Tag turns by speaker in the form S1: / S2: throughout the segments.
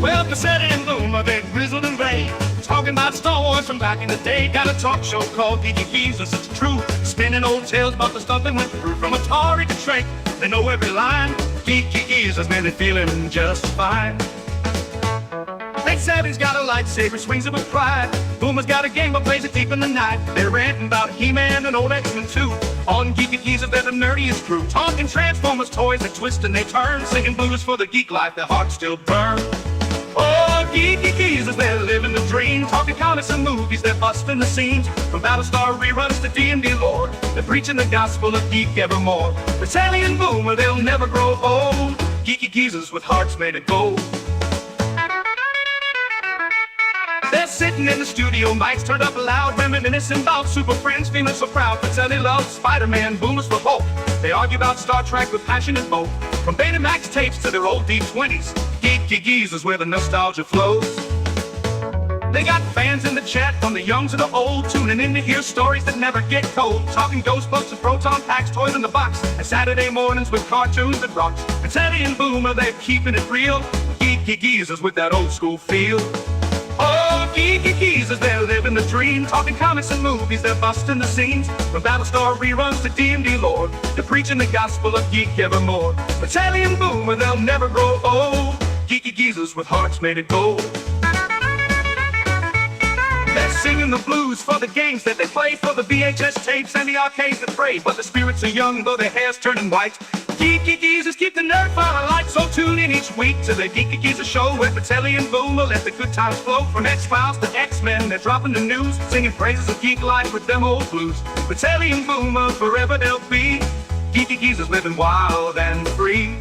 S1: Well, Pacelli and Boomer, they're grizzled and gray, talking about Star Wars from back in the day. Got a talk show called Geeky Geezers, it's true, spinning old tales about the stuff they went through. From Atari to Shrek, they know every line. Geeky Geezers, man, they're feeling just fine. Late Savvy's got a lightsaber, swings it with pride. Boomer's got a game but plays it deep in the night. They're ranting about He-Man and old X-Men too. On Geeky Geezers, they're the nerdiest crew, talking Transformers, toys, they twist and they turn, singing blues for the geek life, their hearts still burn. Oh, Geeky Geezers, they're living the dream, talking comics and movies, they're busting the scenes. From Battlestar reruns to D&D lore, they're preaching the gospel of geek evermore. Pacelli and Boomer, they'll never grow old. Geeky Geezers with hearts made of gold. They're sitting in the studio, mics turned up loud, reminiscing about Super Friends, feeling so proud. Pacelli loves Spider-Man, Boomer's for Hulk. They argue about Star Trek with passion and both. From Betamax tapes to their old D20s, Geeky Geezers where the nostalgia flows. They got fans in the chat, from the young to the old, tuning in to hear stories that never get told. Talking Ghostbusters, Proton Packs, Toys in the Box, and Saturday mornings with cartoons that rocks. Pacelli and Boomer, they're keeping it real. Geeky Geezers with that old school feel. Oh, Geeky Geezers, they're living the dream, talking comics and movies, they're busting the scenes. From Battlestar reruns to D&D lore, they're preaching the gospel of geek evermore. Pacelli and Boomer, they'll never grow old. Geeky Geezers with hearts made of gold. They're singing the blues for the games that they play, for the VHS tapes and the arcades that pray. But the spirits are young, though their hair's turning white. Geeky Geezers keep the nerd fire alight, so tune in each week to the Geeky Geezers show, where Pacelli and Boomer let the good times flow. From X-Files to X-Men, they're dropping the news, singing praises of geek life with them old blues. Pacelli and Boomer, forever they'll be. Geeky Geezers living wild and free.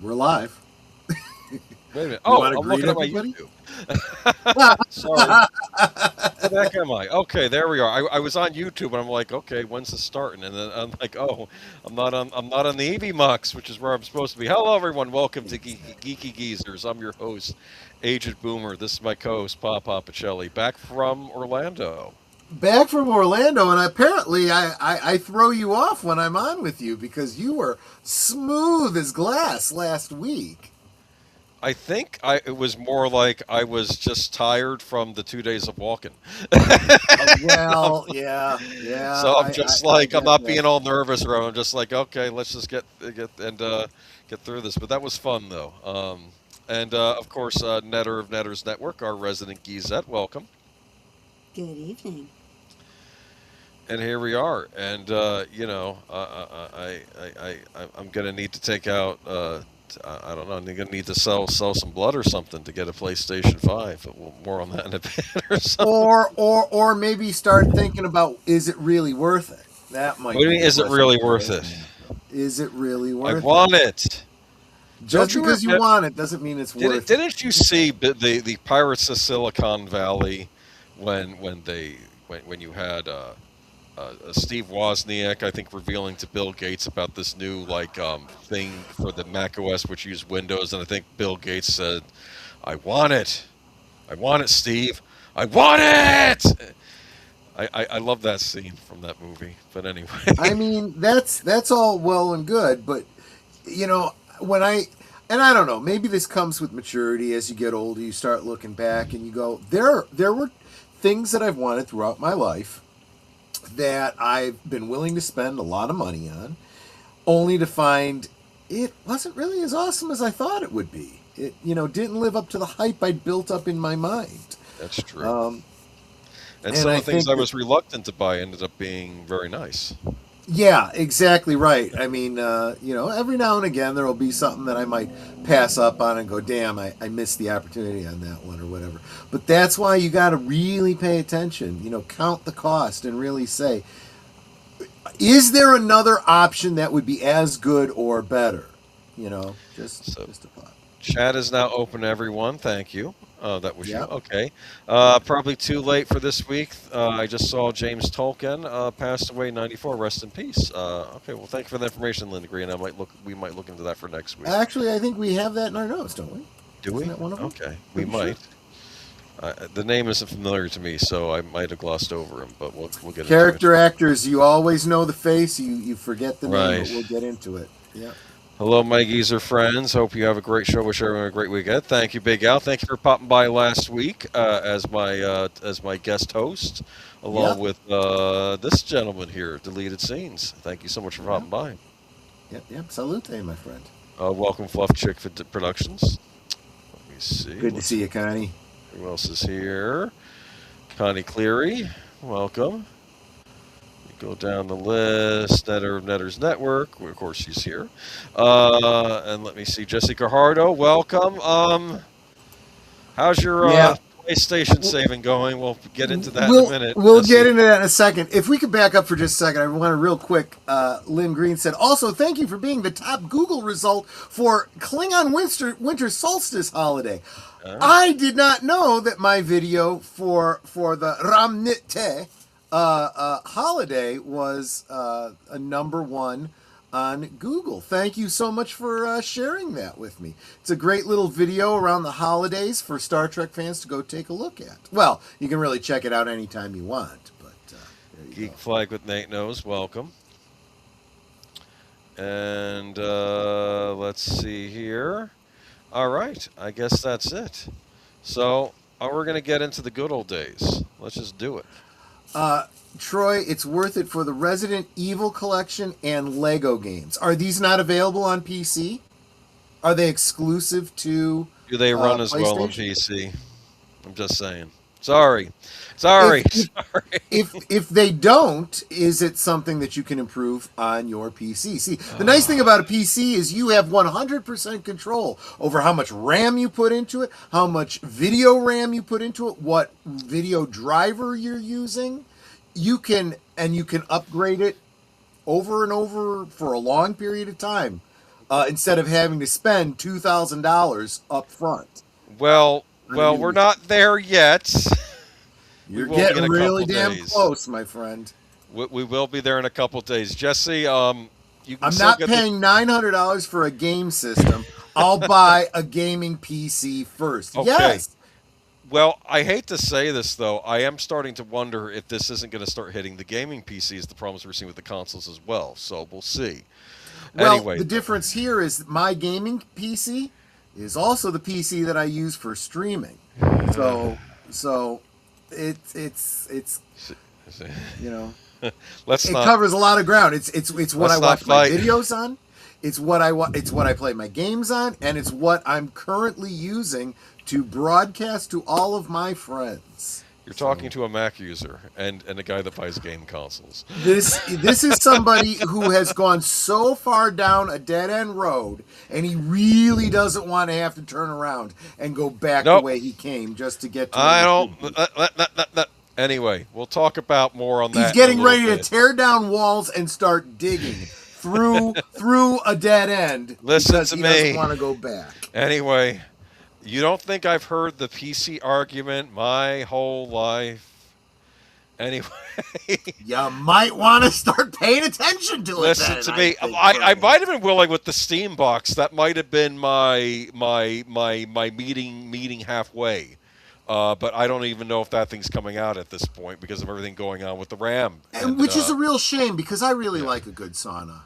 S2: We're live.
S3: Wait a minute. Oh, I'm looking at my YouTube. Sorry. Where the heck am I? Okay, there we are. I was on YouTube and I'm like, okay, when's this starting? And then I'm like, oh, I'm not on the EV Mux, which is where I'm supposed to be. Hello, everyone. Welcome to Geeky Geezers. I'm your host, Agent Boomer. This is my co-host, Papa Pacelli, back from Orlando.
S2: Back from Orlando, and apparently I throw you off when I'm on with you because you were smooth as glass last week.
S3: I think it was more like I was just tired from the 2 days of walking.
S2: Well, yeah.
S3: So I'm just I'm not being all nervous, or I'm just like, okay, let's just get through this. But that was fun, though. And of course, Netter of Netters Network, our resident Geezette, welcome.
S4: Good evening.
S3: And here we are, and I'm gonna need to take out. I don't know. I'm gonna need to sell some blood or something to get a PlayStation 5. More on that in a bit, or something.
S2: Or maybe start thinking about, is it really worth it? That might.
S3: What do you mean? Is it really worth it?
S2: Is it really worth it?
S3: I want it.
S2: Just because you want it doesn't mean it's worth it.
S3: Didn't you see the Pirates of Silicon Valley when you had Steve Wozniak, I think, revealing to Bill Gates about this new thing for the Mac OS which used Windows, and I think Bill Gates said, "I want it, Steve, I want it." I love that scene from that movie. But anyway,
S2: I mean that's all well and good, but when I don't know, maybe this comes with maturity. As you get older, you start looking back and you go, there were things that I've wanted throughout my life that I've been willing to spend a lot of money on, only to find it wasn't really as awesome as I thought it would be. It, didn't live up to the hype I'd built up in my mind.
S3: That's true. And some of the things I was reluctant to buy ended up being very nice.
S2: Yeah, exactly right. I mean, every now and again there will be something that I might pass up on and go, damn, I missed the opportunity on that one or whatever. But that's why you got to really pay attention, count the cost and really say, is there another option that would be as good or better? Just a thought.
S3: Chat is now open, everyone. Thank you. Oh, that was you.
S2: Yep.
S3: Okay. Probably too late for this week. I just saw James Tolkien passed away, 94. Rest in peace. Okay. Well, thank you for the information, Linda Green. We might look into that for next week.
S2: Actually, I think we have that in our notes, don't we?
S3: Do we?
S2: Isn't that one of them?
S3: Okay. We
S2: Pretty sure.
S3: might. The name isn't familiar to me, so I might have glossed over him, but we'll get
S2: Character
S3: into it.
S2: actors, you always know the face, you forget the name,
S3: Right.
S2: but we'll get into it. Yeah.
S3: Hello, my geezer friends. Hope you have a great show. Wish everyone a great weekend. Thank you, Big Al. Thank you for popping by last week as my guest host, along with this gentleman here, Deleted Scenes. Thank you so much for popping by.
S2: Yep. Salute, my friend.
S3: Welcome, Fluff Chick Productions. Let me see.
S2: Good to see you, Connie.
S3: Who else is here? Connie Cleary. Welcome. Go down the list. Netter of Netter's Network. Of course, she's here. And let me see. Jesse Cajardo, welcome. How's your PlayStation saving going? We'll get into that in a minute.
S2: We'll get into that in a second. If we could back up for just a second, I want to real quick. Lynn Green said, also, thank you for being the top Google result for Klingon Winter Solstice holiday. I did not know that my video for the Ramnite holiday was a #1 on Google. Thank you so much for sharing that with me. It's a great little video around the holidays for Star Trek fans to go take a look at. Well, you can really check it out anytime you want. But there you
S3: Geek
S2: go.
S3: Flag with Nate Knows, welcome. And let's see here. All right, I guess that's it. So we're going to get into the good old days. Let's just do it.
S2: Troy, it's worth it for the Resident Evil collection and Lego games. Are these not available on PC? Are they exclusive to
S3: Do they run as well on
S2: PlayStation?
S3: PC? I'm just saying. Sorry.
S2: If they don't, is it something that you can improve on your PC? See, the nice thing about a PC is you have 100% control over how much RAM you put into it, how much video RAM you put into it, what video driver you're using. You can upgrade it over and over for a long period of time instead of having to spend $2,000 up front.
S3: Well, we're not there yet.
S2: You're getting really damn close, my friend.
S3: We will be there in a couple days. Jesse, you can
S2: I'm not paying $900 for a game system. I'll buy a gaming PC first.
S3: Okay.
S2: Yes.
S3: Well, I hate to say this, though. I am starting to wonder if this isn't going to start hitting the gaming PCs, the problems we're seeing with the consoles as well. So we'll see.
S2: Well,
S3: Anyway.
S2: the difference here is my gaming PC is also the PC that I use for streaming. So it's you know, it covers a lot of ground. It's what I watch my videos on. It's what I play my games on, and it's what I'm currently using to broadcast to all of my friends.
S3: You're talking to a Mac user and a guy that buys game consoles.
S2: This is somebody who has gone so far down a dead-end road, and he really doesn't want to have to turn around and go back the way he came just to get to
S3: Anyway, we'll talk about more on that.
S2: He's getting ready to tear down walls and start digging through a dead end.
S3: Listen to
S2: he
S3: me.
S2: Doesn't want to go back.
S3: Anyway, you don't think I've heard the PC argument my whole life? Anyway,
S2: you might want to start paying attention to it.
S3: Listen to me. I might have been willing with the Steam box. That might have been my meeting halfway. But I don't even know if that thing's coming out at this point because of everything going on with the RAM.
S2: Which is a real shame because I really like a good sauna.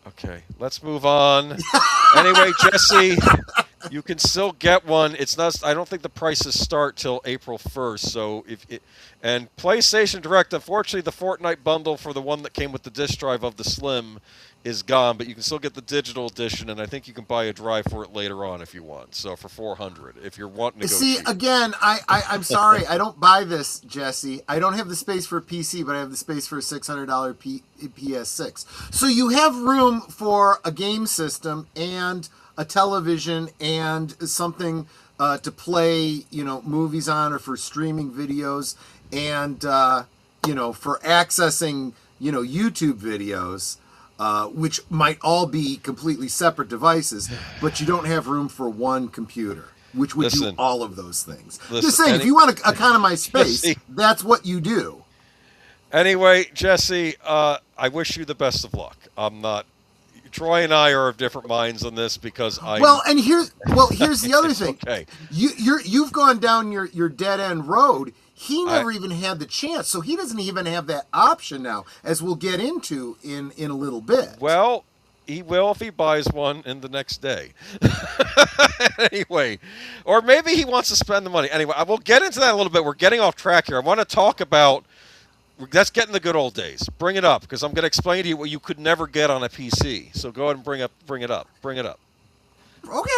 S3: Okay, let's move on. Anyway, Jesse, you can still get one. It's not. I don't think the prices start till April 1st. So and PlayStation Direct, unfortunately, the Fortnite bundle for the one that came with the disc drive of the Slim is gone, but you can still get the digital edition, and I think you can buy a drive for it later on if you want. So for $400, if you're wanting to go
S2: See,
S3: cheap.
S2: again, I'm sorry, I don't buy this, Jesse. I don't have the space for a PC, but I have the space for a $600 PS6. So you have room for a game system and a television and something to play, movies on or for streaming videos and, for accessing, YouTube videos. Which might all be completely separate devices, but you don't have room for one computer. which would
S3: Listen.
S2: do all of those things.
S3: Listen,
S2: Just saying, if you want to economize space,
S3: Jesse.
S2: that's what you do.
S3: Anyway, Jesse, I wish you the best of luck. I'm not. Troy and I are of different minds on this because I.
S2: Well, and here's the other thing.
S3: Okay.
S2: You've gone down your dead end road. He never even had the chance, so he doesn't even have that option now, as we'll get into in a little bit.
S3: Well, he will if he buys one in the next day. Anyway, or maybe he wants to spend the money. Anyway, I will get into that a little bit. We're getting off track here. I want to talk about. Let's get in the good old days. Bring it up, because I'm going to explain to you what you could never get on a PC. So go ahead and bring it up.
S2: Okay.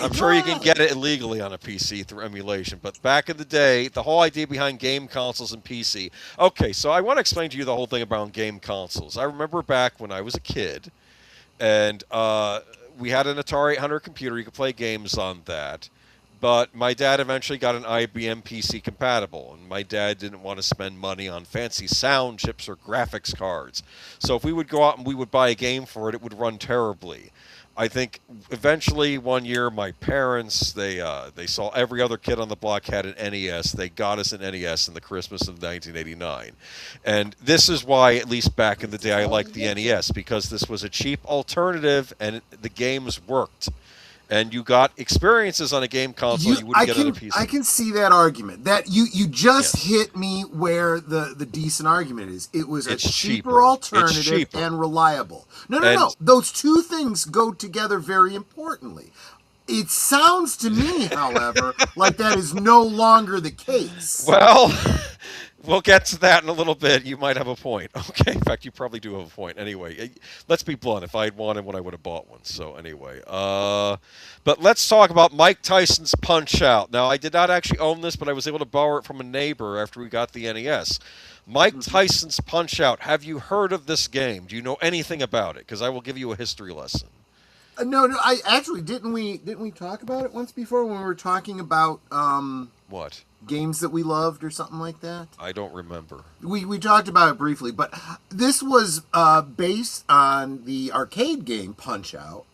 S3: I'm sure you can get it illegally on a PC through emulation, but back in the day, the whole idea behind game consoles and PC. Okay, so I want to explain to you the whole thing about game consoles. I remember back when I was a kid, and we had an Atari 800 computer. You could play games on that. But my dad eventually got an IBM PC compatible, and my dad didn't want to spend money on fancy sound chips or graphics cards. So if we would go out and we would buy a game for it, it would run terribly. I think eventually one year my parents, they saw every other kid on the block had an NES. They got us an NES in the Christmas of 1989. And this is why, at least back in the day, I liked the NES, because this was a cheap alternative and the games worked. And you got experiences on a game console you wouldn't get on a PC.
S2: I can see that argument. That you just hit me where the decent argument is. It was a cheaper alternative and reliable. No. Those two things go together very importantly. It sounds to me, however, like that is no longer the case.
S3: Well, we'll get to that in a little bit. You might have a point. Okay, in fact, you probably do have a point. Anyway, let's be blunt. If I had wanted one, I would have bought one. So anyway, but let's talk about Mike Tyson's Punch-Out. Now, I did not actually own this, but I was able to borrow it from a neighbor after we got the NES. Mike Tyson's Punch-Out. Have you heard of this game? Do you know anything about it? Because I will give you a history lesson.
S2: No. I actually didn't we talk about it once before when we were talking about
S3: what
S2: games that we loved or something like that?
S3: I don't remember.
S2: We talked about it briefly, but this was based on the arcade game Punch-Out.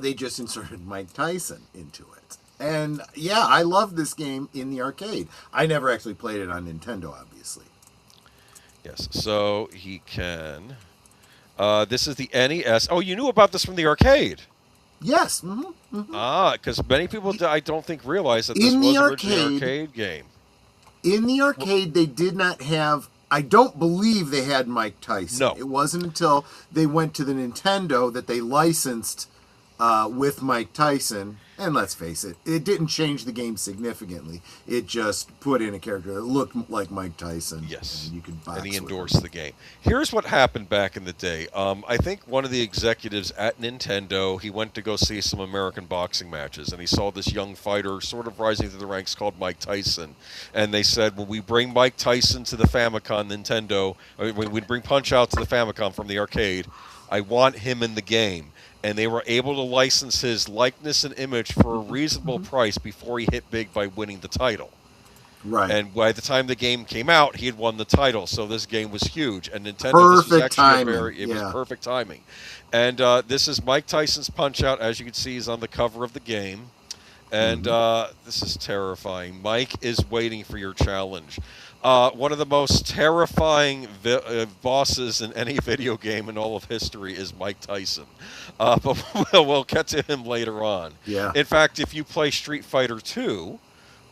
S2: They just inserted Mike Tyson into it, and yeah, I love this game in the arcade. I never actually played it on Nintendo, obviously.
S3: Yes, so he can. This is the NES. Oh, you knew about this from the arcade?
S2: Yes.
S3: Because many people, I don't think, realize that this was originally an arcade game.
S2: In the arcade, they did not have... I don't believe they had Mike Tyson.
S3: No.
S2: It wasn't until they went to the Nintendo that they licensed with Mike Tyson. And let's face it, it didn't change the game significantly. It just put in a character that looked like Mike Tyson.
S3: Yes,
S2: and you could box
S3: and he
S2: with
S3: endorsed
S2: him.
S3: the game. Here's what happened back in the day. I think one of the executives at Nintendo, he went to go see some American boxing matches, and he saw this young fighter sort of rising through the ranks called Mike Tyson. And they said, when we bring Mike Tyson to the Famicom Nintendo, or when we bring Punch-Out to the Famicom from the arcade, I want him in the game. And they were able to license his likeness and image for a reasonable price before he hit big by winning the title.
S2: Right.
S3: And by the time the game came out, he had won the title, so this game was huge. And Nintendo, this was actually it was perfect timing. And this is Mike Tyson's Punch-Out. As you can see, he's on the cover of the game. And this is terrifying. Mike is waiting for your challenge. One of the most terrifying bosses in any video game in all of history is Mike Tyson. But we'll get to him later on.
S2: Yeah.
S3: In fact, if you play Street Fighter II,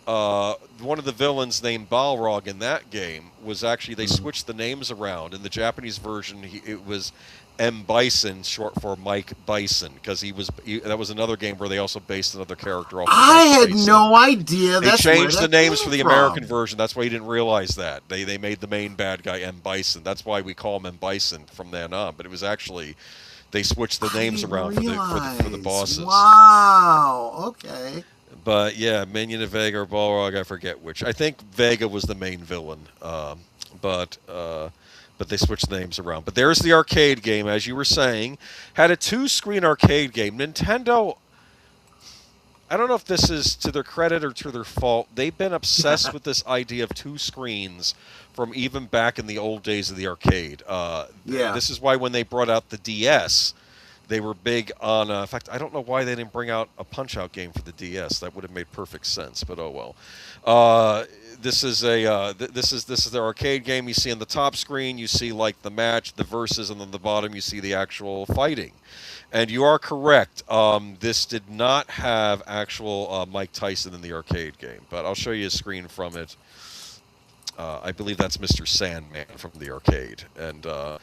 S3: one of the villains named Balrog in that game was actually, they switched the names around. In the Japanese version, it was M. Bison, short for Mike Bison, because that was another game where they also based another character off of
S2: I
S3: Mike
S2: had
S3: Tyson.
S2: no idea.
S3: They changed the names for the
S2: from.
S3: American version. That's why you didn't realize that. They made the main bad guy M. Bison. That's why we call him M. Bison from then on. But it was actually, they switched the names around for the bosses.
S2: Wow. Okay.
S3: But yeah, Minion of Vega or Balrog, I forget which. I think Vega was the main villain. But they switched names around. But there's the arcade game, as you were saying. Had a 2-screen arcade game. Nintendo, I don't know if this is to their credit or to their fault. They've been obsessed with this idea of 2 screens from even back in the old days of the arcade. This is why when they brought out the DS, They were big on. In fact, I don't know why they didn't bring out a Punch-Out game for the DS. That would have made perfect sense, but oh well. This is their arcade game. You see on the top screen, you see like the match, the verses, and on the bottom you see the actual fighting. And you are correct. This did not have actual Mike Tyson in the arcade game, but I'll show you a screen from it. I believe that's Mr. Sandman from the arcade. And as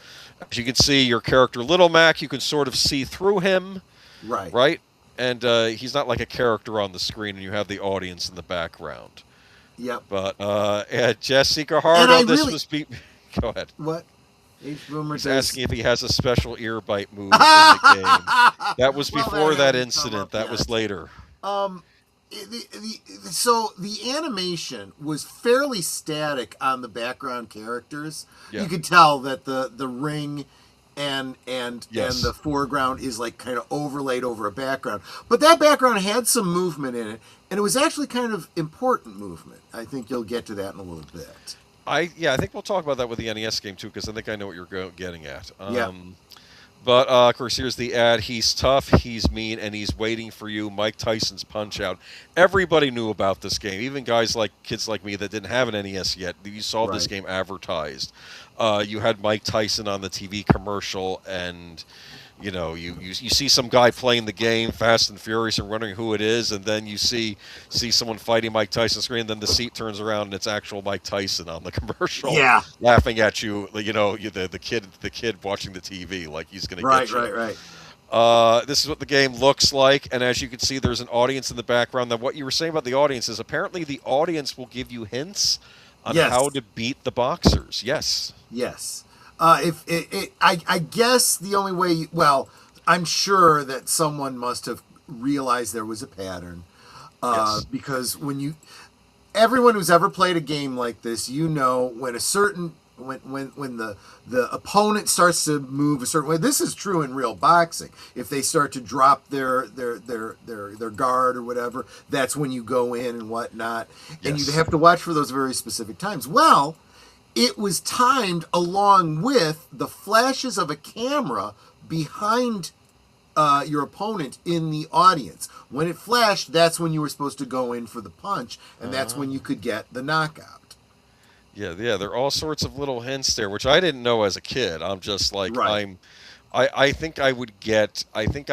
S3: you can see, your character Little Mac, you can sort of see through him.
S2: Right.
S3: Right? And he's not like a character on the screen, and you have the audience in the background.
S2: Yep.
S3: But Jessica Hardo, this was... Go ahead.
S2: What?
S3: He's asking if he has a special ear bite move in the game. That was before that incident. That was later.
S2: So the animation was fairly static on the background characters. Yeah. You could tell that the ring and the foreground is like kind of overlaid over a background. But that background had some movement in it, and it was actually kind of important movement. I think you'll get to that in a little bit.
S3: I think we'll talk about that with the NES game too, because I think I know what you're getting at.
S2: Yeah.
S3: But, of course, here's the ad. He's tough, he's mean, and he's waiting for you. Mike Tyson's Punch-Out. Everybody knew about this game. Even kids like me that didn't have an NES yet. You saw this game advertised. You had Mike Tyson on the TV commercial, and, you see some guy playing the game, Fast and Furious, and wondering who it is, and then you see someone fighting Mike Tyson screen, and then the seat turns around, and it's actual Mike Tyson on the commercial, laughing at you, the kid watching the TV, like he's going to get you. Right. This is what the game looks like, and as you can see, there's an audience in the background. Now, what you were saying about the audience is apparently the audience will give you hints on how to beat the boxers. Yes.
S2: I guess the only way, I'm sure that someone must have realized there was a pattern, because everyone who's ever played a game like this, when the opponent starts to move a certain way. This is true in real boxing. If they start to drop their guard or whatever, that's when you go in and whatnot, and you have to watch for those very specific times. Well, it was timed along with the flashes of a camera behind your opponent in the audience. When it flashed, that's when you were supposed to go in for the punch, and that's when you could get the knockout.
S3: Yeah, there are all sorts of little hints there, which I didn't know as a kid. I'm just like, I think I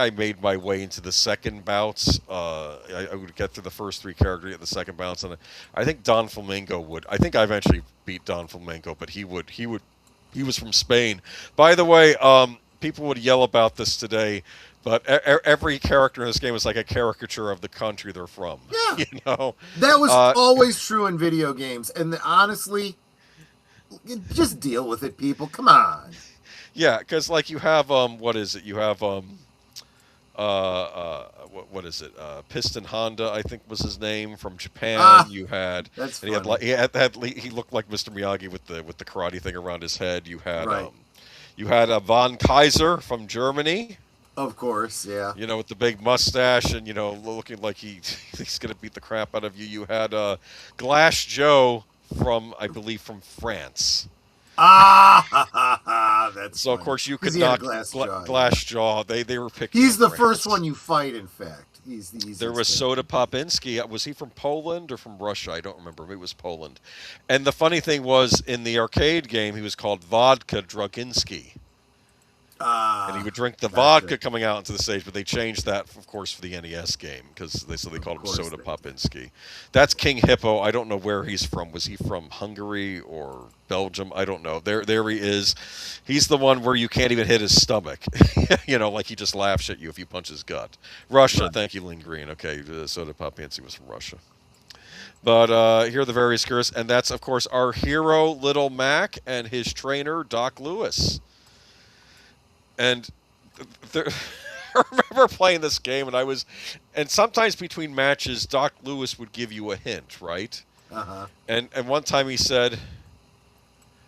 S3: made my way into the second bouts. I would get through the first three characters at the second bouts, and I think Don Flamingo would. I think I eventually beat Don Flamingo, but he was from Spain. By the way, people would yell about this today, but every character in this game is like a caricature of the country they're from.
S2: Yeah, that was always true in video games, and honestly, just deal with it, people. Come on.
S3: Yeah, because like you have what is it? You have what is it? Piston Honda, I think was his name, from Japan. You had
S2: that's
S3: and
S2: funny.
S3: he looked like Mr. Miyagi with the karate thing around his head. You had Von Kaiser from Germany.
S2: Of course, yeah.
S3: With the big mustache and looking like he's gonna beat the crap out of you. You had Glass Joe from France.
S2: That's
S3: so.
S2: Funny.
S3: Of course, you could knock Glass Jaw. They were picking.
S2: He's the first one you fight. In fact, he's the easiest.
S3: There was Soda Popinski. Was he from Poland or from Russia? I don't remember. Maybe it was Poland. And the funny thing was, in the arcade game, he was called Vodka Draginski. And he would drink the vodka coming out into the stage, but they changed that, of course, for the NES game because they called him Soda Popinski. That's King Hippo. I don't know where he's from. Was he from Hungary or Belgium? I don't know. There he is. He's the one where you can't even hit his stomach. Like he just laughs at you if you punch his gut. Russia. Right. Thank you, Lynn Green. Okay, Soda Popinski was from Russia. But here are the various characters, and that's, of course, our hero, Little Mac, and his trainer, Doc Lewis. And I remember playing this game, and sometimes between matches, Doc Lewis would give you a hint, right?
S2: Uh-huh.
S3: And one time he said,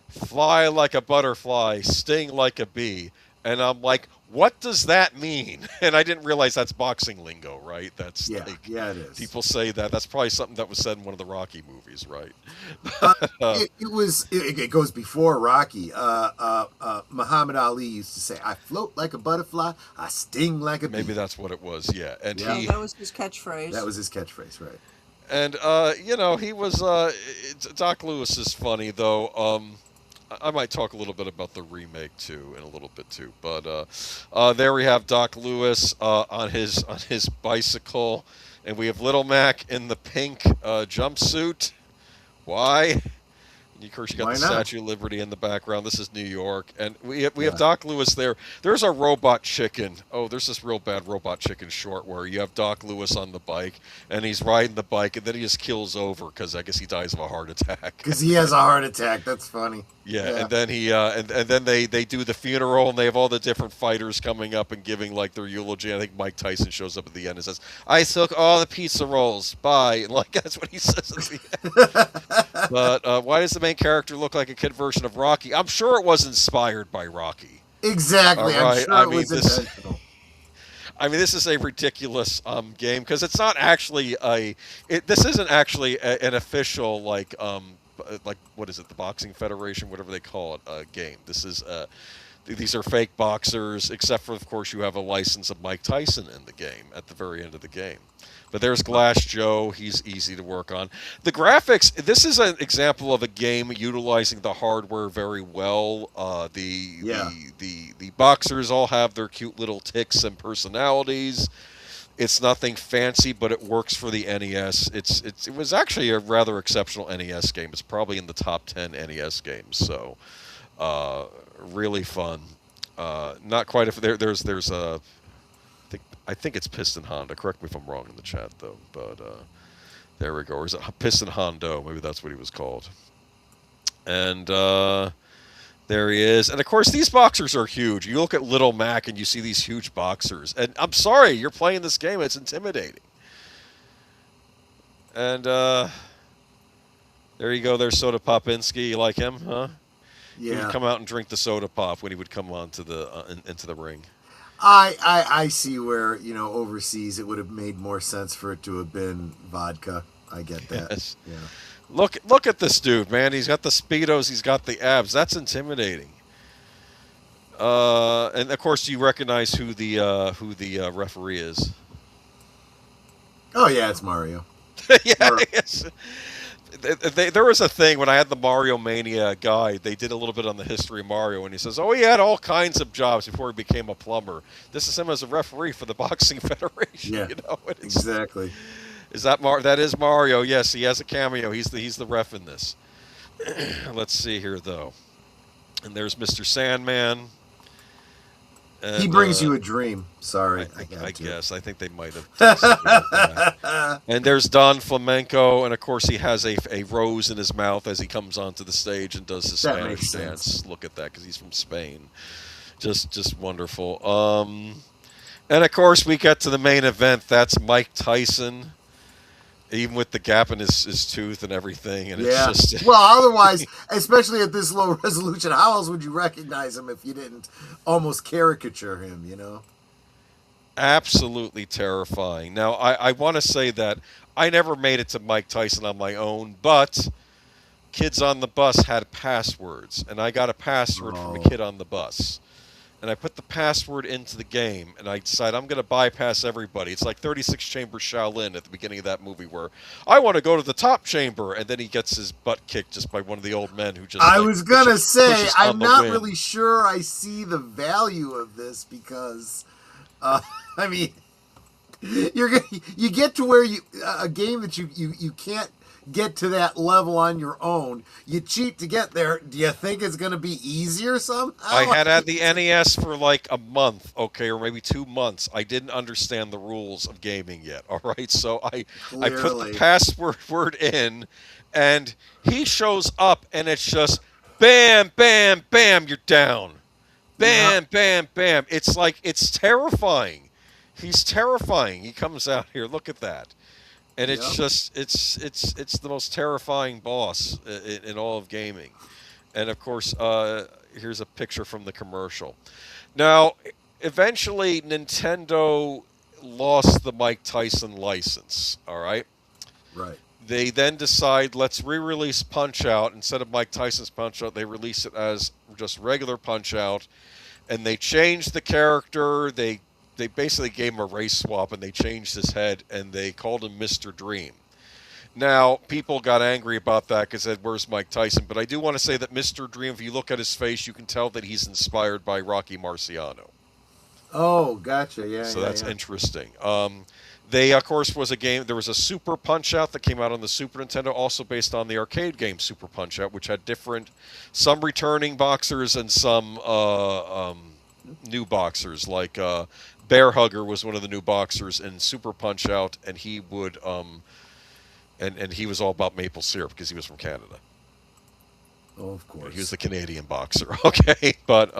S3: "Fly like a butterfly, sting like a bee. And I'm like, what does that mean? And I didn't realize that's boxing lingo, right? That's
S2: Yeah,
S3: like
S2: yeah, it is.
S3: people say that. That's probably something that was said in one of the Rocky movies, right?
S2: Uh, it goes before Rocky. Muhammad Ali used to say, "I float like a butterfly, I sting like a bee."
S3: Maybe that's what it was. Yeah, and
S2: Yeah.
S3: he
S4: That was his catchphrase.
S2: That was his catchphrase, right?
S3: and he was Doc Lewis is funny though. I might talk a little bit about the remake too in a little bit too, but there we have Doc Lewis on his bicycle, and we have Little Mac in the pink jumpsuit. Why? And of course, you got
S2: Why
S3: the
S2: not?
S3: Statue of Liberty in the background. This is New York, and we have
S2: Yeah.
S3: Doc Lewis there. There's a Robot Chicken. Oh, there's this real bad Robot Chicken short where you have Doc Lewis on the bike, and he's riding the bike, and then he just kills over because I guess he dies of a heart attack.
S2: Because he has a heart attack. That's funny.
S3: Yeah,
S2: Yeah.
S3: and then he and then they do the funeral, and they have all the different fighters coming up and giving like their eulogy. I think Mike Tyson shows up at the end and says, "I took all the pizza rolls. Bye." And like that's what he says at the end. But why does the main character look like a kid version of Rocky? I'm sure it was inspired by Rocky.
S2: Exactly.
S3: All right,
S2: I'm sure
S3: I
S2: it
S3: mean,
S2: was
S3: this-
S2: intentional.
S3: I mean, this is a ridiculous game because it's not actually this isn't actually an official like what is it, the Boxing Federation, whatever they call it, game. This is these are fake boxers, except for of course you have a license of Mike Tyson in the game at the very end of the game. But there's Glass Joe. He's easy to work on. The graphics. This is an example of a game utilizing the hardware very well. The boxers all have their cute little tics and personalities. It's nothing fancy, but it works for the NES. It was actually a rather exceptional NES game. It's probably in the top 10 NES games. So, really fun. Not quite. There's a. I think it's Piston Honda. Correct me if I'm wrong in the chat, though. But there we go. Or is it Piston Hondo? Maybe that's what he was called. And there he is. And, of course, these boxers are huge. You look at Little Mac and you see these huge boxers. And I'm sorry, you're playing this game. It's intimidating. And there you go. There's Soda Popinski. You like him, huh? He
S2: Yeah.
S3: would come out and drink the soda pop when he would come onto into the ring.
S2: I see where, overseas it would have made more sense for it to have been vodka. I get that.
S3: Yes.
S2: Yeah.
S3: Look at this dude, man. He's got the Speedos. He's got the abs. That's intimidating. And of course, you recognize who the referee is.
S2: Oh yeah, it's Mario.
S3: Yeah.
S2: Or-
S3: Yes. There was a thing when I had the Mario Mania guide. They did a little bit on the history of Mario, and he says, "Oh, he had all kinds of jobs before he became a plumber. This is him as a referee for the Boxing Federation."
S2: Yeah.
S3: And it's,
S2: Exactly.
S3: Is that That is Mario. Yes, he has a cameo. He's the ref in this. Let's see here, though. And there's Mr. Sandman. And,
S2: He brings you a dream. Sorry,
S3: I guess. I think they might have done something like that. And there's Don Flamenco, and of course he has a rose in his mouth as he comes onto the stage and does the
S2: That
S3: Spanish
S2: makes
S3: dance.
S2: sense.
S3: Look at that, because he's from Spain. Just wonderful. And of course we get to the main event. That's Mike Tyson, even with the gap in his tooth and everything. And
S2: Yeah.
S3: it's just
S2: Well, otherwise, especially at this low resolution, how else would you recognize him if you didn't almost caricature him?
S3: absolutely terrifying. Now, I want to say that I never made it to Mike Tyson on my own, but kids on the bus had passwords, and I got a password from a
S2: Oh.
S3: kid on the bus. And I put the password into the game, and I decided I'm going to bypass everybody. It's like 36 Chamber Shaolin at the beginning of that movie where I want to go to the top chamber, and then he gets his butt kicked just by one of the old men who just
S2: I
S3: like,
S2: was gonna say
S3: pushes on
S2: I'm
S3: the
S2: not
S3: wind.
S2: really sure I see the value of this because, I mean, you get to where a game that you can't get to that level on your own. You cheat to get there. Do you think it's going to be easier somehow?
S3: I had the NES for like a month, okay, or maybe 2 months. I didn't understand the rules of gaming yet, all right? So I put
S2: Clearly.
S3: the password in, and he shows up, and it's just bam, bam, bam, you're down. Bam, bam, bam. It's like, it's terrifying. He's terrifying. He comes out here, look at that. And it's
S2: Yep.
S3: just, it's the most terrifying boss in all of gaming. And of course, here's a picture from the commercial. Now, eventually, Nintendo lost the Mike Tyson license. All right.
S2: Right.
S3: They then decide, let's re-release Punch-Out. Instead of Mike Tyson's Punch-Out, they release it as just regular Punch-Out. And they changed the character. They basically gave him a race swap, and they changed his head, and they called him Mr. Dream. Now, people got angry about that because said, where's Mike Tyson? But I do want to say that Mr. Dream, if you look at his face, you can tell that he's inspired by Rocky Marciano.
S2: Oh, gotcha. Yeah.
S3: So
S2: yeah,
S3: that's
S2: yeah.
S3: interesting. They, of course, was a game. There was a Super Punch-Out that came out on the Super Nintendo, also based on the arcade game Super Punch-Out, which had some returning boxers and some new boxers. Like Bear Hugger was one of the new boxers in Super Punch-Out, and he would, and he was all about maple syrup because he was from Canada.
S2: Oh, of course.
S3: He was the Canadian boxer, okay? But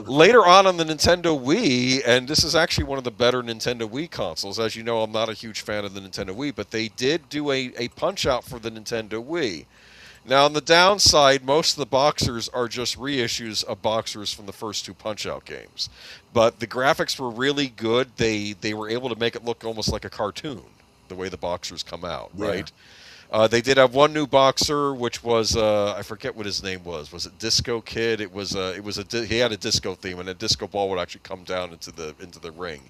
S3: later on the Nintendo Wii, and this is actually one of the better Nintendo Wii consoles. As you know, I'm not a huge fan of the Nintendo Wii, but they did do a Punch-Out for the Nintendo Wii. Now, on the downside, most of the boxers are just reissues of boxers from the first two Punch-Out games. But the graphics were really good. They were able to make it look almost like a cartoon, the way the boxers come out, right? They did have one new boxer, which was I forget what his name was. Was it Disco Kid? He had a disco theme, and a disco ball would actually come down into the ring,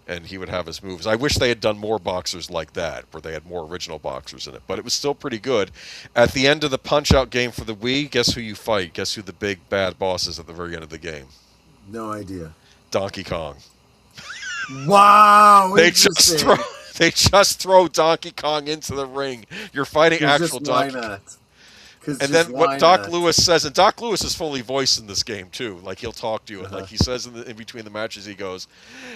S3: and he would have his moves. I wish they had done more boxers like that, where they had more original boxers in it. But it was still pretty good. At the end of the Punch-Out game for the Wii, guess who you fight? Guess who the big bad boss is at the very end of the game?
S2: No idea.
S3: Donkey Kong.
S2: Wow.
S3: They just throw Donkey Kong into the ring. You're fighting actual Donkey Kong. And then what Doc Lewis says, and Doc Lewis is fully voiced in this game too. Like he'll talk to you, and like he says in between the matches, he goes,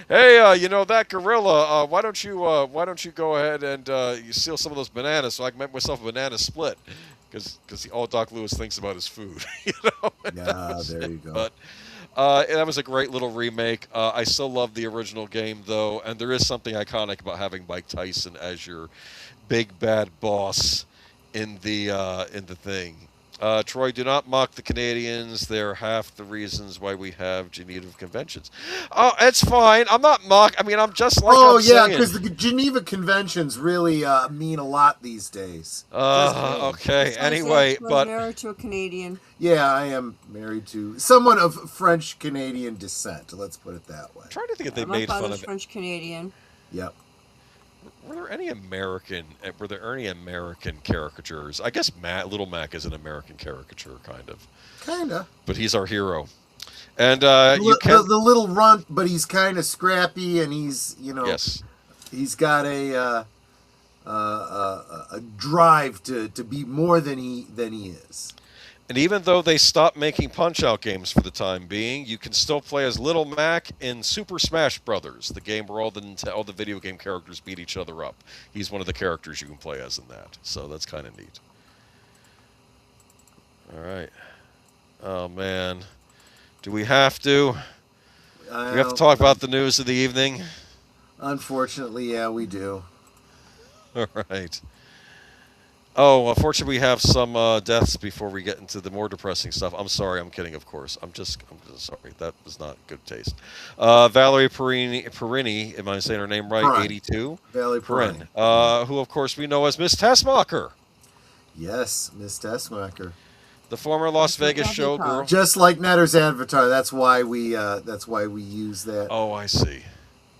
S3: "Hey, you know that gorilla? Why don't you go ahead and you steal some of those bananas so I can make myself a banana split?" Because all Doc Lewis thinks about is food. You know?
S2: Yeah, there you go.
S3: But that was a great little remake. I still love the original game, though, and there is something iconic about having Mike Tyson as your big bad boss in the thing. Troy, do not mock the Canadians. They're half the reasons why we have Geneva Conventions. Oh, it's fine. I'm not I mean, I'm just like I'm saying.
S2: Because the Geneva Conventions really mean a lot these days.
S3: Okay. Anyway, but
S4: married to a Canadian.
S2: Yeah, I am married to someone of French-Canadian descent. Let's put it that way.
S3: I'm trying to think if they
S4: My
S3: made fun
S4: father's
S3: of
S4: French Canadian.
S2: Yep.
S3: Were there any American caricatures? I guess Little Mac is an American caricature, kind of.
S2: Kinda.
S3: But he's our hero. And
S2: the little runt, but he's kind of scrappy, and he's
S3: yes,
S2: he's got a drive to be more than he is.
S3: And even though they stopped making Punch-Out games for the time being, you can still play as Little Mac in Super Smash Brothers, the game where all the video game characters beat each other up. He's one of the characters you can play as in that, so that's kind of neat. All right. Oh man, do we have to? Do we have to talk about the news of the evening?
S2: Unfortunately, yeah, we do.
S3: All right. Oh, unfortunately, we have some deaths before we get into the more depressing stuff. I'm sorry, I'm kidding, of course. I'm just sorry. That was not good taste. Valerie Perini, am I saying her name right?
S2: Perrin.
S3: 82?
S2: Valerie Perrin.
S3: Who, of course, we know as Miss Teschmacher.
S2: Yes, Miss Teschmacher.
S3: The former Las Vegas showgirl.
S2: Just like Netter's Avatar, that's why we use that.
S3: Oh, I see.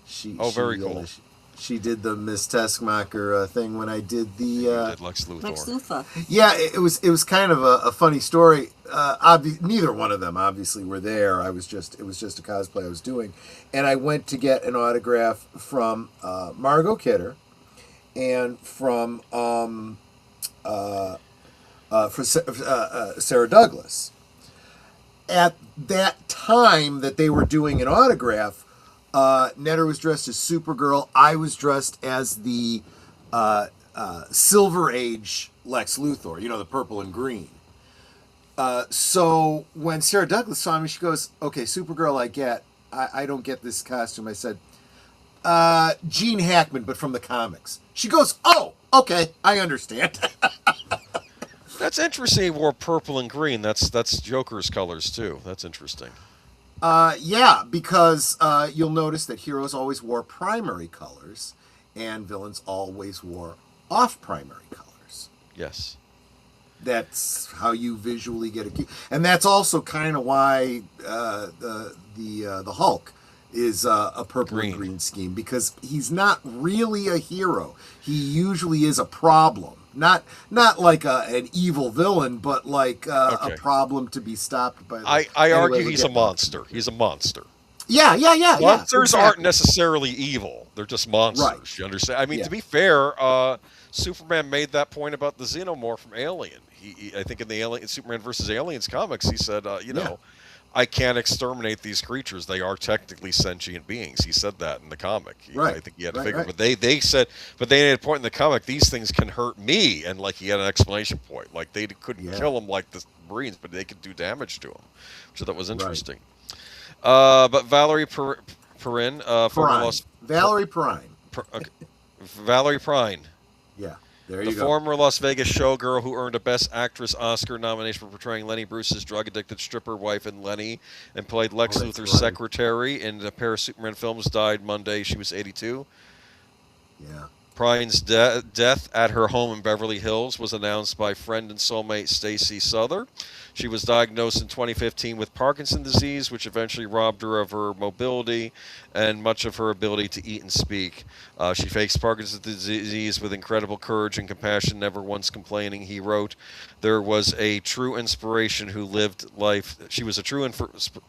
S3: Very cool.
S2: She did the Miss Teschmacher thing when I did the
S3: did Lex Luthor.
S4: Lex Luthor.
S2: Yeah, it was kind of a funny story. Neither one of them obviously were there. It was just a cosplay I was doing, and I went to get an autograph from Margot Kidder, and from Sarah Douglas. At that time that they were doing an autograph, Netter was dressed as Supergirl. I was dressed as the Silver Age Lex Luthor, the purple and green. So when Sarah Douglas saw me, she goes, "Okay, Supergirl, I get. I don't get this costume." I said, "Gene Hackman, but from the comics." She goes, "Oh, okay, I understand."
S3: That's interesting. He wore purple and green. That's Joker's colors too. That's interesting.
S2: Yeah, because you'll notice that heroes always wore primary colors, and villains always wore off-primary colors.
S3: Yes.
S2: That's how you visually get a, and that's also kind of why the Hulk is a purple and green scheme, because he's not really a hero. He usually is a problem. Not like an evil villain, but like a problem to be stopped by.
S3: I argue he's a monster. He's a monster.
S2: Yeah.
S3: Monsters aren't necessarily evil. They're just monsters. Right. You understand? I mean, to be fair, Superman made that point about the xenomorph from Alien. I think in the Superman versus Aliens comics, he said, you know, I can't exterminate these creatures. They are technically sentient beings. He said that in the comic. I think he had to figure. But they said, but they had a point in the comic, these things can hurt me, and like he had an exclamation point. Like they couldn't kill him like the Marines, but they could do damage to him. So that was interesting. But Valerie Perrine,
S2: Valerie Perrine.
S3: Valerie Perrine.
S2: Yeah.
S3: The former Las Vegas showgirl who earned a Best Actress Oscar nomination for portraying Lenny Bruce's drug-addicted stripper wife in Lenny, and played Lex Luthor's secretary in a pair of Superman films, died Monday. She was 82.
S2: Yeah.
S3: Prine's death at her home in Beverly Hills was announced by friend and soulmate Stacy Souther. She was diagnosed in 2015 with Parkinson's disease, which eventually robbed her of her mobility and much of her ability to eat and speak. She faced Parkinson's disease with incredible courage and compassion, never once complaining. He wrote, "There was a true inspiration who lived life. She was a true inspiration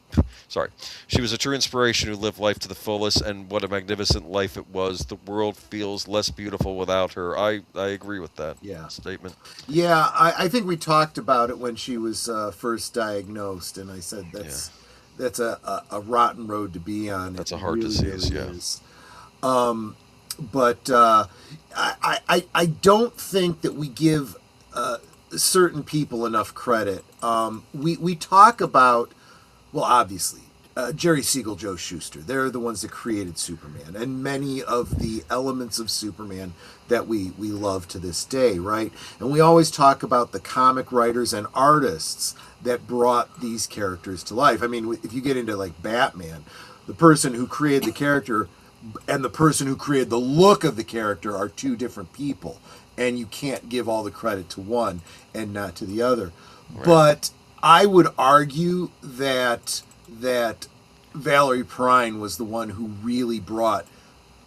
S3: who lived life to the fullest, and what a magnificent life it was. The world feels less beautiful without her." I agree with that statement.
S2: Yeah, I think we talked about it when she was first diagnosed, and I said that's a rotten road to be on.
S3: That's a hard disease,
S2: is. But I don't think that we give certain people enough credit. We talk about, well, obviously, Jerry Siegel, Joe Shuster. They're the ones that created Superman, and many of the elements of Superman that we love to this day, right? And we always talk about the comic writers and artists that brought these characters to life. I mean, if you get into like Batman, the person who created the character and the person who created the look of the character are two different people, and you can't give all the credit to one and not to the other. Right. But I would argue that Valerie Perrine was the one who really brought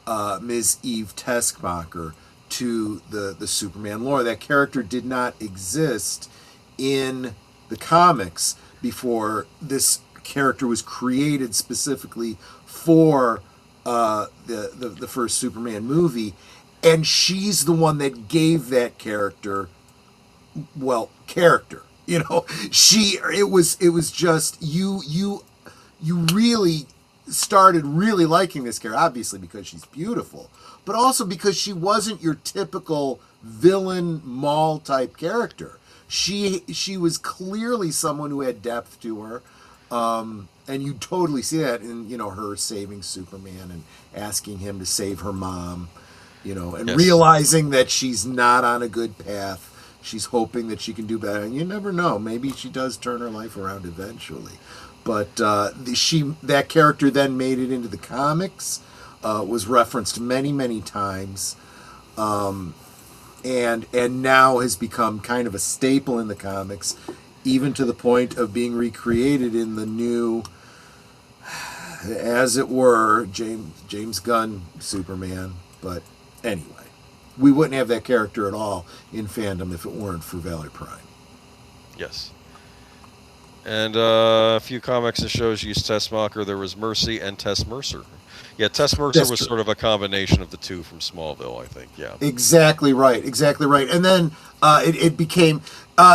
S2: Ms. Eve Teschmacher to the Superman lore. That character did not exist in the comics before this character was created specifically for the first Superman movie, and she's the one that gave that character character. You know, it was just you really started really liking this character, obviously because she's beautiful, but also because she wasn't your typical villain mall type character. She was clearly someone who had depth to her, and you totally see that in her saving Superman and asking him to save her mom, and realizing that she's not on a good path. She's hoping that she can do better, and you never know. Maybe she does turn her life around eventually. But that character then made it into the comics, was referenced many, many times, and now has become kind of a staple in the comics, even to the point of being recreated in the new, as it were, James Gunn Superman. But anyway, we wouldn't have that character at all in fandom if it weren't for Valerie Perrine.
S3: Yes. And a few comics and shows used Teschmacher. There was Mercy and Tess Mercer. Yeah, Tess Mercer was sort of a combination of the two from Smallville, I think. Yeah. Exactly
S2: right. And then it became,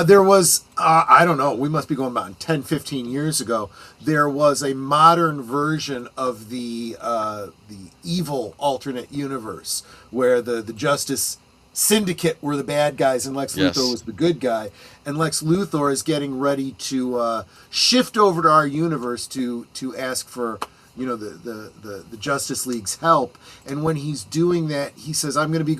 S2: there was, I don't know, we must be going about 10, 15 years ago, there was a modern version of the evil alternate universe where the Justice Syndicate were the bad guys and Lex Luthor was the good guy. And Lex Luthor is getting ready to shift over to our universe to ask for, the Justice League's help. And when he's doing that, he says, "I'm going to be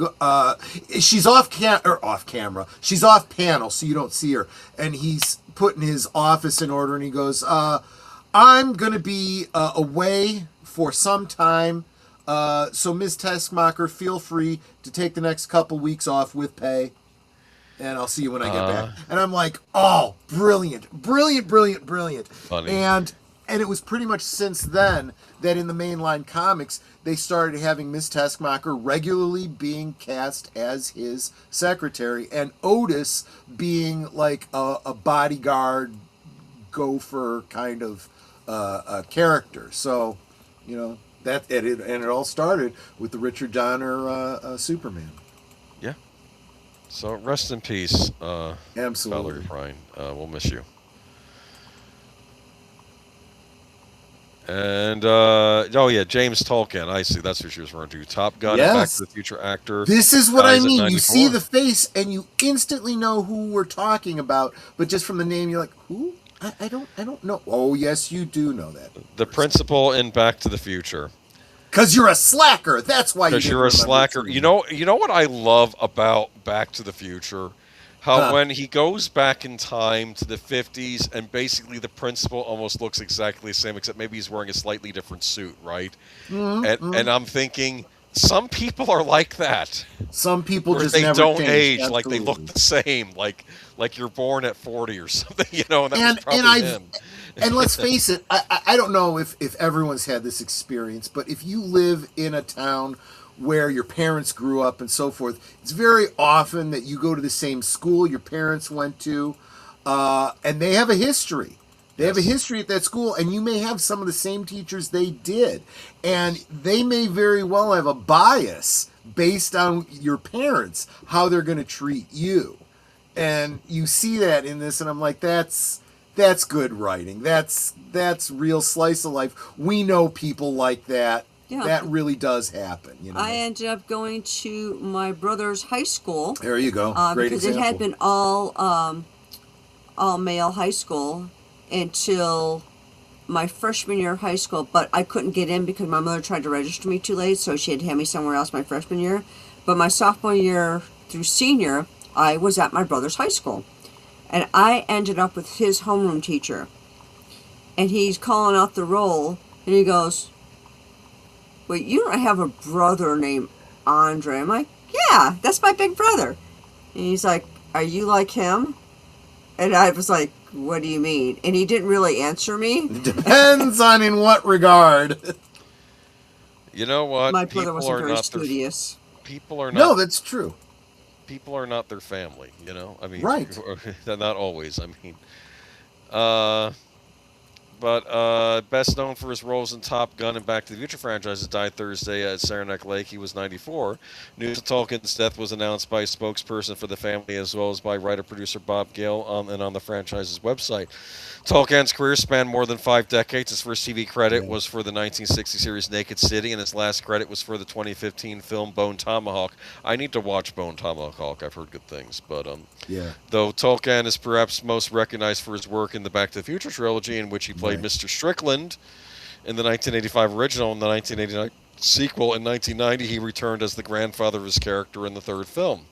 S2: she's off camera. She's off panel, so you don't see her." And he's putting his office in order, and he goes, "I'm going to be away for some time. So Miss Teschmacher, feel free to take the next couple weeks off with pay, and I'll see you when I get back." And I'm like, "Oh, brilliant.
S3: Funny.
S2: And it was pretty much since then that in the mainline comics, they started having Miss Teschmacher regularly being cast as his secretary, and Otis being like a bodyguard gopher kind of a character. So, it all started with the Richard Donner Superman.
S3: Yeah. So rest in peace,
S2: Absolutely.
S3: Valerie Bryan. We'll miss you. And James Tolkien. I see. That's who she was referring to. Top Gun,
S2: Yes.
S3: Back to the Future actor.
S2: This is what I
S3: dies at
S2: mean. You
S3: 94.
S2: see the face, and you instantly know who we're talking about. But just from the name, you're like, who? I don't know. Oh, yes, you do know that.
S3: The principal in Back to the Future.
S2: Because you're a slacker. That's why.
S3: Because you're a slacker. You know what I love about Back to the Future? How when he goes back in time to the 50s, and basically the principal almost looks exactly the same, except maybe he's wearing a slightly different suit, right? And I'm thinking, some people are like that.
S2: Some people
S3: Where
S2: just
S3: they
S2: never
S3: don't
S2: change.
S3: age,
S2: Absolutely.
S3: like they look the same, like you're born at 40 or something, and that was probably him.
S2: And let's face it, I don't know if everyone's had this experience, but if you live in a town where your parents grew up and so forth, it's very often that you go to the same school your parents went to, and they have a history. They have a history at that school, and you may have some of the same teachers they did. And they may very well have a bias based on your parents, how they're going to treat you. And you see that in this, and I'm like, that's good writing. That's real slice of life. We know people like that.
S4: Yeah.
S2: That really does happen.
S4: I ended up going to my brother's high school.
S2: There you go. Great
S4: because
S2: example.
S4: it had been all male high school until my freshman year of high school, but I couldn't get in because my mother tried to register me too late, so she had to have me somewhere else my freshman year. But my sophomore year through senior, I was at my brother's high school. And I ended up with his homeroom teacher. And he's calling out the roll, and he goes, "Wait, you don't have a brother named Andre?" I'm like, "Yeah, that's my big brother." And he's like, "Are you like him?" And I was like, "What do you mean?" And he didn't really answer me.
S2: Depends on in what regard.
S3: You know what?
S4: My brother wasn't very studious.
S3: People are not.
S2: No, that's true.
S3: People are not their family. I mean,
S2: Right.
S3: Not always. I mean, but best known for his roles in Top Gun and Back to the Future franchises, died Thursday at Saranac Lake. He was 94. News of Tolkien's death was announced by a spokesperson for the family, as well as by writer-producer Bob Gale on the franchise's website. Tolkien's career spanned more than 5 decades. His first TV credit was for the 1960 series Naked City, and his last credit was for the 2015 film Bone Tomahawk. I need to watch Bone Tomahawk. I've heard good things, but
S2: Yeah.
S3: though Tolkien is perhaps most recognized for his work in the Back to the Future trilogy, in which he played Mr. Strickland in the 1985 original and the 1989 sequel. In 1990, he returned as the grandfather of his character in the third film.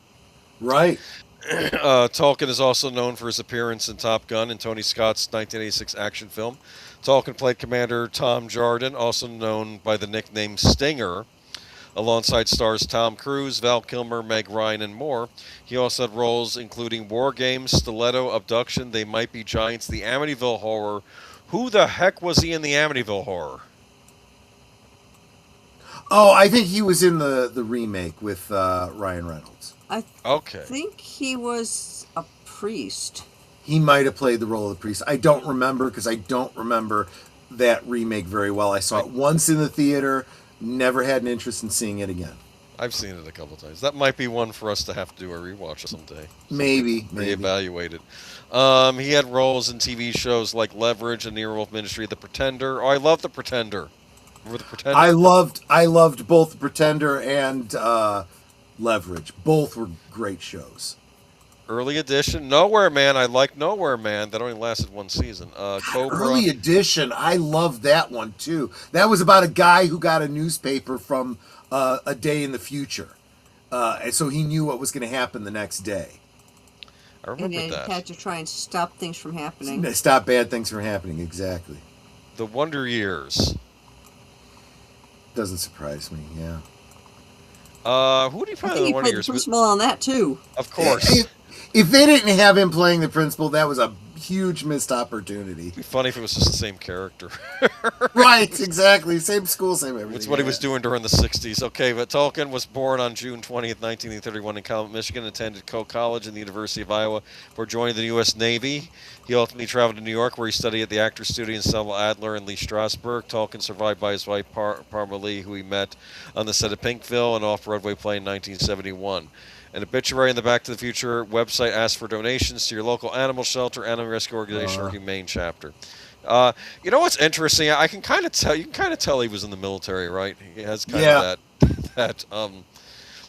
S2: Right.
S3: Tolkien is also known for his appearance in Top Gun and Tony Scott's 1986 action film. Tolkien played Commander Tom Jardin, also known by the nickname Stinger, alongside stars Tom Cruise, Val Kilmer, Meg Ryan, and more. He also had roles including War Games, Stiletto, Abduction, They Might Be Giants, The Amityville Horror. Who the heck was he in The Amityville Horror?
S2: Oh, I think he was in the remake with Ryan Reynolds.
S4: I
S3: Okay.
S4: think he was a priest.
S2: He might have played the role of the priest. I don't remember because I don't remember that remake very well. I saw it once in the theater, never had an interest in seeing it again.
S3: I've seen it a couple times. That might be one for us to have to do a rewatch someday.
S2: Maybe.
S3: Reevaluate it. He had roles in TV shows like Leverage and Near Wolf Ministry, The Pretender. Oh, I love The Pretender. Remember The Pretender?
S2: I loved both Pretender and Leverage. Both were great shows.
S3: Early edition, Nowhere Man. I like Nowhere Man. That only lasted one season. Cobra.
S2: Early edition, I love that one too. That was about a guy who got a newspaper from a day in the future, and so he knew what was going to happen the next day.
S3: I
S4: And
S3: remember
S4: they
S3: that.
S4: had to try and stop things from happening.
S2: Stop bad things from happening. Exactly.
S3: The Wonder Years.
S2: Doesn't surprise me. Yeah.
S3: Who do you
S4: I
S3: play in
S4: think
S3: the
S4: he
S3: Wonder
S4: played the
S3: Years?
S4: principal on that too.
S3: Of course.
S2: If they didn't have him playing the principal, that was a huge missed opportunity.
S3: It'd be funny if it was just the same character.
S2: Right, exactly. Same school, same everything.
S3: It's what he was doing during the 60s. Okay, but Tolkien was born on June 20th, 1931 in Calumet, Michigan, attended Coe College and the University of Iowa before joining the U.S. Navy. He ultimately traveled to New York, where he studied at the Actors Studio in Selma Adler and Lee Strasberg. Tolkien survived by his wife, Parma Lee, who he met on the set of Pinkville, an off-Broadway play in 1971. An obituary in the Back to the Future website asks for donations to your local animal shelter, animal rescue organization, or humane chapter. You know what's interesting? I can kind of tell. You can kind of tell he was in the military, right? He has kind of that.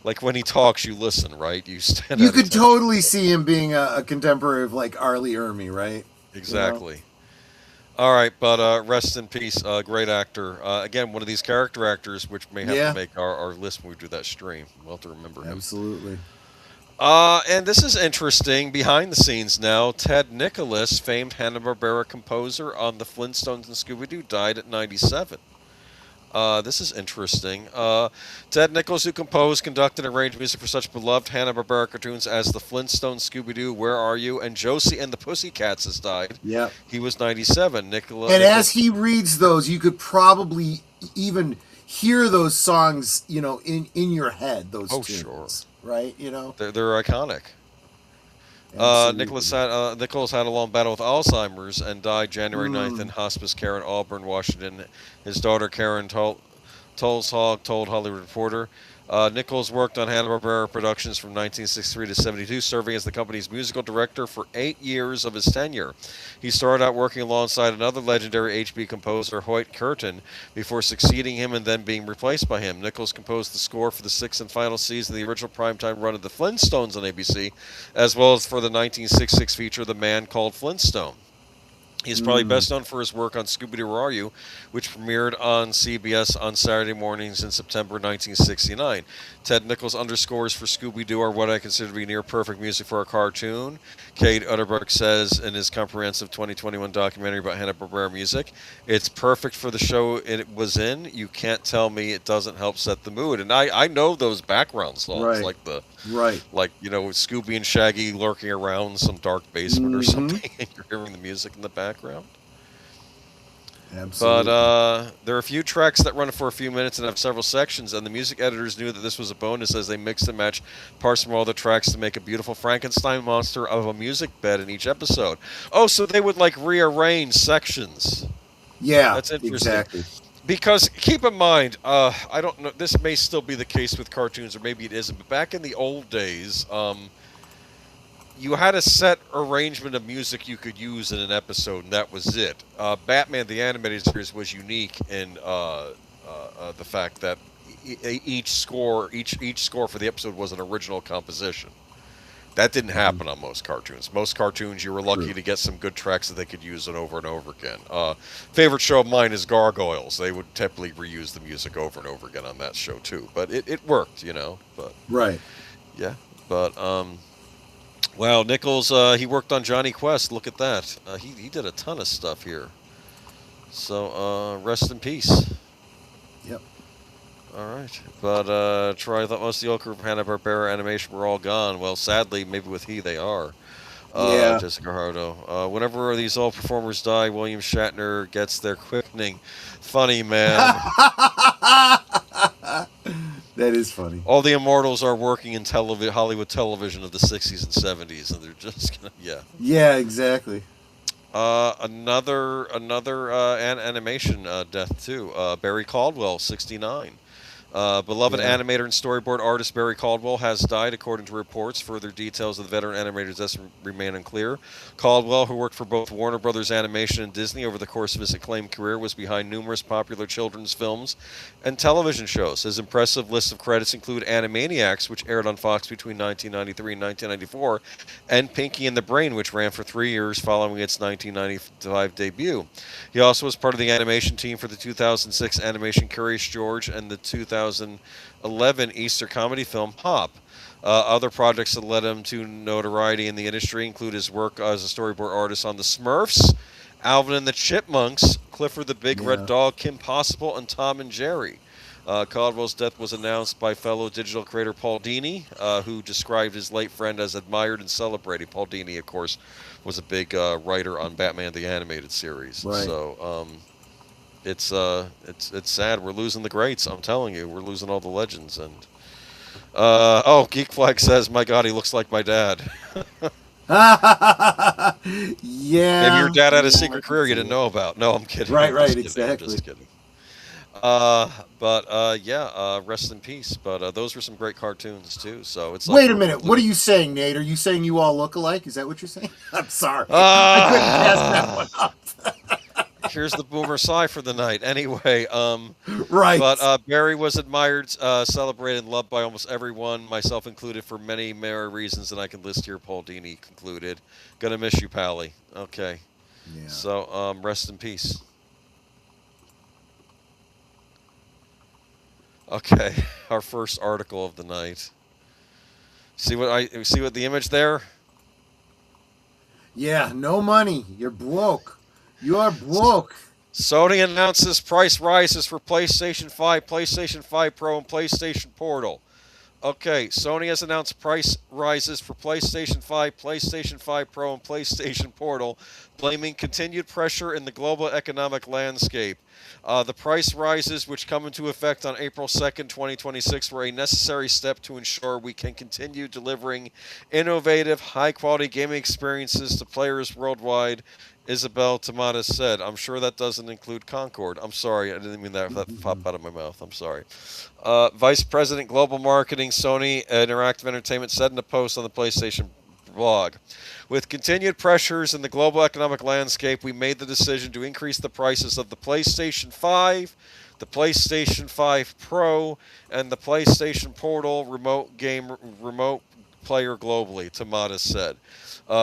S3: Like when he talks, you listen, right? You stand.
S2: You
S3: at
S2: could
S3: attention.
S2: totally see him being a contemporary of like Arlie Ermy, right?
S3: Exactly. All right, but rest in peace. Great actor. Again, one of these character actors, which may have to make our list when we do that stream. We'll have to remember him.
S2: Absolutely.
S3: And this is interesting. Behind the scenes now, Ted Nicholas, famed Hanna-Barbera composer on the Flintstones and Scooby-Doo, died at 97. This is interesting. Ted Nicholas, who composed, conducted, and arranged music for such beloved Hanna-Barbera cartoons as The Flintstones, Scooby-Doo, Where Are You, and Josie and the Pussycats, has died.
S2: Yep.
S3: He was 97.
S2: And as he reads those, you could probably even hear those songs, you know, in your head. Those tunes,
S3: sure.
S2: Right? You know,
S3: they're iconic. Nicholas had a long battle with Alzheimer's and died January 9th in hospice care in Auburn, Washington. His daughter Karen Tolshog told Hollywood Reporter. Nichols worked on Hanna-Barbera productions from 1963 to 72, serving as the company's musical director for 8 years of his tenure. He started out working alongside another legendary HB composer, Hoyt Curtin, before succeeding him and then being replaced by him. Nichols composed the score for the sixth and final season of the original primetime run of The Flintstones on ABC, as well as for the 1966 feature The Man Called Flintstone. He's probably best known for his work on Scooby-Doo, Where Are You?, which premiered on CBS on Saturday mornings in September 1969. Ted Nichols' underscores for Scooby-Doo are what I consider to be near-perfect music for a cartoon. Kate Utterberg says in his comprehensive 2021 documentary about Hanna-Barbera music, it's perfect for the show it was in. You can't tell me it doesn't help set the mood. And I know those background songs, like you know, Scooby and Shaggy lurking around some dark basement or something, and you're hearing the music in the background.
S2: Absolutely.
S3: But there are a few tracks that run for a few minutes and have several sections, and the music editors knew that this was a bonus as they mixed and matched parts from all the tracks to make a beautiful Frankenstein monster of a music bed in each episode. Oh, so they would like rearrange sections.
S2: Yeah,
S3: that's interesting.
S2: Exactly.
S3: Because keep in mind, I don't know, this may still be the case with cartoons, or maybe it isn't, but back in the old days, you had a set arrangement of music you could use in an episode, and that was it. Batman the Animated Series was unique in the fact that each score for the episode was an original composition. That didn't happen on most cartoons. Most cartoons, you were lucky to get some good tracks that they could use it over and over again. Favorite show of mine is Gargoyles. They would typically reuse the music over and over again on that show too. But it worked, you know. But yeah. But wow, Nichols, he worked on Johnny Quest. Look at that. He did a ton of stuff here. So rest in peace.
S2: Yep.
S3: All right. But Troy, I thought most of the old crew from Hanna-Barbera Animation were all gone. Well, sadly, maybe with he, they are. Jessica Hardo. Whenever these old performers die, William Shatner gets their quickening. Funny, man.
S2: That is funny.
S3: All the immortals are working in Hollywood television of the 60s and 70s, and they're just gonna,
S2: Yeah, exactly.
S3: Another animation death too. Barry Caldwell, 69. Beloved
S2: Yeah.
S3: animator and storyboard artist Barry Caldwell has died, according to reports. Further details of the veteran animator's death remain unclear. Caldwell, who worked for both Warner Brothers Animation and Disney over the course of his acclaimed career, was behind numerous popular children's films and television shows. His impressive list of credits include Animaniacs, which aired on Fox between 1993 and 1994, and Pinky and the Brain, which ran for 3 years following its 1995 debut. He also was part of the animation team for the 2006 animation Curious George and the 2011 Easter comedy film Hop. Other projects that led him to notoriety in the industry include his work as a storyboard artist on The Smurfs, Alvin and the Chipmunks, Clifford the Big Red Dog, Kim Possible, and Tom and Jerry. Caldwell's death was announced by fellow digital creator Paul Dini, who described his late friend as admired and celebrated. Paul Dini, of course, was a big writer on Batman the Animated Series.
S2: Right.
S3: So it's sad. We're losing the greats. I'm telling you, we're losing all the legends. And Geek Flag says, "My God, he looks like my dad."
S2: Yeah.
S3: Maybe your dad had a secret career you didn't know about. No, I'm kidding.
S2: Right,
S3: I'm
S2: right,
S3: just kidding.
S2: exactly.
S3: I'm just kidding. Rest in peace. But those were some great cartoons too. So it's like
S2: Wait a minute. What are you saying, Nate? Are you saying you all look alike? Is that what you're saying? I'm sorry. I couldn't pass that one up.
S3: Here's the boomer sigh for the night. Anyway,
S2: Right.
S3: But Barry was admired, celebrated, and loved by almost everyone, myself included, for many more reasons than I can list here. Paul Dini concluded. Gonna miss you, Pally. Okay.
S2: Yeah.
S3: So rest in peace. Okay, our first article of the night. See what the image there?
S2: Yeah, no money. You're broke. You are broke.
S3: Sony announces price rises for PlayStation 5, PlayStation 5 Pro, and PlayStation Portal. Okay, Sony has announced price rises for PlayStation 5, PlayStation 5 Pro, and PlayStation Portal, blaming continued pressure in the global economic landscape. The price rises, which come into effect on April 2nd, 2026, were a necessary step to ensure we can continue delivering innovative, high-quality gaming experiences to players worldwide, Isabel Tamada said. I'm sure that doesn't include Concord. I'm sorry, I didn't mean that pop out of my mouth. I'm sorry. Vice President Global Marketing, Sony Interactive Entertainment, said in a post on the PlayStation blog, "With continued pressures in the global economic landscape, we made the decision to increase the prices of the PlayStation 5, the PlayStation 5 Pro, and the PlayStation Portal remote player globally," Tamada said.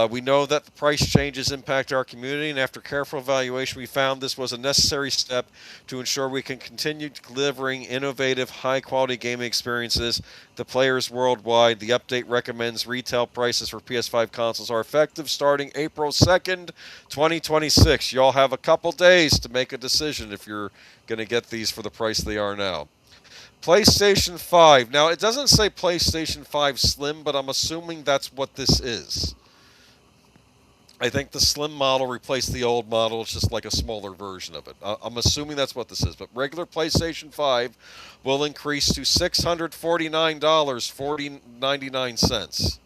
S3: "We know that the price changes impact our community, and after careful evaluation, we found this was a necessary step to ensure we can continue delivering innovative, high-quality gaming experiences to players worldwide. The update recommends retail prices for PS5 consoles are effective starting April 2nd, 2026. Y'all have a couple days to make a decision if you're going to get these for the price they are now." PlayStation 5. Now, it doesn't say PlayStation 5 Slim, but I'm assuming that's what this is. I think the Slim model replaced the old model. It's just like a smaller version of it. I'm assuming that's what this is. But regular PlayStation 5 will increase to $649.99.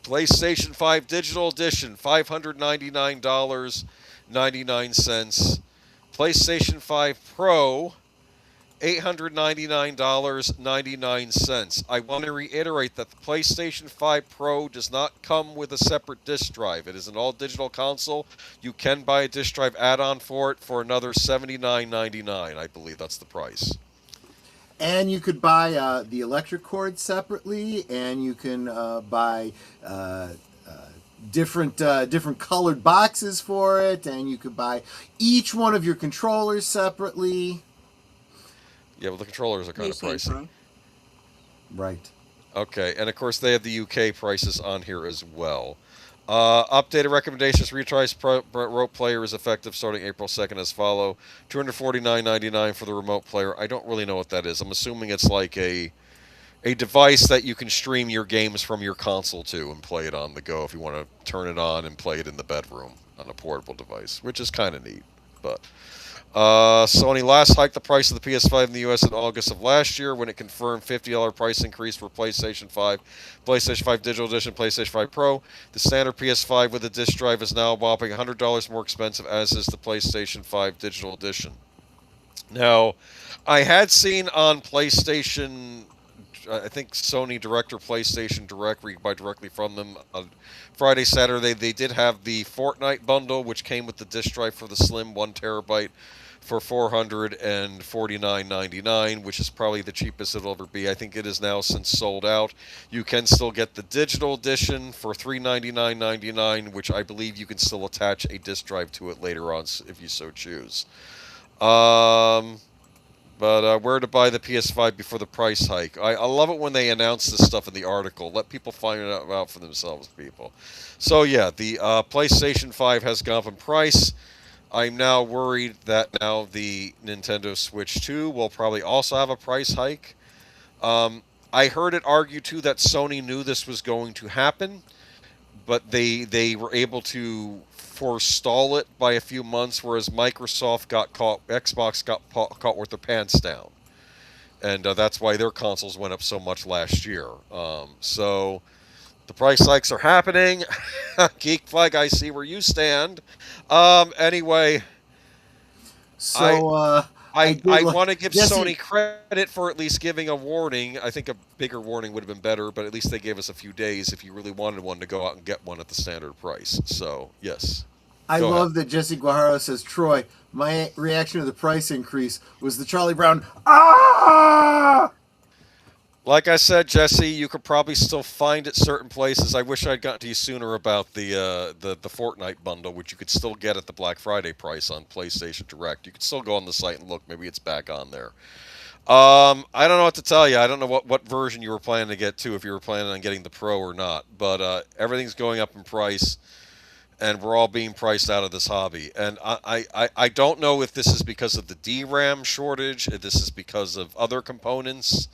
S3: PlayStation 5 Digital Edition, $599.99. PlayStation 5 Pro, $899.99. I want to reiterate that the PlayStation 5 Pro does not come with a separate disc drive. It is an all-digital console. You can buy a disc drive add-on for it for another $79.99. I believe that's the price.
S2: And you could buy the electric cord separately, and you can buy different colored boxes for it, and you could buy each one of your controllers separately.
S3: Yeah, well, the controllers are kind of pricey.
S2: Right.
S3: Okay, and of course they have the UK prices on here as well. Updated recommendations. Retries remote player is effective starting April 2nd as follow. $249.99 for the remote player. I don't really know what that is. I'm assuming it's like a device that you can stream your games from your console to and play it on the go if you want to turn it on and play it in the bedroom on a portable device, which is kind of neat. But Sony last hiked the price of the PS5 in the US in August of last year when it confirmed $50 price increase for PlayStation 5, PlayStation 5 Digital Edition, PlayStation 5 Pro. The standard PS5 with a disc drive is now a whopping $100 more expensive, as is the PlayStation 5 Digital Edition. Now, I had seen on PlayStation, I think Sony Direct or PlayStation Direct, where you buy directly from them on Friday, Saturday. They did have the Fortnite bundle, which came with the disk drive for the Slim 1 TB for $449.99, which is probably the cheapest it'll ever be. I think it is now since sold out. You can still get the digital edition for $399.99, which I believe you can still attach a disk drive to it later on if you so choose. But where to buy the PS5 before the price hike? I love it when they announce this stuff in the article. Let people find it out for themselves, people. So yeah, the PlayStation 5 has gone up in price. I'm now worried that now the Nintendo Switch 2 will probably also have a price hike. I heard it argued too that Sony knew this was going to happen, but they were able to forestall it by a few months, whereas Xbox got caught with their pants down, and that's why their consoles went up so much last year. So the price hikes are happening. Geek Flag, I see where you stand. Anyway,
S2: So
S3: I
S2: did
S3: want to give
S2: Jesse-
S3: Sony credit for at least giving a warning. I think a bigger warning would have been better, but at least they gave us a few days if you really wanted one to go out and get one at the standard price. So, yes.
S2: I
S3: Go
S2: love that Jesse Guajaro says, Troy, my reaction to the price increase was the Charlie Brown, ah!
S3: Like I said, Jesse, you could probably still find it certain places. I wish I'd gotten to you sooner about the Fortnite bundle, which you could still get at the Black Friday price on PlayStation Direct. You could still go on the site and look. Maybe it's back on there. I don't know what to tell you. I don't know what version you were planning to get to, if you were planning on getting the Pro or not. But everything's going up in price, and we're all being priced out of this hobby. And I don't know if this is because of the DRAM shortage, if this is because of other components,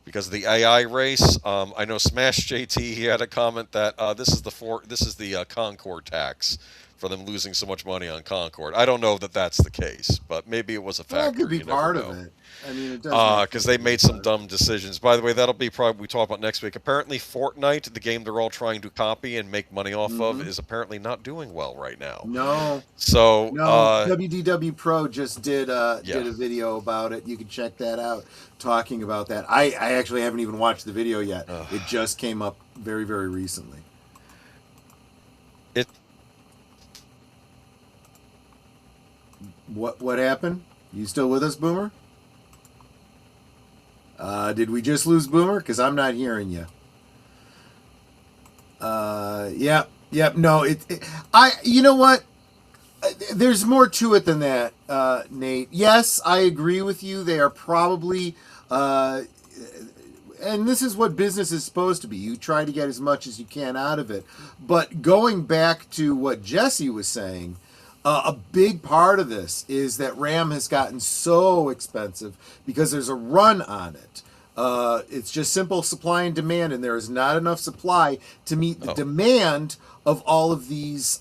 S3: because of the AI race. I know Smash JT, he had a comment that this is the Concorde tax for them losing so much money on Concorde. I don't know that that's the case, but maybe it was a factor.
S2: That could be
S3: You never
S2: part
S3: know.
S2: of it. I mean, it does.
S3: Because they made some dumb decisions. By the way, that'll be probably we talk about next week. Apparently, Fortnite, the game they're all trying to copy and make money off of, is apparently not doing well right now.
S2: No.
S3: So,
S2: WDW Pro just did a video about it. You can check that out, talking about that. I actually haven't even watched the video yet. It just came up very, very recently. What happened? You still with us, Boomer? Did we just lose Boomer? Because I'm not hearing you. Yep. No, you know what? There's more to it than that, Nate. Yes, I agree with you. They are probably, and this is what business is supposed to be. You try to get as much as you can out of it. But going back to what Jesse was saying, a big part of this is that RAM has gotten so expensive because there's a run on it. It's just simple supply and demand, and there is not enough supply to meet the demand of all of these,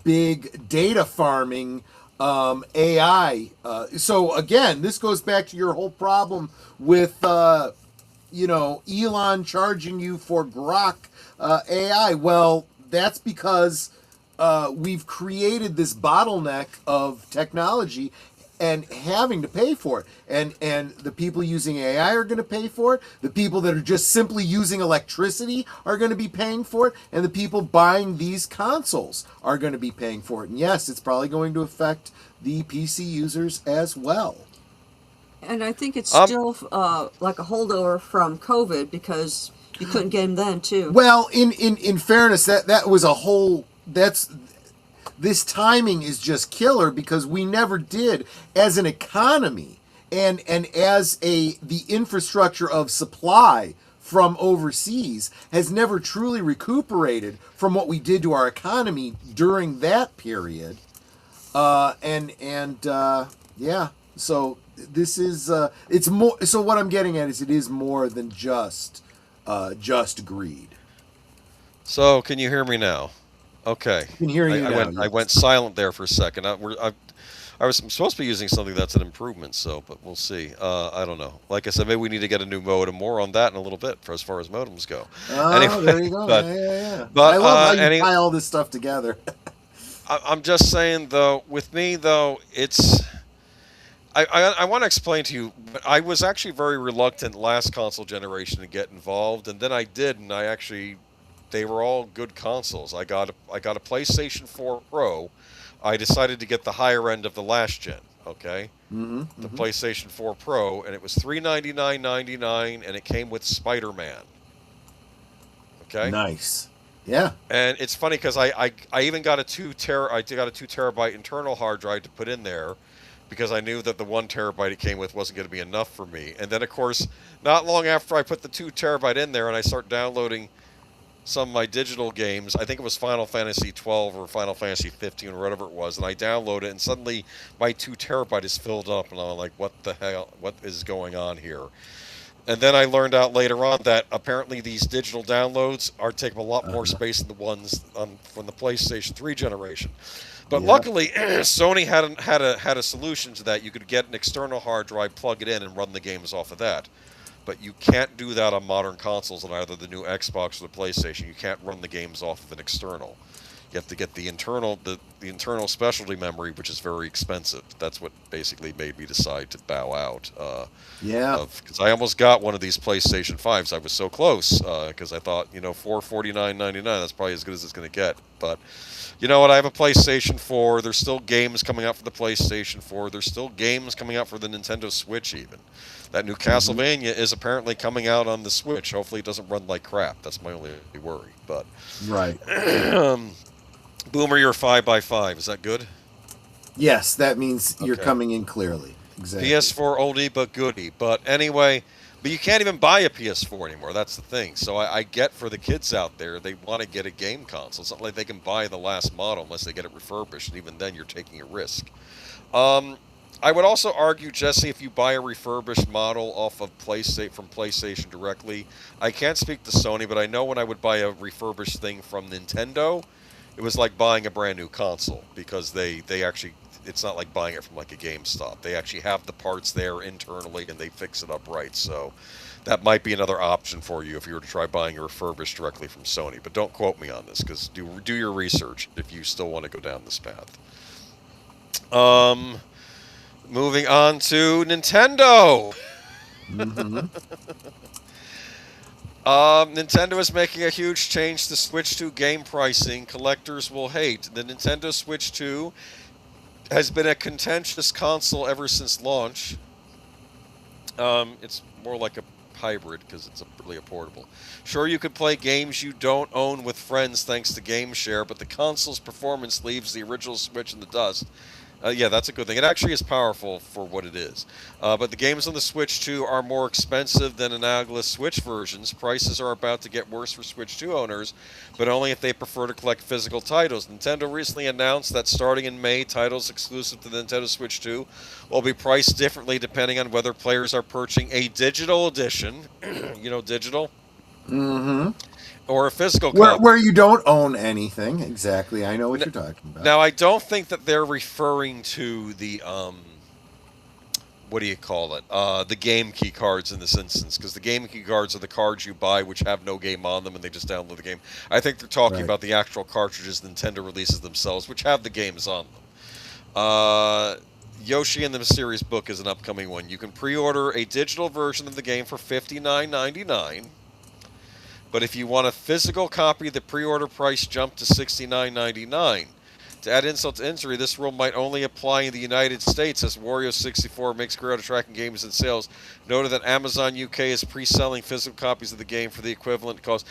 S2: big data farming AI. So again, this goes back to your whole problem with, Elon charging you for Grok AI. Well, that's because we've created this bottleneck of technology and having to pay for it. And the people using AI are going to pay for it. The people that are just simply using electricity are going to be paying for it. And the people buying these consoles are going to be paying for it. And yes, it's probably going to affect the PC users as well.
S4: And I think it's still like a holdover from COVID because you couldn't get them then too.
S2: Well, in fairness, that was a whole... This timing is just killer because we never did as an economy and as the infrastructure of supply from overseas has never truly recuperated from what we did to our economy during that period. So this is it's more. So what I'm getting at is it is more than just greed.
S3: So, can you hear me now? Okay.
S2: I can hear you now.
S3: I went silent there for a second. I was supposed to be using something that's an improvement, but we'll see. I don't know. Like I said, maybe we need to get a new modem. More on that in a little bit for as far as modems go.
S2: Anyway, there you go. Yeah.
S3: But
S2: I love how you tie all this stuff together.
S3: I'm just saying, though, with me, though, I want to explain to you. I was actually very reluctant last console generation to get involved, and then I did, and they were all good consoles. I got a PlayStation 4 Pro. I decided to get the higher end of the last gen. Okay, the PlayStation 4 Pro, and it was $399.99, and it came with Spider-Man. Okay,
S2: Nice. Yeah.
S3: and it's funny because I even got a 2 terabyte internal hard drive to put in there because I knew that the 1 terabyte it came with wasn't going to be enough for me. And then, of course, not long after I put the 2 terabyte in there and I start downloading some of my digital games, I think it was Final Fantasy 12 or Final Fantasy 15 or whatever it was, and I download it, and suddenly my 2 terabyte is filled up, and I'm like, what the hell? What is going on here? And then I learned out later on that apparently these digital downloads are taking a lot more space than the ones from the PlayStation 3 generation. But
S2: Yeah.
S3: luckily, Sony had a solution to that. You could get an external hard drive, plug it in, and run the games off of that. But you can't do that on modern consoles on either the new Xbox or the PlayStation. You can't run the games off of an external. You have to get the internal specialty memory, which is very expensive. That's what basically made me decide to bow out.
S2: Yeah.
S3: Because I almost got one of these PlayStation 5s. I was so close because I thought, $449.99, that's probably as good as it's going to get. But you know what? I have a PlayStation 4. There's still games coming out for the PlayStation 4. There's still games coming out for the Nintendo Switch even. That new Castlevania is apparently coming out on the Switch. Hopefully it doesn't run like crap. That's my only worry. But
S2: Right.
S3: Boomer, you're 5x5. Is that good?
S2: Yes, that means you're
S3: Okay.
S2: coming in clearly. Exactly.
S3: PS4 oldie but goodie. But anyway, but you can't even buy a PS4 anymore. That's the thing. So I get for the kids out there, they want to get a game console. It's not like they can buy the last model unless they get it refurbished. And even then, you're taking a risk. I would also argue, Jesse, if you buy a refurbished model off of from PlayStation directly, I can't speak to Sony, but I know when I would buy a refurbished thing from Nintendo, it was like buying a brand new console because they actually, it's not like buying it from like a GameStop. They actually have the parts there internally and they fix it up right. So that might be another option for you if you were to try buying a refurbished directly from Sony. But don't quote me on this because do your research if you still want to go down this path. Moving on to Nintendo. Nintendo is making a huge change to Switch 2 game pricing. Collectors will hate. The Nintendo Switch 2 has been a contentious console ever since launch. It's more like a hybrid because it's really a portable. Sure, you could play games you don't own with friends thanks to Game Share, but the console's performance leaves the original Switch in the dust. Yeah, that's a good thing. It actually is powerful for what it is. But the games on the Switch 2 are more expensive than analogous Switch versions. Prices are about to get worse for Switch 2 owners, but only if they prefer to collect physical titles. Nintendo recently announced that starting in May, titles exclusive to the Nintendo Switch 2 will be priced differently depending on whether players are purchasing a digital edition, digital, or a physical copy.
S2: Where you don't own anything. Exactly. I know what you're talking about.
S3: Now, I don't think that they're referring to the, what do you call it? The game key cards in this instance, because the game key cards are the cards you buy which have no game on them and they just download the game. I think they're talking
S2: Right.
S3: about the actual cartridges Nintendo releases themselves, which have the games on them. Yoshi and the Mysterious Book is an upcoming one. You can pre-order a digital version of the game for $59.99. But if you want a physical copy, the pre-order price jumped to $69.99. To add insult to injury, this rule might only apply in the United States, as Wario64 makes career out of tracking games and sales. Noted that Amazon UK is pre-selling physical copies of the game for the equivalent cost.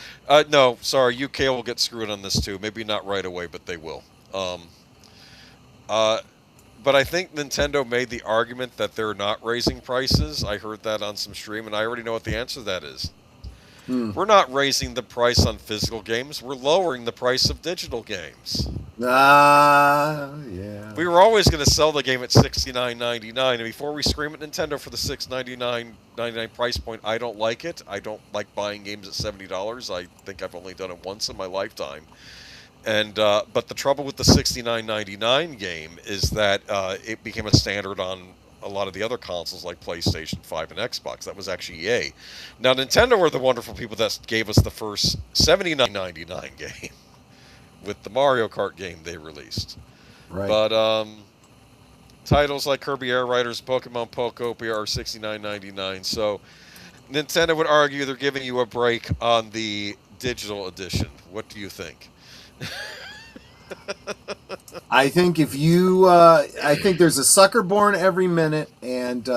S3: No, sorry, UK will get screwed on this too. Maybe not right away, but they will. But I think Nintendo made the argument that they're not raising prices. I heard that on some stream, and I already know what the answer to that is. We're not raising the price on physical games. We're lowering the price of digital games.
S2: Yeah.
S3: We were always going to sell the game at $69.99, and before we scream at Nintendo for the $6.99 price point, I don't like it. I don't like buying games at $70. I think I've only done it once in my lifetime. And but the trouble with the $69.99 game is that it became a standard on a lot of the other consoles like PlayStation 5 and Xbox. That was actually EA. Now, Nintendo were the wonderful people that gave us the first $79.99 game with the Mario Kart game they released.
S2: Right.
S3: But Titles like Kirby Air Riders, Pokemon Pokopia are $69.99. So Nintendo would argue they're giving you a break on the digital edition. What do you think?
S2: I think if you, I think there's a sucker born every minute, and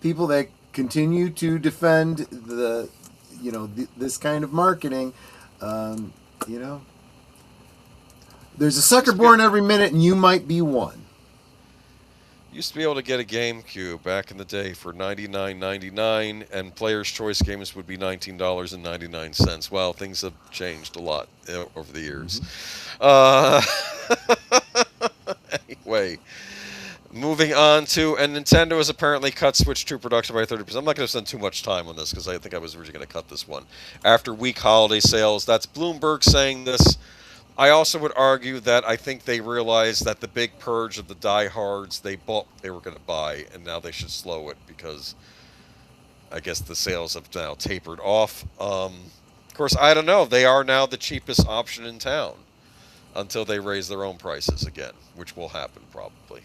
S2: people that continue to defend the, this kind of marketing, you know, there's a sucker born every minute, and you might be one.
S3: Used to be able to get a GameCube back in the day for $99.99, and Player's Choice games would be $19.99. Well, things have changed a lot over the years. Anyway, moving on to, and Nintendo has apparently cut Switch 2 production by 30%. I'm not going to spend too much time on this because I think I was originally going to cut this one. After weak holiday sales, that's Bloomberg saying this. I also would argue that I think they realized that the big purge of the diehards they bought, they were going to buy, and now they should slow it because I guess the sales have now tapered off. Of course, I don't know. They are now the cheapest option in town until they raise their own prices again, which will happen probably.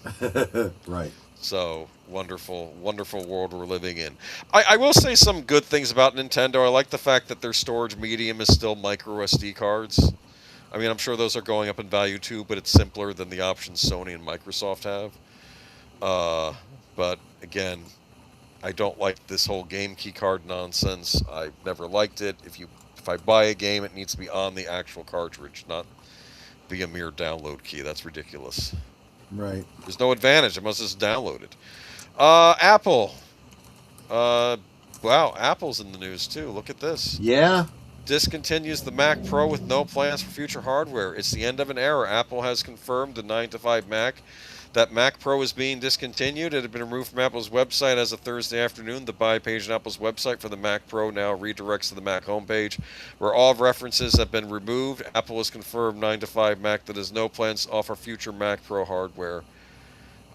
S2: Right.
S3: So, wonderful, wonderful world we're living in. I will say some good things about Nintendo. I like the fact that their storage medium is still micro SD cards. I mean, I'm sure those are going up in value too, but it's simpler than the options Sony and Microsoft have. But again, I don't like this whole game key card nonsense. I've never liked it. If I buy a game, it needs to be on the actual cartridge, not be a mere download key. That's ridiculous.
S2: Right.
S3: There's no advantage. I must just download it. Apple. Wow, Apple's in the news too. Look at this.
S2: Yeah.
S3: Discontinues the Mac Pro with no plans for future hardware. It's the end of an era. Apple has confirmed the 9-to-5 Mac that Mac Pro is being discontinued. It had been removed from Apple's website as of Thursday afternoon. The buy page on Apple's website for the Mac Pro now redirects to the Mac homepage, where all references have been removed. Apple has confirmed 9-to-5 Mac that has no plans to offer future Mac Pro hardware.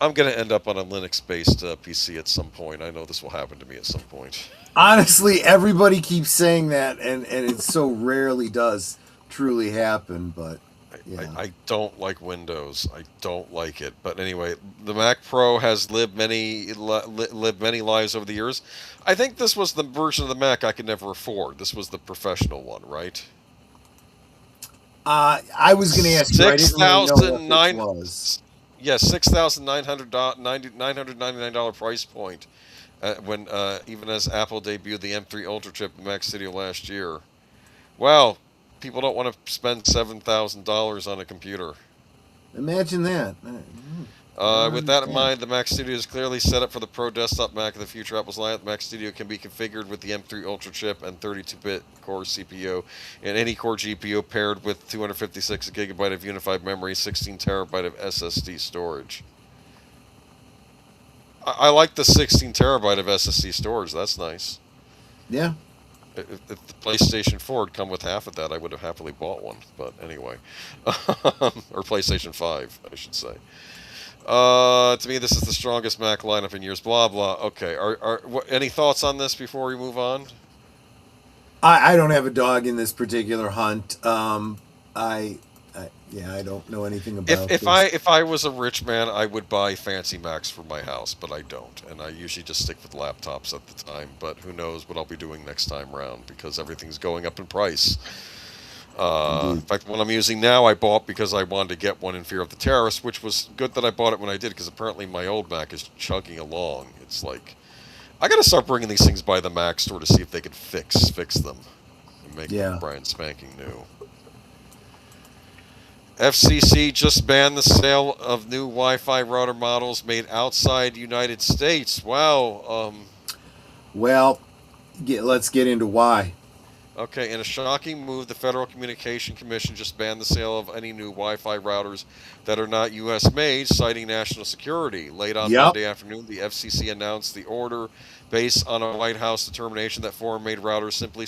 S3: I'm going to end up on a Linux-based PC at some point. I know this will happen to me at some point.
S2: Honestly, everybody keeps saying that, and it so rarely does truly happen, but yeah.
S3: I don't like Windows. I don't like it. But anyway, the Mac Pro has lived many lives over the years. I think this was the version of the Mac I could never afford. This was the professional one, right?
S2: I was going to ask you. I didn't really know what this was.
S3: Yes, $6,999 price point. When even as Apple debuted the M3 Ultra chip in Mac Studio last year. Well, people don't want to spend $7,000 on a computer.
S2: Imagine that.
S3: With that in mind, the Mac Studio is clearly set up for the Pro Desktop Mac of the future Apple's lineup. Mac Studio can be configured with the M3 Ultra chip and 32-bit core CPU and any core GPU paired with 256 GB of unified memory, 16 TB of SSD storage. I like the 16 TB of SSD storage. That's nice.
S2: Yeah.
S3: If the PlayStation 4 had come with half of that, I would have happily bought one. But anyway. Or PlayStation 5, I should say. To me, this is the strongest Mac lineup in years. Blah, blah. Okay. Any thoughts on this before we move on?
S2: I don't have a dog in this particular hunt. I don't know anything about this.
S3: If I was a rich man, I would buy fancy Macs for my house, but I don't, and I usually just stick with laptops at the time. But who knows what I'll be doing next time around because everything's going up in price. In fact, what I'm using now, I bought because I wanted to get one in fear of the terrorists, which was good that I bought it when I did because apparently my old Mac is chugging along. It's like I got to start bringing these things by the Mac store to see if they could fix them and make them brand spanking new. FCC just banned the sale of new Wi-Fi router models made outside United States. Wow.
S2: Well, let's get into why.
S3: Okay, in a shocking move, the Federal Communication Commission just banned the sale of any new Wi-Fi routers that are not U.S. made, citing national security. Late on Monday afternoon, the FCC announced the order based on a White House determination that foreign-made routers simply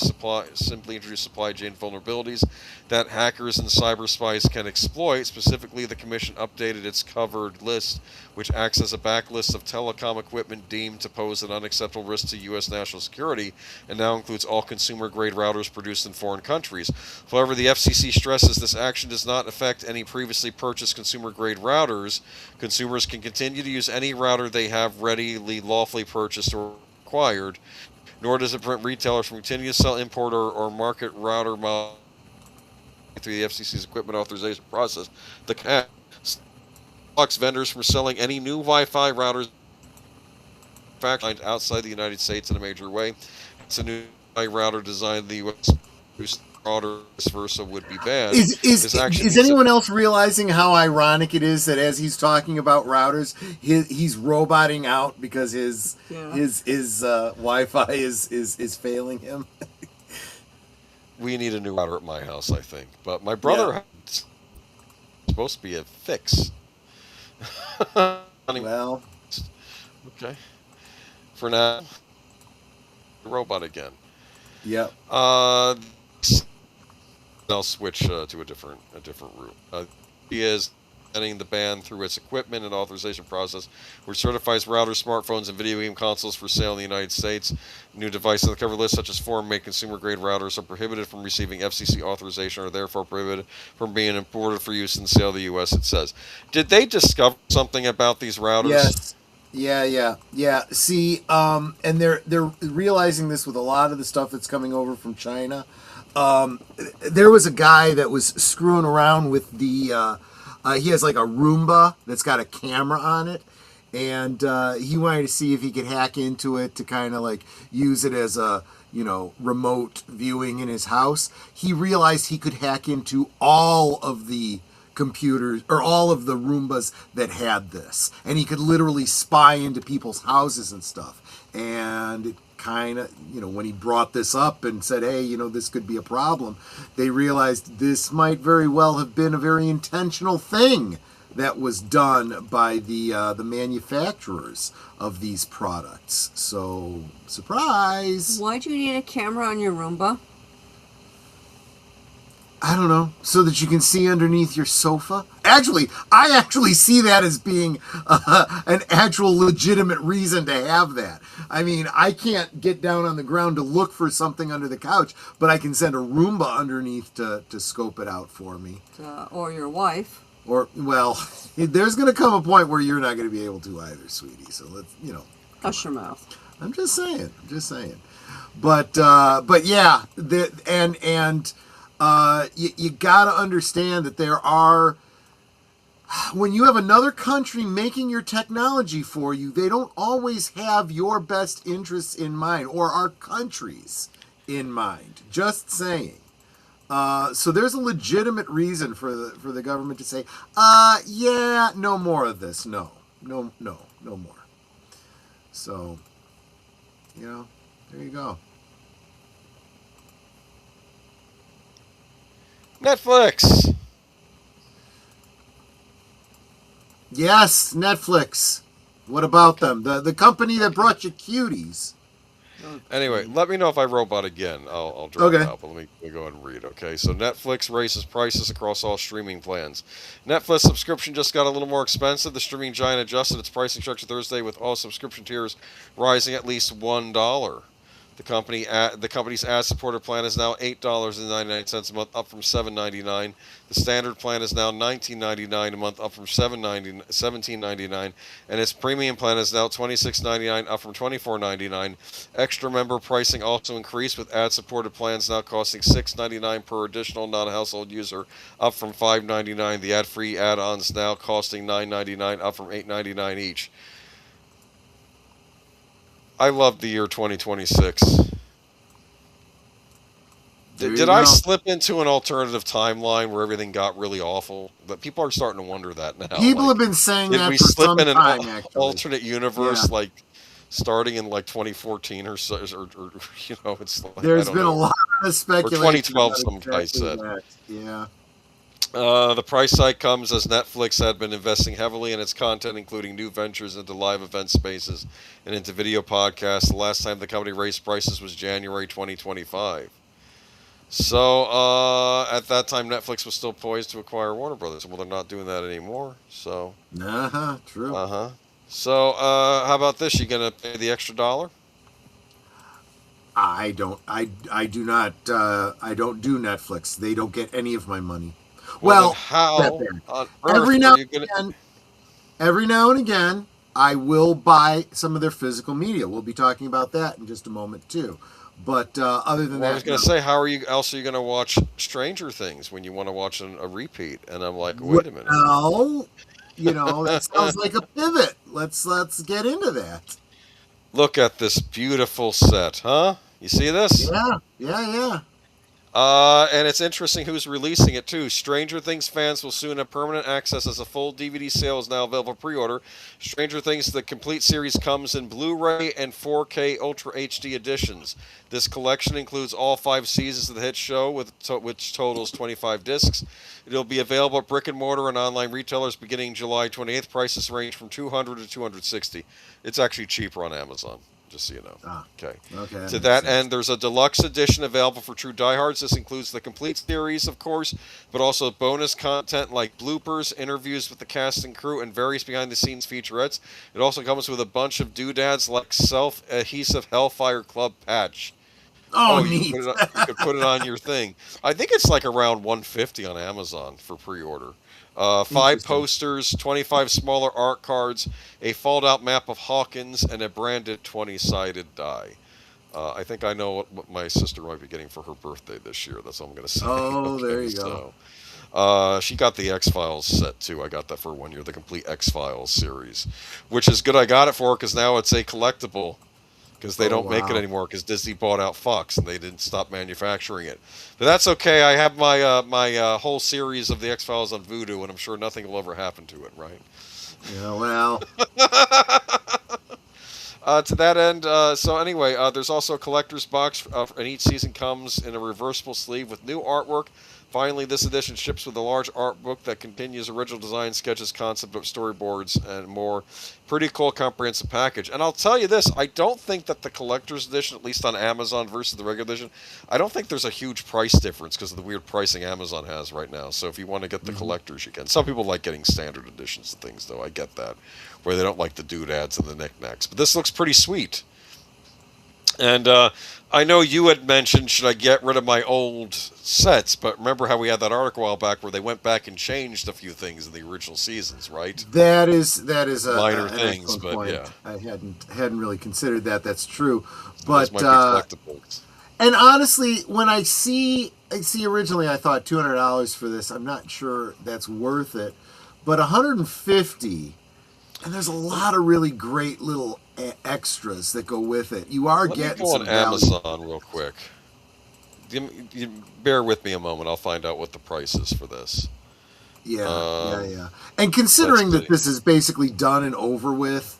S3: introduce supply chain vulnerabilities that hackers and cyber spies can exploit. Specifically, the Commission updated its covered list, which acts as a backlist of telecom equipment deemed to pose an unacceptable risk to U.S. national security, and now includes all consumer-grade routers produced in foreign countries. However, the FCC stresses this action does not affect any previously purchased consumer-grade routers. Consumers can continue to use any router they have readily, lawfully purchased or acquired, nor does it prevent retailers from continuing to sell, import, or market router models through the FCC's equipment authorization process. The CAT blocks vendors from selling any new Wi-Fi routers manufactured outside the United States in a major way. It's a new router designed in the U.S. Router vice versa would be bad.
S2: Is anyone else realizing how ironic it is that as he's talking about routers, he's roboting out because his Wi-Fi is failing him?
S3: We need a new router at my house, I think. But my brother it's supposed to be a fix.
S2: Well,
S3: okay. For now, the robot again.
S2: Yep.
S3: I'll switch to a different route. He is ending the ban through its equipment and authorization process, which certifies routers, smartphones, and video game consoles for sale in the United States. New devices on the cover list, such as foreign-made consumer-grade routers, are prohibited from receiving FCC authorization, or therefore prohibited from being imported for use in sale in the U.S. It says. Did they discover something about these routers?
S2: Yes. Yeah. See, and they're realizing this with a lot of the stuff that's coming over from China. There was a guy that was screwing around with the. He has like a Roomba that's got a camera on it, and he wanted to see if he could hack into it to kind of like use it as a remote viewing in his house. He realized he could hack into all of the computers or all of the Roombas that had this, and he could literally spy into people's houses and stuff. And it kind of, when he brought this up and said, hey, this could be a problem, they realized this might very well have been a very intentional thing that was done by the manufacturers of these products. So, surprise!
S4: Why do you need a camera on your Roomba?
S2: I don't know, so that you can see underneath your sofa. I actually see that as being an actual legitimate reason to have that. I mean, I can't get down on the ground to look for something under the couch, but I can send a Roomba underneath to scope it out for me.
S4: Or your wife.
S2: Or, well, there's going to come a point where you're not going to be able to either, sweetie. So let's,
S4: Hush your mouth.
S2: I'm just saying. But yeah, you got to understand that there are, when you have another country making your technology for you, they don't always have your best interests in mind, or our country's in mind. Just saying. So there's a legitimate reason for the government to say, yeah, no more of this. No more. So, there you go.
S3: Netflix.
S2: Yes, Netflix. What about them? The company that brought you Cuties.
S3: Anyway, let me know if I robot again. I'll drop it out, but let me go ahead and read. Okay, so Netflix raises prices across all streaming plans. Netflix subscription just got a little more expensive. The streaming giant adjusted its pricing structure Thursday, with all subscription tiers rising at least $1. The company's ad-supported plan is now $8.99 a month, up from $7.99. The standard plan is now $19.99 a month, up from $17.99, and its premium plan is now $26.99, up from $24.99. Extra member pricing also increased, with ad-supported plans now costing $6.99 per additional non-household user, up from $5.99. The ad-free add-ons now costing $9.99, up from $8.99 each. I love the year 2026. Did I slip into an alternative timeline where everything got really awful? But people are starting to wonder that now.
S2: People have been saying that for some time, actually. Did we slip in an
S3: alternate universe, like starting in like 2014 or so, or it's like,
S2: there's been a lot of speculation.
S3: Or 2012, some guy said.
S2: Yeah.
S3: The price hike comes as Netflix had been investing heavily in its content, including new ventures into live event spaces and into video podcasts. The last time the company raised prices was January 2025. So at that time, Netflix was still poised to acquire Warner Brothers. Well, they're not doing that anymore. So,
S2: True.
S3: So how about this? You gonna pay the extra dollar?
S2: I don't. I do not. I don't do Netflix. They don't get any of my money.
S3: Well,
S2: Well,
S3: then how
S2: that there.
S3: on
S2: Every
S3: earth
S2: now
S3: are you
S2: and
S3: gonna?
S2: again, every now and again, I will buy some of their physical media. We'll be talking about that in just a moment too. But other than
S3: Well, I
S2: that,
S3: was gonna
S2: no.
S3: say, how are you? Else are you gonna watch Stranger Things when you want to watch a repeat? And I'm like, wait a minute.
S2: Well, that sounds like a pivot. Let's get into that.
S3: Look at this beautiful set, huh? You see this?
S2: Yeah.
S3: And it's interesting who's releasing it too. Stranger Things fans will soon have permanent access as a full DVD sale is now available for pre-order. Stranger Things, the complete series, comes in Blu-ray and 4K Ultra HD editions. This collection includes all 5 seasons of the hit show, which totals 25 discs. It'll be available at brick and mortar and online retailers beginning July 28th. Prices range from $200 to $260. It's actually cheaper on Amazon, just so you know. Okay.
S2: Okay.
S3: To that end, there's a deluxe edition available for true diehards. This includes the complete series, of course, but also bonus content like bloopers, interviews with the cast and crew, and various behind-the-scenes featurettes. It also comes with a bunch of doodads like self-adhesive Hellfire Club patch.
S2: Oh,
S3: you
S2: neat.
S3: you could put it on your thing. I think it's like around 150 on Amazon for pre-order. 5 posters, 25 smaller art cards, a fold-out map of Hawkins, and a branded 20-sided die. I think I know what my sister might be getting for her birthday this year. That's all I'm going to say.
S2: Oh, there you go.
S3: She got the X-Files set, too. I got that for 1 year, the complete X-Files series, which is good I got it for because now it's a collectible. Because they don't make it anymore because Disney bought out Fox and they didn't stop manufacturing it. But that's okay. I have my whole series of the X-Files on Vudu, and I'm sure nothing will ever happen to it, right?
S2: Yeah, well.
S3: To that end, so anyway, there's also a collector's box, and each season comes in a reversible sleeve with new artwork. Finally, this edition ships with a large art book that continues original design, sketches, concept art, storyboards, and more. Pretty cool, comprehensive package. And I'll tell you this, I don't think that the collector's edition, at least on Amazon versus the regular edition, I don't think there's a huge price difference because of the weird pricing Amazon has right now. So if you want to get the collectors, you can. Some people like getting standard editions of things, though. I get that, where they don't like the doodads and the knickknacks. But this looks pretty sweet. And I know you had mentioned, should I get rid of my old sets? But remember how we had that article a while back where they went back and changed a few things in the original seasons, right?
S2: That is a
S3: minor
S2: an
S3: things,
S2: excellent
S3: but
S2: point.
S3: yeah,
S2: I hadn't really considered that. That's true, but
S3: those might be collectibles.
S2: and honestly, when I see originally, I thought $200 for this. I'm not sure that's worth it, but $150, and there's a lot of really great little extras that go with it. You are
S3: Let
S2: getting
S3: me go
S2: some
S3: on
S2: value.
S3: Amazon real quick. You bear with me a moment. I'll find out what the price is for this.
S2: Yeah. And considering that this is basically done and over with,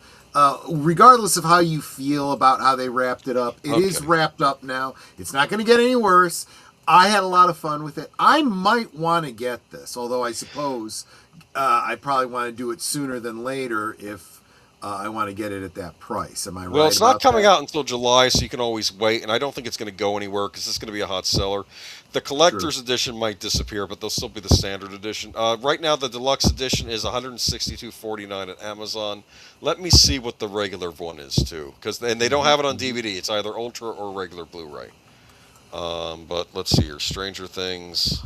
S2: regardless of how you feel about how they wrapped it up, it is wrapped up now. It's not going to get any worse. I had a lot of fun with it. I might want to get this, although I suppose I probably want to do it sooner than later if I want to get it at that price. Am I right?
S3: Well, it's not coming
S2: that?
S3: out until July, so you can always wait, and I don't think it's going to go anywhere because it's going to be a hot seller. The collector's edition might disappear, but there'll still be the standard edition. Right now, the deluxe edition is $162.49 at Amazon. Let me see what the regular one is too, and they don't have it on DVD. It's either Ultra or regular Blu-ray. But let's see here, Stranger Things.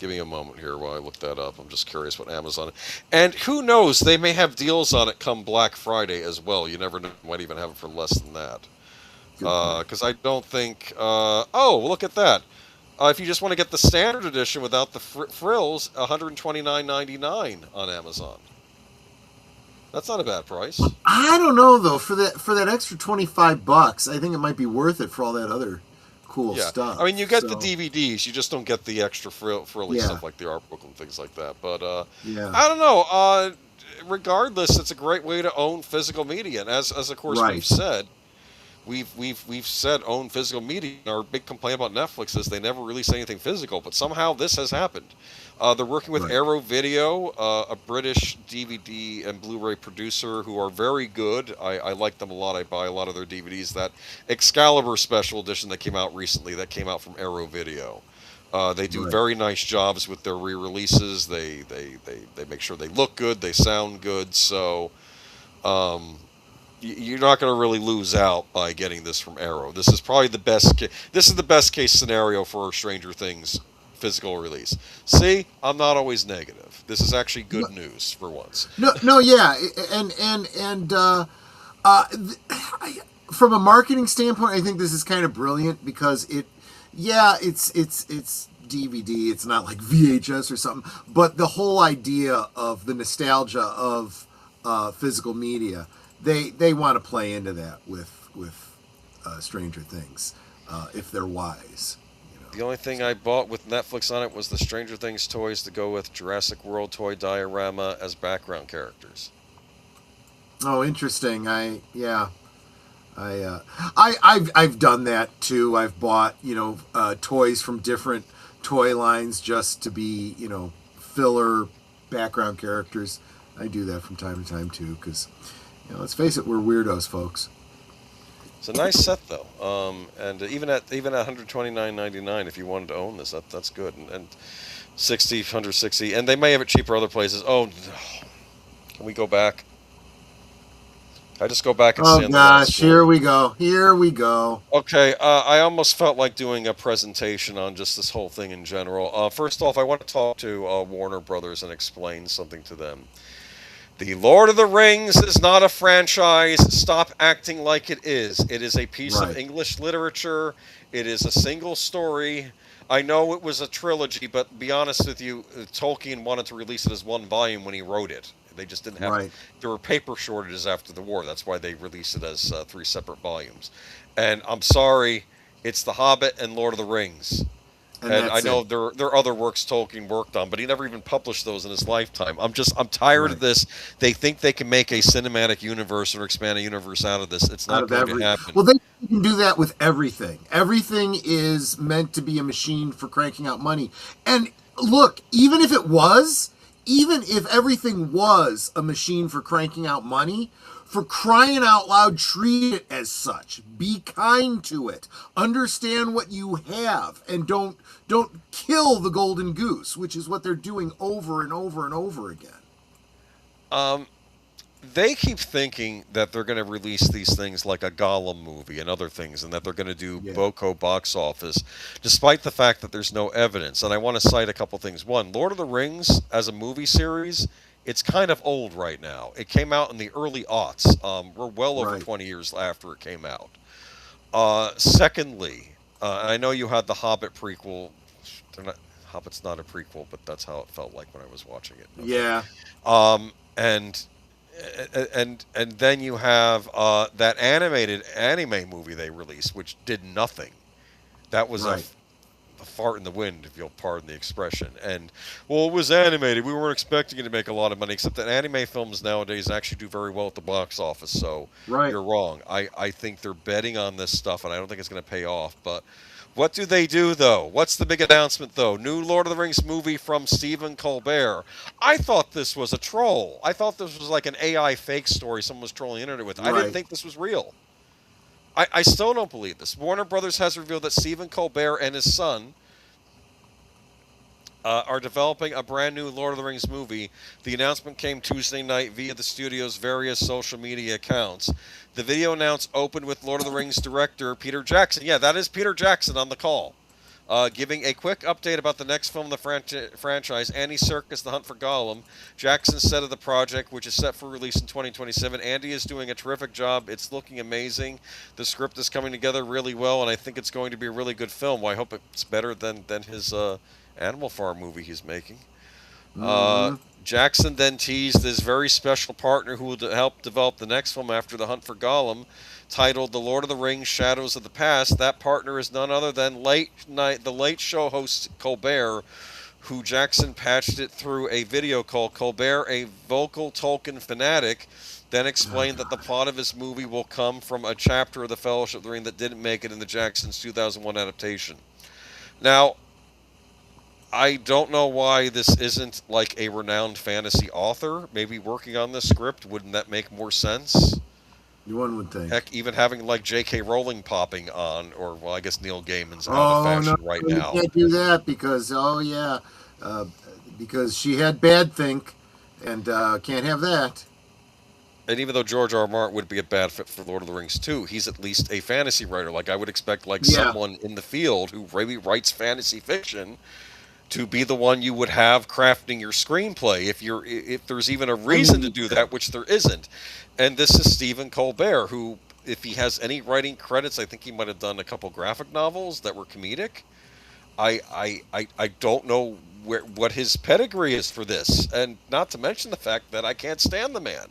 S3: Give me a moment here while I look that up. I'm just curious what Amazon... And who knows, they may have deals on it come Black Friday as well. You never know, might even have it for less than that. Because I don't think... oh, look at that. If you just want to get the standard edition without the frills, $129.99 on Amazon. That's not a bad price.
S2: I don't know, though. For that extra $25, I think it might be worth it for all that other... cool stuff.
S3: I mean, you get the DVDs, you just don't get the extra frilly stuff like the art book and things like that. But I don't know. Regardless, it's a great way to own physical media, and as of course we've said, we've said own physical media. Our big complaint about Netflix is they never release anything physical, but somehow this has happened. They're working with
S2: Right.
S3: Arrow Video, a British DVD and Blu-ray producer who are very good. I like them a lot. I buy a lot of their DVDs. That Excalibur special edition that came out recently, that came out from Arrow Video. They do
S2: Right.
S3: very nice jobs with their re-releases. They make sure they look good, they sound good. So um, you're not going to really lose out by getting this from Arrow. This is probably the best. This is the best case scenario for Stranger Things physical release. See, I'm not always negative. This is actually good news for once.
S2: No, no, yeah, and from a marketing standpoint, I think this is kind of brilliant because it's DVD. It's not like VHS or something, but the whole idea of the nostalgia of physical media, they want to play into that with Stranger Things, if they're wise.
S3: The only thing I bought with Netflix on it was the Stranger Things toys to go with Jurassic World toy diorama as background characters.
S2: Oh, interesting. I've done that too. I've bought toys from different toy lines just to be filler background characters. I do that from time to time too because let's face it, we're weirdos, folks.
S3: It's a nice set though, and even at $129.99, if you wanted to own this, that's good. And 60, 160, and they may have it cheaper other places. Oh, no. Can we go back? I just go back and
S2: Oh
S3: see on the last
S2: gosh,
S3: one.
S2: here we go. Here we go.
S3: Okay, I almost felt like doing a presentation on just this whole thing in general. First off, I want to talk to Warner Brothers and explain something to them. The Lord of the Rings is not a franchise. Stop acting like it is. It is a piece of
S2: Right.
S3: English literature. It is a single story. I know it was a trilogy, but to be honest with you, Tolkien wanted to release it as one volume when he wrote it. They just didn't have.
S2: Right.
S3: There were paper shortages after the war. That's why they released it as 3 separate volumes. And I'm sorry, it's The Hobbit and Lord of the Rings. And I
S2: that's
S3: know
S2: it.
S3: there are other works Tolkien worked on, but he never even published those in his lifetime. I'm tired of
S2: Right.
S3: this. They think they can make a cinematic universe or expand a universe out of this. It's
S2: Out
S3: not
S2: of
S3: going to
S2: every
S3: happen.
S2: well, they can do that with everything. Everything is meant to be a machine for cranking out money. And look, even if everything was a machine for cranking out money, for crying out loud, treat it as such. Be kind to it. Understand what you have, and don't kill the golden goose, which is what they're doing over and over and over again.
S3: Um, they keep thinking that they're going to release these things like a Gollum movie and other things, and that they're going to do
S2: Yeah.
S3: Boko box office, despite the fact that there's no evidence. And I want to cite a couple things. One, Lord of the Rings as a movie series, it's kind of old right now. It came out in the early aughts. We're well over
S2: Right.
S3: 20 years after it came out. Secondly, I know you had the Hobbit prequel. Hobbit's not a prequel, but that's how it felt like when I was watching it. Okay.
S2: Yeah.
S3: Um, and and then you have that animated anime movie they released, which did nothing. That was
S2: Right.
S3: a fart in the wind, if you'll pardon the expression. And well, it was animated. We weren't expecting it to make a lot of money, except that anime films nowadays actually do very well at the box office. So
S2: Right.
S3: you're wrong. I think they're betting on this stuff, and I don't think it's going to pay off. But what do they do, though? What's the big announcement, though? New Lord of the Rings movie from Stephen Colbert. I thought this was a troll. I thought this was like an AI fake story someone was trolling the internet with. I didn't
S2: Right.
S3: think this was real. I still don't believe this. Warner Brothers has revealed that Stephen Colbert and his son are developing a brand new Lord of the Rings movie. The announcement came Tuesday night via the studio's various social media accounts. The video announced opened with Lord of the Rings director Peter Jackson. Yeah, that is Peter Jackson on the call. Giving a quick update about the next film in the franchise, Andy Serkis, The Hunt for Gollum. Jackson said of the project, which is set for release in 2027, Andy is doing a terrific job. It's looking amazing. The script is coming together really well, and I think it's going to be a really good film. Well, I hope it's better than his Animal Farm movie he's making. Jackson then teased his very special partner who will help develop the next film after The Hunt for Gollum, titled The Lord of the Rings Shadows of the Past. That partner is none other than the Late Show host Colbert, who Jackson patched it through a video called Colbert, a vocal Tolkien fanatic, then explained that the plot of his movie will come from a chapter of the Fellowship of the Ring that didn't make it in the Jackson's 2001 adaptation. Now, I don't know why this isn't like a renowned fantasy author maybe working on this script. Wouldn't that make more sense?
S2: One would think.
S3: Heck, even having like J.K. Rowling popping on, or well, I guess Neil Gaiman's out of fashion right now.
S2: You can't do that because because she had bad think, and can't have that.
S3: And even though George R. R. Martin would be a bad fit for Lord of the Rings too, he's at least a fantasy writer. Like I would expect, like someone in the field who really writes fantasy fiction to be the one you would have crafting your screenplay if there's even a reason to do that, which there isn't. And this is Stephen Colbert, who, if he has any writing credits, I think he might have done a couple graphic novels that were comedic. I don't know what his pedigree is for this, and not to mention the fact that I can't stand the man.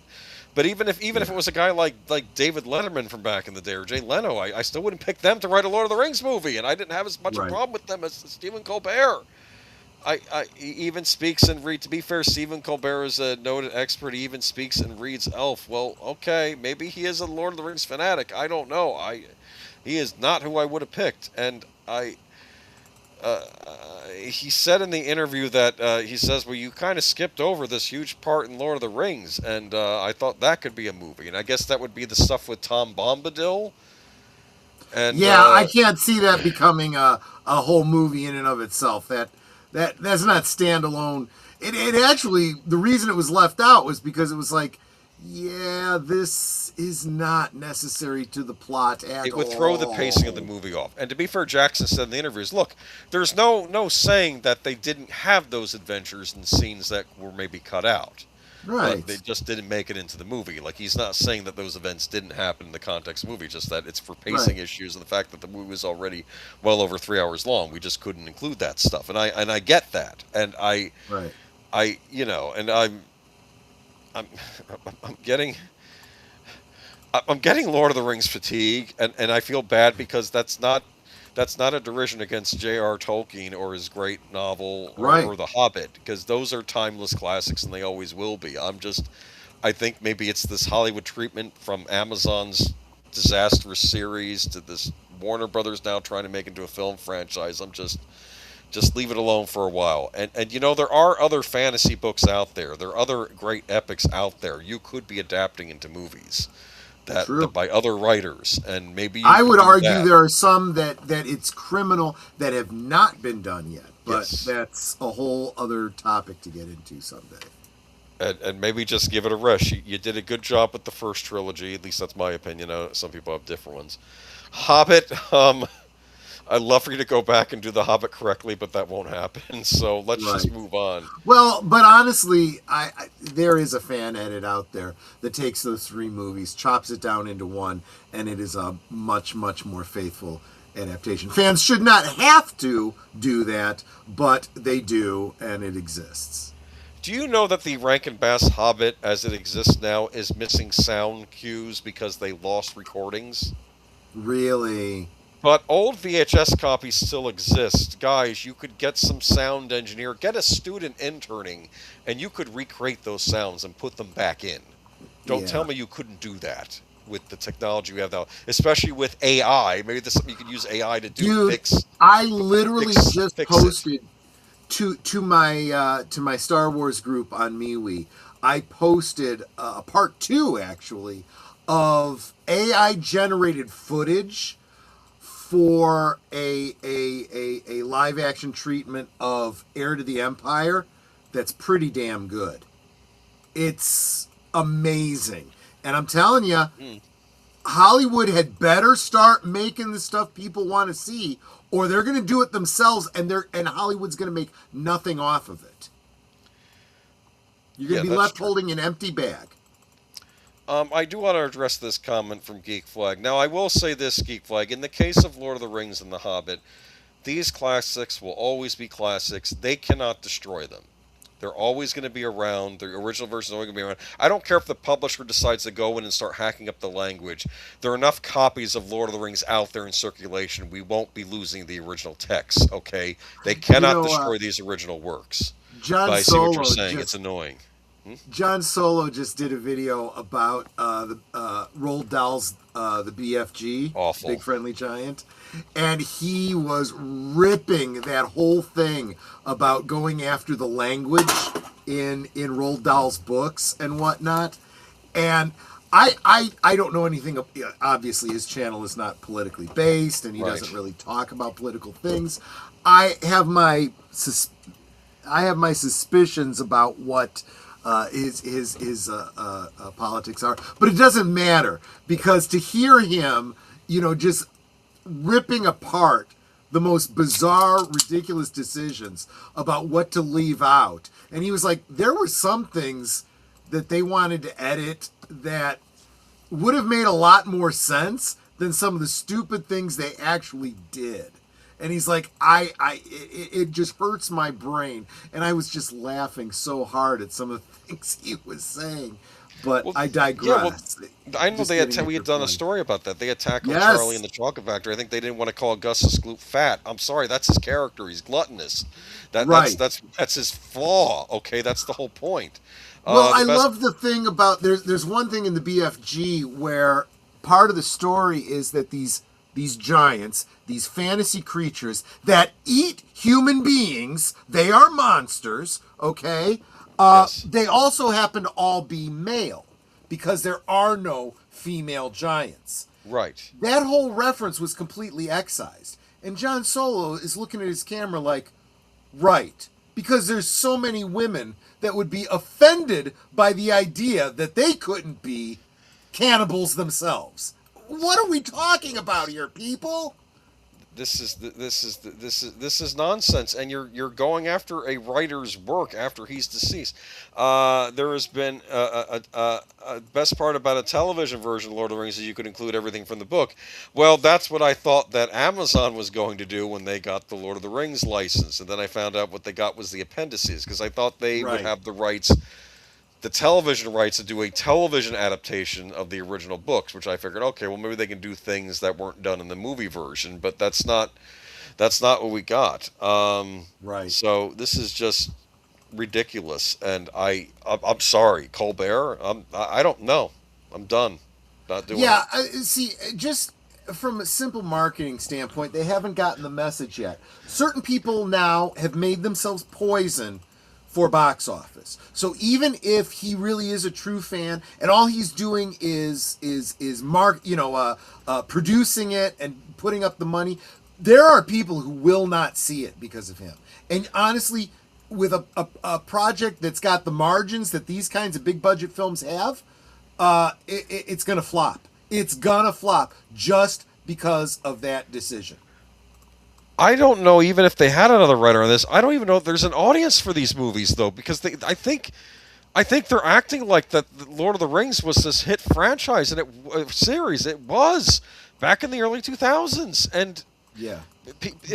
S3: But even if it was a guy like David Letterman from back in the day, or Jay Leno, I still wouldn't pick them to write a Lord of the Rings movie, and I didn't have as much a problem with them as Stephen Colbert. He even speaks and reads. To be fair, Stephen Colbert is a noted expert. He even speaks and reads Elf. Well, okay, maybe he is a Lord of the Rings fanatic. I don't know. He is not who I would have picked. And he said in the interview that he says, well, you kind of skipped over this huge part in Lord of the Rings, and I thought that could be a movie. And I guess that would be the stuff with Tom Bombadil. And
S2: I can't see that becoming a whole movie in and of itself. That's not standalone. It actually, the reason it was left out was because it was like, this is not necessary to the plot at all.
S3: It would throw the pacing of the movie off. And to be fair, Jackson said in the interviews, look, there's no saying that they didn't have those adventures and scenes that were maybe cut out.
S2: Right.
S3: But they just didn't make it into the movie. Like, he's not saying that those events didn't happen in the context of the movie, just that it's for pacing issues and the fact that the movie was already well over 3 hours long. We just couldn't include that stuff. And I get that. And I'm getting Lord of the Rings fatigue, and I feel bad because that's not a derision against J.R. Tolkien or his great novel or The Hobbit, because those are timeless classics and they always will be. I think maybe it's this Hollywood treatment from Amazon's disastrous series to this Warner Brothers now trying to make into a film franchise. I'm just leave it alone for a while. And there are other fantasy books out there. There are other great epics out there you could be adapting into movies that by other writers, and maybe
S2: I would argue there are some that it's criminal that have not been done yet, but that's a whole other topic to get into someday.
S3: And maybe just give it a rest. You did a good job with the first trilogy, at least that's my opinion. Some people have different ones. Hobbit, I'd love for you to go back and do The Hobbit correctly, but that won't happen. So let's just move on.
S2: Well, but honestly, there is a fan edit out there that takes those 3 movies, chops it down into one, and it is a much, much more faithful adaptation. Fans should not have to do that, but they do, and it exists.
S3: Do you know that the Rankin Bass Hobbit, as it exists now, is missing sound cues because they lost recordings?
S2: Really?
S3: But old VHS copies still exist. Guys, you could get some sound engineer, get a student interning, and you could recreate those sounds and put them back in. Don't tell me you couldn't do that with the technology we have now, especially with AI. Maybe there's something you could use AI to do.
S2: Dude, I literally just posted to my Star Wars group on MeWe. I posted a part 2, actually, of AI generated footage for a live action treatment of Heir to the Empire that's pretty damn good. It's amazing. And I'm telling you, Hollywood had better start making the stuff people want to see, or they're going to do it themselves, and Hollywood's going to make nothing off of it. You're going to be left holding an empty bag.
S3: I do want to address this comment from Geek Flag. Now, I will say this, Geek Flag. In the case of Lord of the Rings and The Hobbit, these classics will always be classics. They cannot destroy them. They're always going to be around. The original version is always going to be around. I don't care if the publisher decides to go in and start hacking up the language. There are enough copies of Lord of the Rings out there in circulation. We won't be losing the original text, okay? They cannot destroy these original works.
S2: John
S3: But I see
S2: Solo
S3: what you're saying.
S2: just-
S3: It's annoying.
S2: John Solo just did a video about the Roald Dahl's the BFG,
S3: Awful.
S2: Big Friendly Giant, and he was ripping that whole thing about going after the language in Roald Dahl's books and whatnot. And I don't know anything. Obviously, his channel is not politically based, and he
S3: Right.
S2: doesn't really talk about political things. I have my suspicions about what his politics are, but it doesn't matter, because to hear him, just ripping apart the most bizarre, ridiculous decisions about what to leave out, and he was like, there were some things that they wanted to edit that would have made a lot more sense than some of the stupid things they actually did. And he's like, it just hurts my brain. And I was just laughing so hard at some of the things he was saying. But I digress.
S3: Yeah, I know we had done a story about that. They had tackled
S2: Yes.
S3: Charlie in the Chocolate Factory. I think they didn't want to call Augustus Gloop fat. I'm sorry, that's his character. He's gluttonous.
S2: Right.
S3: That's his flaw. Okay, that's the whole point.
S2: Well, I love the thing about there's one thing in the BFG where part of the story is that these giants, these fantasy creatures that eat human beings, they are monsters, okay?
S3: Yes.
S2: They also happen to all be male, because there are no female giants.
S3: Right.
S2: That whole reference was completely excised. And John Solo is looking at his camera like, right, because there's so many women that would be offended by the idea that they couldn't be cannibals themselves. What are we talking about here, people?
S3: This is nonsense, and you're going after a writer's work after he's deceased. There has been a best part about a television version of Lord of the Rings is you could include everything from the book. Well, that's what I thought that Amazon was going to do when they got the Lord of the Rings license, and then I found out what they got was the appendices, because I thought they would have the rights, the television rights, to do a television adaptation of the original books, which I figured, okay, well, maybe they can do things that weren't done in the movie version, but that's not what we got.
S2: Right.
S3: So this is just ridiculous, and I'm sorry, Colbert. I don't know. I'm done. Not doing it.
S2: See, just from a simple marketing standpoint, they haven't gotten the message yet. Certain people now have made themselves poison for box office. So even if he really is a true fan, and all he's doing is producing it and putting up the money, there are people who will not see it because of him. And honestly, with a project that's got the margins that these kinds of big budget films have, it's gonna flop. It's gonna flop just because of that decision.
S3: I don't know even if they had another writer on this. I don't even know if there's an audience for these movies, though, because I think they're acting like that Lord of the Rings was this hit franchise and series. It was back in the early 2000s, and
S2: Yeah.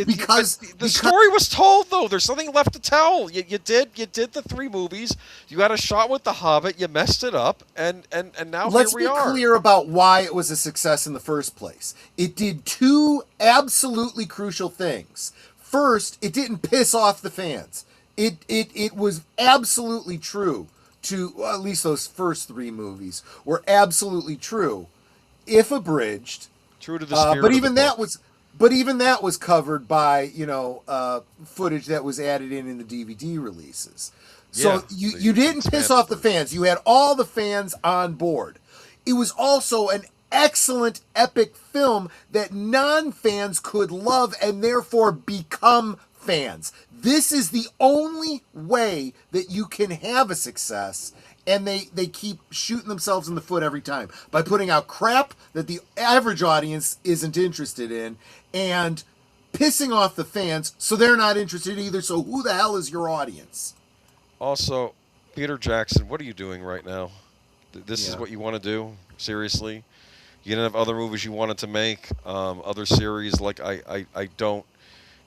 S3: because the story was told, though. There's something left to tell. You did the 3 movies. You had a shot with The Hobbit. You messed it up, and now
S2: Let's
S3: here we are.
S2: Let's be clear about why it was a success in the first place. It did 2 absolutely crucial things. First, it didn't piss off the fans. It was absolutely true to, well, at least those first 3 movies were absolutely true, if abridged.
S3: True to the spirit.
S2: But even that was covered by footage that was added in the DVD releases. So
S3: Yeah,
S2: you didn't piss off the fans. You had all the fans on board. It was also an excellent epic film that non-fans could love and therefore become fans. This is the only way that you can have a success. And they keep shooting themselves in the foot every time by putting out crap that the average audience isn't interested in and pissing off the fans so they're not interested either. So who the hell is your audience?
S3: Also, Peter Jackson, what are you doing right now? This is what you want to do? Seriously? You didn't have other movies you wanted to make? Other series? Like, I don't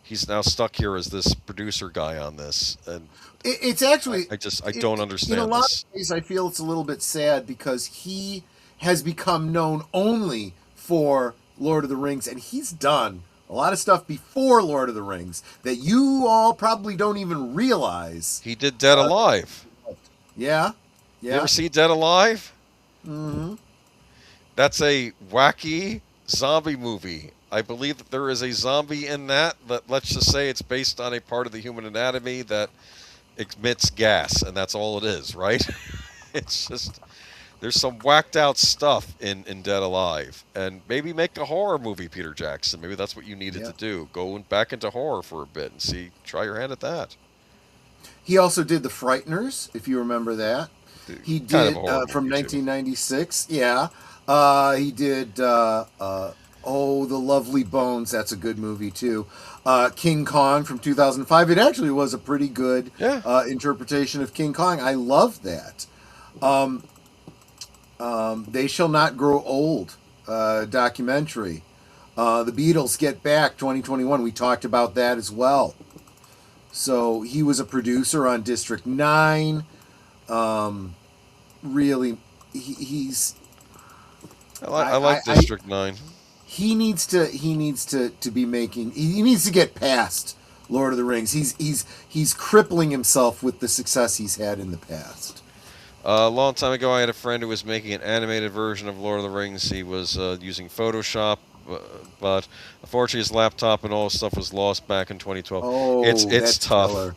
S3: he's now stuck here as this producer guy on this, and
S2: It's actually,
S3: I don't understand
S2: in a lot
S3: this.
S2: of ways, I feel it's a little bit sad because he has become known only for Lord of the Rings, and he's done a lot of stuff before Lord of the Rings that you all probably don't even realize.
S3: He did Dead Alive.
S2: Yeah,
S3: You
S2: yeah.
S3: ever see Dead Alive?
S2: Mm-hmm.
S3: That's a wacky zombie movie. I believe that there is a zombie in that, but let's just say it's based on a part of the human anatomy that emits gas, and that's all it is, right? It's just, there's some whacked out stuff in Dead Alive. And maybe make a horror movie, Peter Jackson. Maybe that's what you needed to do. Go back into horror for a bit and try your hand at that.
S2: He also did The Frighteners, if you remember that. He
S3: Kind
S2: did
S3: of a horror
S2: from
S3: movie, too.
S2: 1996. Yeah. He did Oh, The Lovely Bones. That's a good movie too. King Kong from 2005. It actually was a pretty good interpretation of King Kong. I loved that. They Shall Not Grow Old documentary. The Beatles Get Back 2021. We talked about that as well. So he was a producer on District 9. Really, he's.
S3: I like District 9.
S2: He needs to be making. He needs to get past Lord of the Rings. He's crippling himself with the success he's had in the past.
S3: A long time ago, I had a friend who was making an animated version of Lord of the Rings. He was using Photoshop, but unfortunately, his laptop and all his stuff was lost back in 2012.
S2: Oh,
S3: it's
S2: that's
S3: tough.
S2: killer.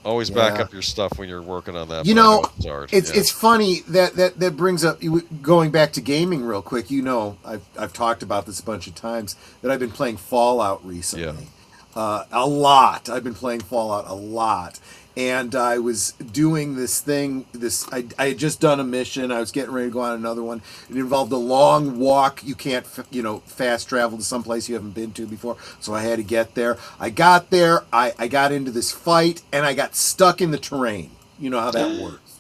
S3: Always back up your stuff when you're working on that.
S2: You
S3: but I
S2: know,
S3: it's hard.
S2: it's funny that brings up, going back to gaming real quick. You know, I've talked about this a bunch of times that I've been playing Fallout recently. A lot. I've been playing Fallout a lot. And I was doing this thing, I had just done a mission. I was getting ready to go on another one. It involved a long walk. You can't, fast travel to someplace you haven't been to before. So I had to get there. I got there. I got into this fight, and I got stuck in the terrain. You know how that works.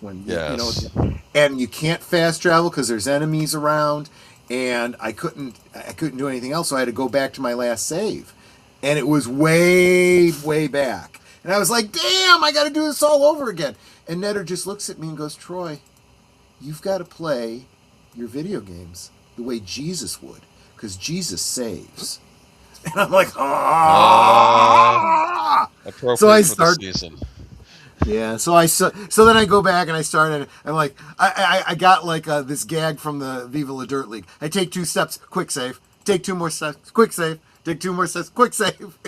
S2: And you can't fast travel because there's enemies around. And I couldn't do anything else, so I had to go back to my last save. And it was way, way back. And I was like, damn, I got to do this all over again. And Netter just looks at me and goes, Troy, you've got to play your video games the way Jesus would, because Jesus saves. And I'm like, ah. So I start. Yeah, so then I go back and I start, and I'm like, I got like this gag from the Viva La Dirt League. I take 2 steps, quick save. Take 2 more steps, quick save. Take 2 more steps, quick save.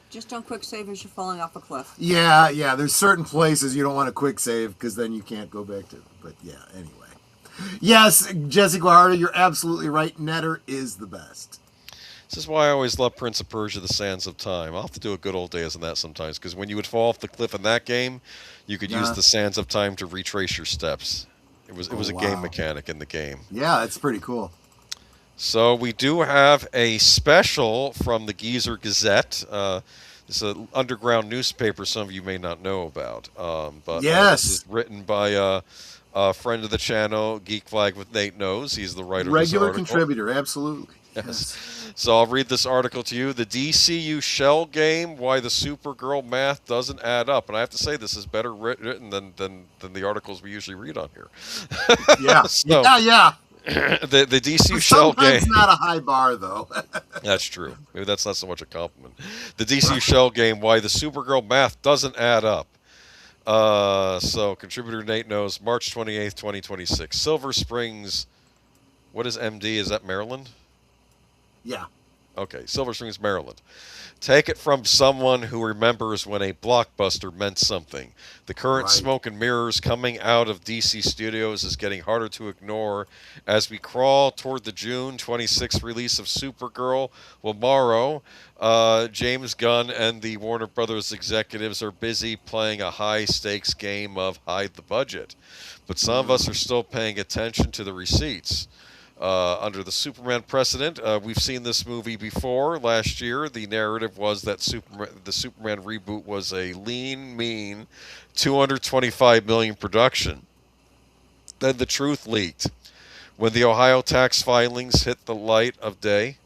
S4: Just don't quick save as you're falling off a cliff.
S2: Yeah. There's certain places you don't want to quick save because then you can't go back to them. But yeah, anyway. Yes, Jesse Guajardo, you're absolutely right. Netter is the best.
S3: This is why I always love Prince of Persia: The Sands of Time. I'll have to do a good old days on that sometimes, because when you would fall off the cliff in that game, you could use the Sands of Time to retrace your steps. It was a game mechanic in the game.
S2: Yeah, it's pretty cool.
S3: So we do have a special from the Geezer Geezette. It's an underground newspaper some of you may not know about. But
S2: yes.
S3: This is written by a friend of the channel, Geek Flag with Nate Knows. He's the writer
S2: Regular
S3: of this article.
S2: contributor, absolutely.
S3: Yes. So I'll read this article to you. The DCU shell game, why the Supergirl math doesn't add up. And I have to say, this is better written than the articles we usually read on here.
S2: Yeah. Yeah.
S3: The DCU shell game.
S2: Sometimes not a high bar, though.
S3: That's true. Maybe that's not so much a compliment. The DCU shell game, why the Supergirl math doesn't add up. So contributor Nate Knows, March 28th, 2026. Silver Springs. What is MD? Is that Maryland?
S2: Yeah.
S3: Okay, Silver Springs, Maryland. Take it from someone who remembers when a blockbuster meant something. The current smoke and mirrors coming out of DC Studios is getting harder to ignore as we crawl toward the June 26th release of Supergirl. Tomorrow, James Gunn and the Warner Brothers executives are busy playing a high-stakes game of hide the budget. But some of us are still paying attention to the receipts. Under the Superman precedent, we've seen this movie before. Last year, the narrative was that the Superman reboot was a lean, mean, $225 million production. Then the truth leaked. When the Ohio tax filings hit the light of day,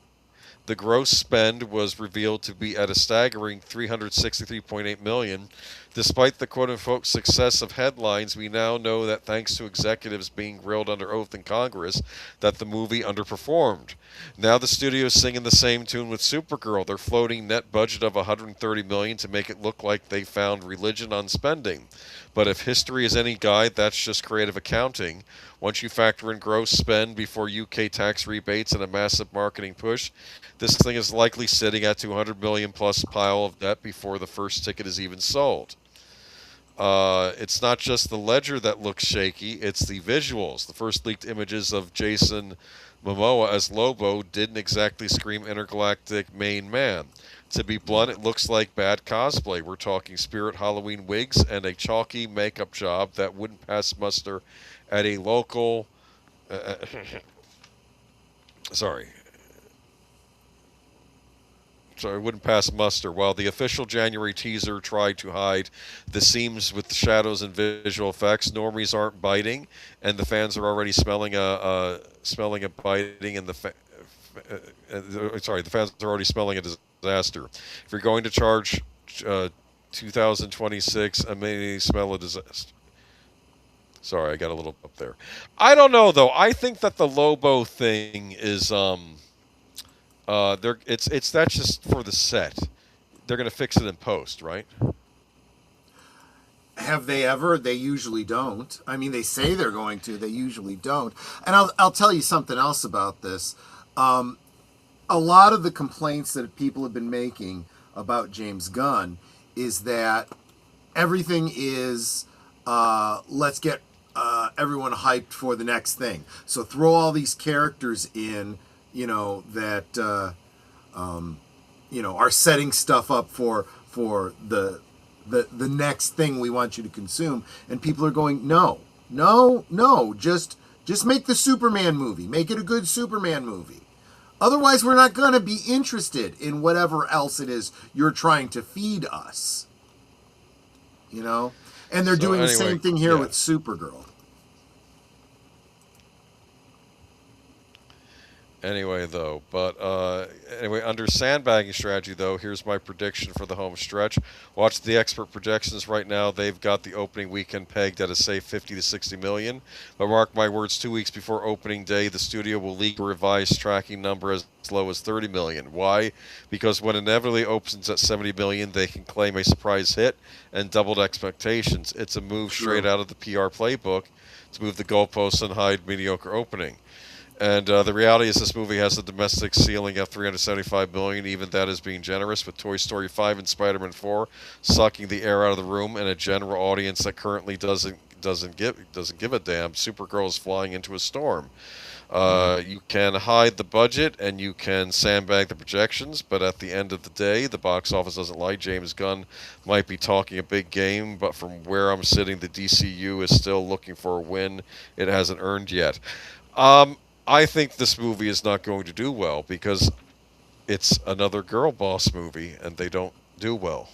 S3: The gross spend was revealed to be at a staggering $363.8 million. Despite the quote-unquote success of headlines, we now know that thanks to executives being grilled under oath in Congress, that the movie underperformed. Now the studio is singing the same tune with Supergirl. They're floating net budget of $130 million to make it look like they found religion on spending. But if history is any guide, that's just creative accounting. Once you factor in gross spend before UK tax rebates and a massive marketing push, this thing is likely sitting at $200 million plus pile of debt before the first ticket is even sold. It's not just the ledger that looks shaky, it's the visuals. The first leaked images of Jason Momoa as Lobo didn't exactly scream intergalactic main man. To be blunt, it looks like bad cosplay. We're talking Spirit Halloween wigs and a chalky makeup job that wouldn't pass muster at a local... sorry. So it wouldn't pass muster. While the official January teaser tried to hide the seams with the shadows and visual effects, normies aren't biting, and the fans are already smelling a biting, and the fans are already smelling a disaster. If you're going to charge 2026, I may smell a disaster. Sorry, I got a little up there. I don't know though. I think that the Lobo thing is that's just for the set. They're going to fix it in post, right?
S2: Have they ever? They usually don't. I mean, they say they're going to. They usually don't. And I'll tell you something else about this. A lot of the complaints that people have been making about James Gunn is that everything is let's get everyone hyped for the next thing. So throw all these characters in, that are setting stuff up for the next thing we want you to consume, and people are going, no, just make the Superman movie, make it a good Superman movie. Otherwise, we're not going to be interested in whatever else it is you're trying to feed us. And they're doing the same thing here with Supergirl.
S3: Anyway, under sandbagging strategy, though, here's my prediction for the home stretch. Watch the expert projections right now. They've got the opening weekend pegged at a safe 50 to 60 million. But mark my words, 2 weeks before opening day, the studio will leak a revised tracking number as low as 30 million. Why? Because when inevitably opens at 70 million, they can claim a surprise hit and doubled expectations. It's a move straight out of the PR playbook to move the goalposts and hide mediocre opening. And the reality is this movie has a domestic ceiling of $375 million. Even that is being generous, with Toy Story 5 and Spider-Man 4 sucking the air out of the room, and a general audience that currently doesn't give a damn. Supergirl is flying into a storm. You can hide the budget and you can sandbag the projections, but at the end of the day, the box office doesn't lie. James Gunn might be talking a big game, but from where I'm sitting, the DCU is still looking for a win it hasn't earned yet. I think this movie is not going to do well because it's another girl boss movie and they don't do well.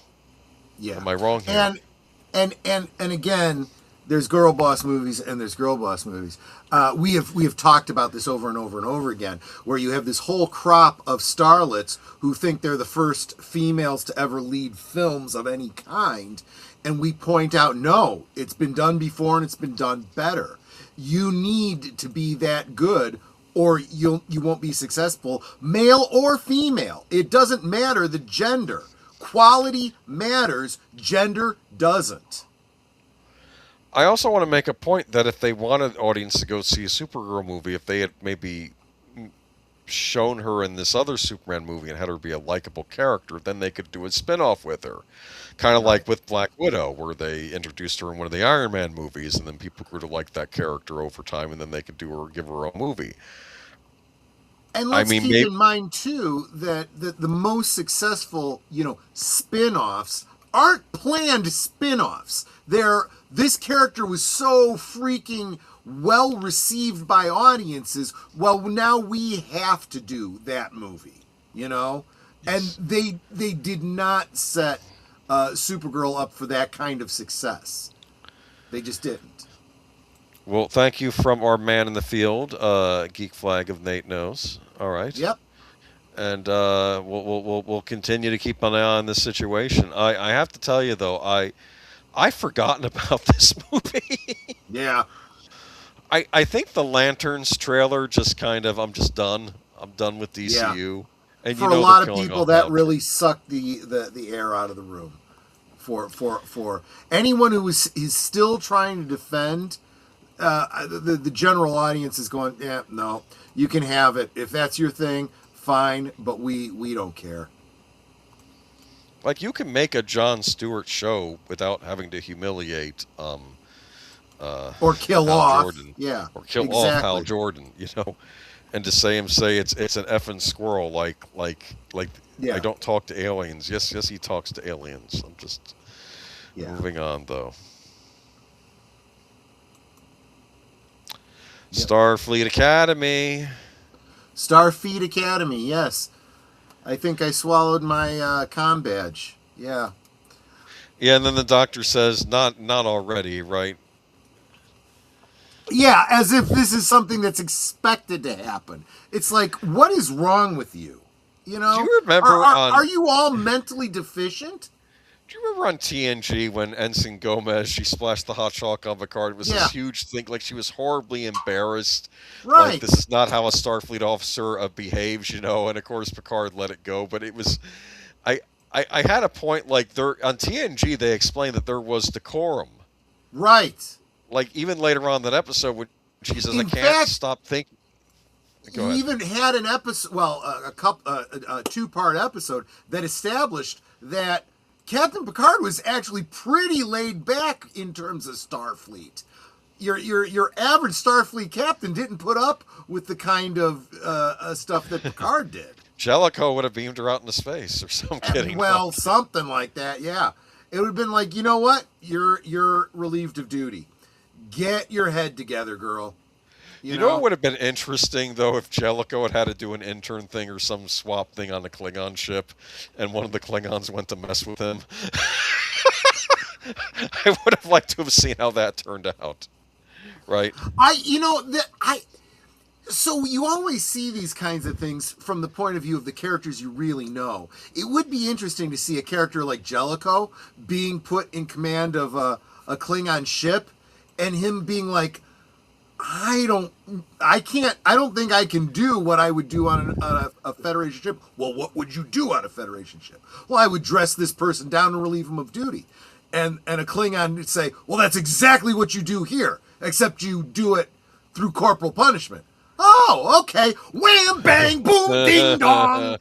S2: Yeah.
S3: Am I wrong here?
S2: And again, there's girl boss movies and there's girl boss movies. We have talked about this over and over and over again, where you have this whole crop of starlets who think they're the first females to ever lead films of any kind, and we point out, no, it's been done before and it's been done better. You need to be that good or you won't be successful, male or female. It doesn't matter the gender. Quality matters, gender doesn't.
S3: I also want to make a point that if they wanted an audience to go see a Supergirl movie, if they had maybe shown her in this other Superman movie and had her be a likable character, then they could do a spin-off with her. Kind of like with Black Widow, where they introduced her in one of the Iron Man movies, and then people grew to like that character over time, and then they could give her a movie.
S2: And let's keep in mind, too, that the most successful, spin-offs aren't planned spin-offs. This character was so freaking well received by audiences. Well, now we have to do that movie, Yes. And they did not set Supergirl up for that kind of success. They just didn't.
S3: Well, thank you from our man in the field, Geek Flag of Nate Knows. All right.
S2: Yep.
S3: and we'll continue to keep an eye on this situation. I have to tell you though, I've forgotten about this movie.
S2: Yeah.
S3: I think the Lanterns trailer just kind of I'm just done. I'm done with DCU. And
S2: For
S3: you know
S2: a lot
S3: they're
S2: of
S3: killing
S2: people,
S3: off
S2: that
S3: now.
S2: really sucked the air out of the room. For anyone who is still trying to defend, the general audience is going, yeah, no, you can have it. If that's your thing, fine, but we don't care.
S3: Like you can make a Jon Stewart show without having to humiliate
S2: Or kill
S3: Hal
S2: off.
S3: Jordan.
S2: Yeah.
S3: Or kill off Hal Jordan, you know. And to say it's an effing squirrel like
S2: Yeah.
S3: I don't talk to aliens. Yes, he talks to aliens. I'm just moving on though.
S2: Yep.
S3: StarFleet Academy.
S2: StarFEET Academy, yes. I think I swallowed my com badge. Yeah.
S3: Yeah, and then the doctor says, not already, right?
S2: Yeah, as if this is something that's expected to happen. It's like, what is wrong with you? You know?
S3: Do you remember
S2: are you all mentally deficient?
S3: Do you remember on TNG when Ensign Gomez, she splashed the hot chalk on Picard? It was this huge thing, like she was horribly embarrassed.
S2: Right.
S3: Like this is not how a Starfleet officer behaves, you know, and of course Picard let it go. But it was, I had a point like there on TNG they explained that there was decorum.
S2: Right.
S3: Like even later on in that episode when she says,
S2: In
S3: I can't
S2: fact,
S3: stop thinking. Go
S2: you
S3: ahead.
S2: even had an episode, well, a two-part episode that established that Captain Picard was actually pretty laid back in terms of Starfleet. Your average Starfleet captain didn't put up with the kind of stuff that Picard did.
S3: Jellicoe would have beamed her out into space or something. Kidding.
S2: Well, something like that, yeah. It would have been like, you know what? You're relieved of duty. Get your head together, girl.
S3: You know what would have been interesting, though, if Jellicoe had to do an intern thing or some swap thing on the Klingon ship, and one of the Klingons went to mess with him? I would have liked to have seen how that turned out. Right?
S2: So you always see these kinds of things from the point of view of the characters you really know. It would be interesting to see a character like Jellicoe being put in command of a Klingon ship, and him being like, I don't think I can do what I would do on a Federation ship. Well, what would you do on a Federation ship? Well, I would dress this person down and relieve him of duty. And a Klingon would say, well, that's exactly what you do here, except you do it through corporal punishment. Oh, okay. Wham, bang, boom, ding, dong.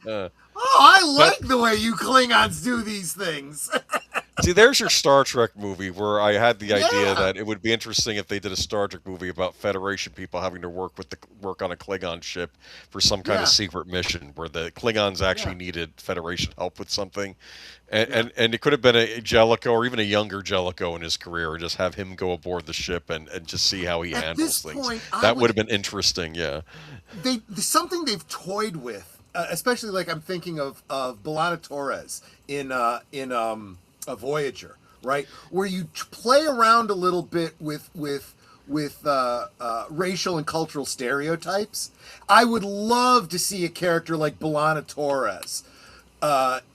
S2: Oh, I like the way you Klingons do these things.
S3: See, there's your Star Trek movie where I had the idea that it would be interesting if they did a Star Trek movie about Federation people having to work on a Klingon ship for some kind of secret mission where the Klingons actually needed Federation help with something. And it could have been a Jellicoe or even a younger Jellicoe in his career, and just have him go aboard the ship and just see how he handles things.
S2: Point,
S3: that would have been interesting, yeah.
S2: Something they've toyed with, especially like I'm thinking of B'Elanna Torres in a Voyager, right? Where you play around a little bit with racial and cultural stereotypes. I would love to see a character like B'Elanna Torres.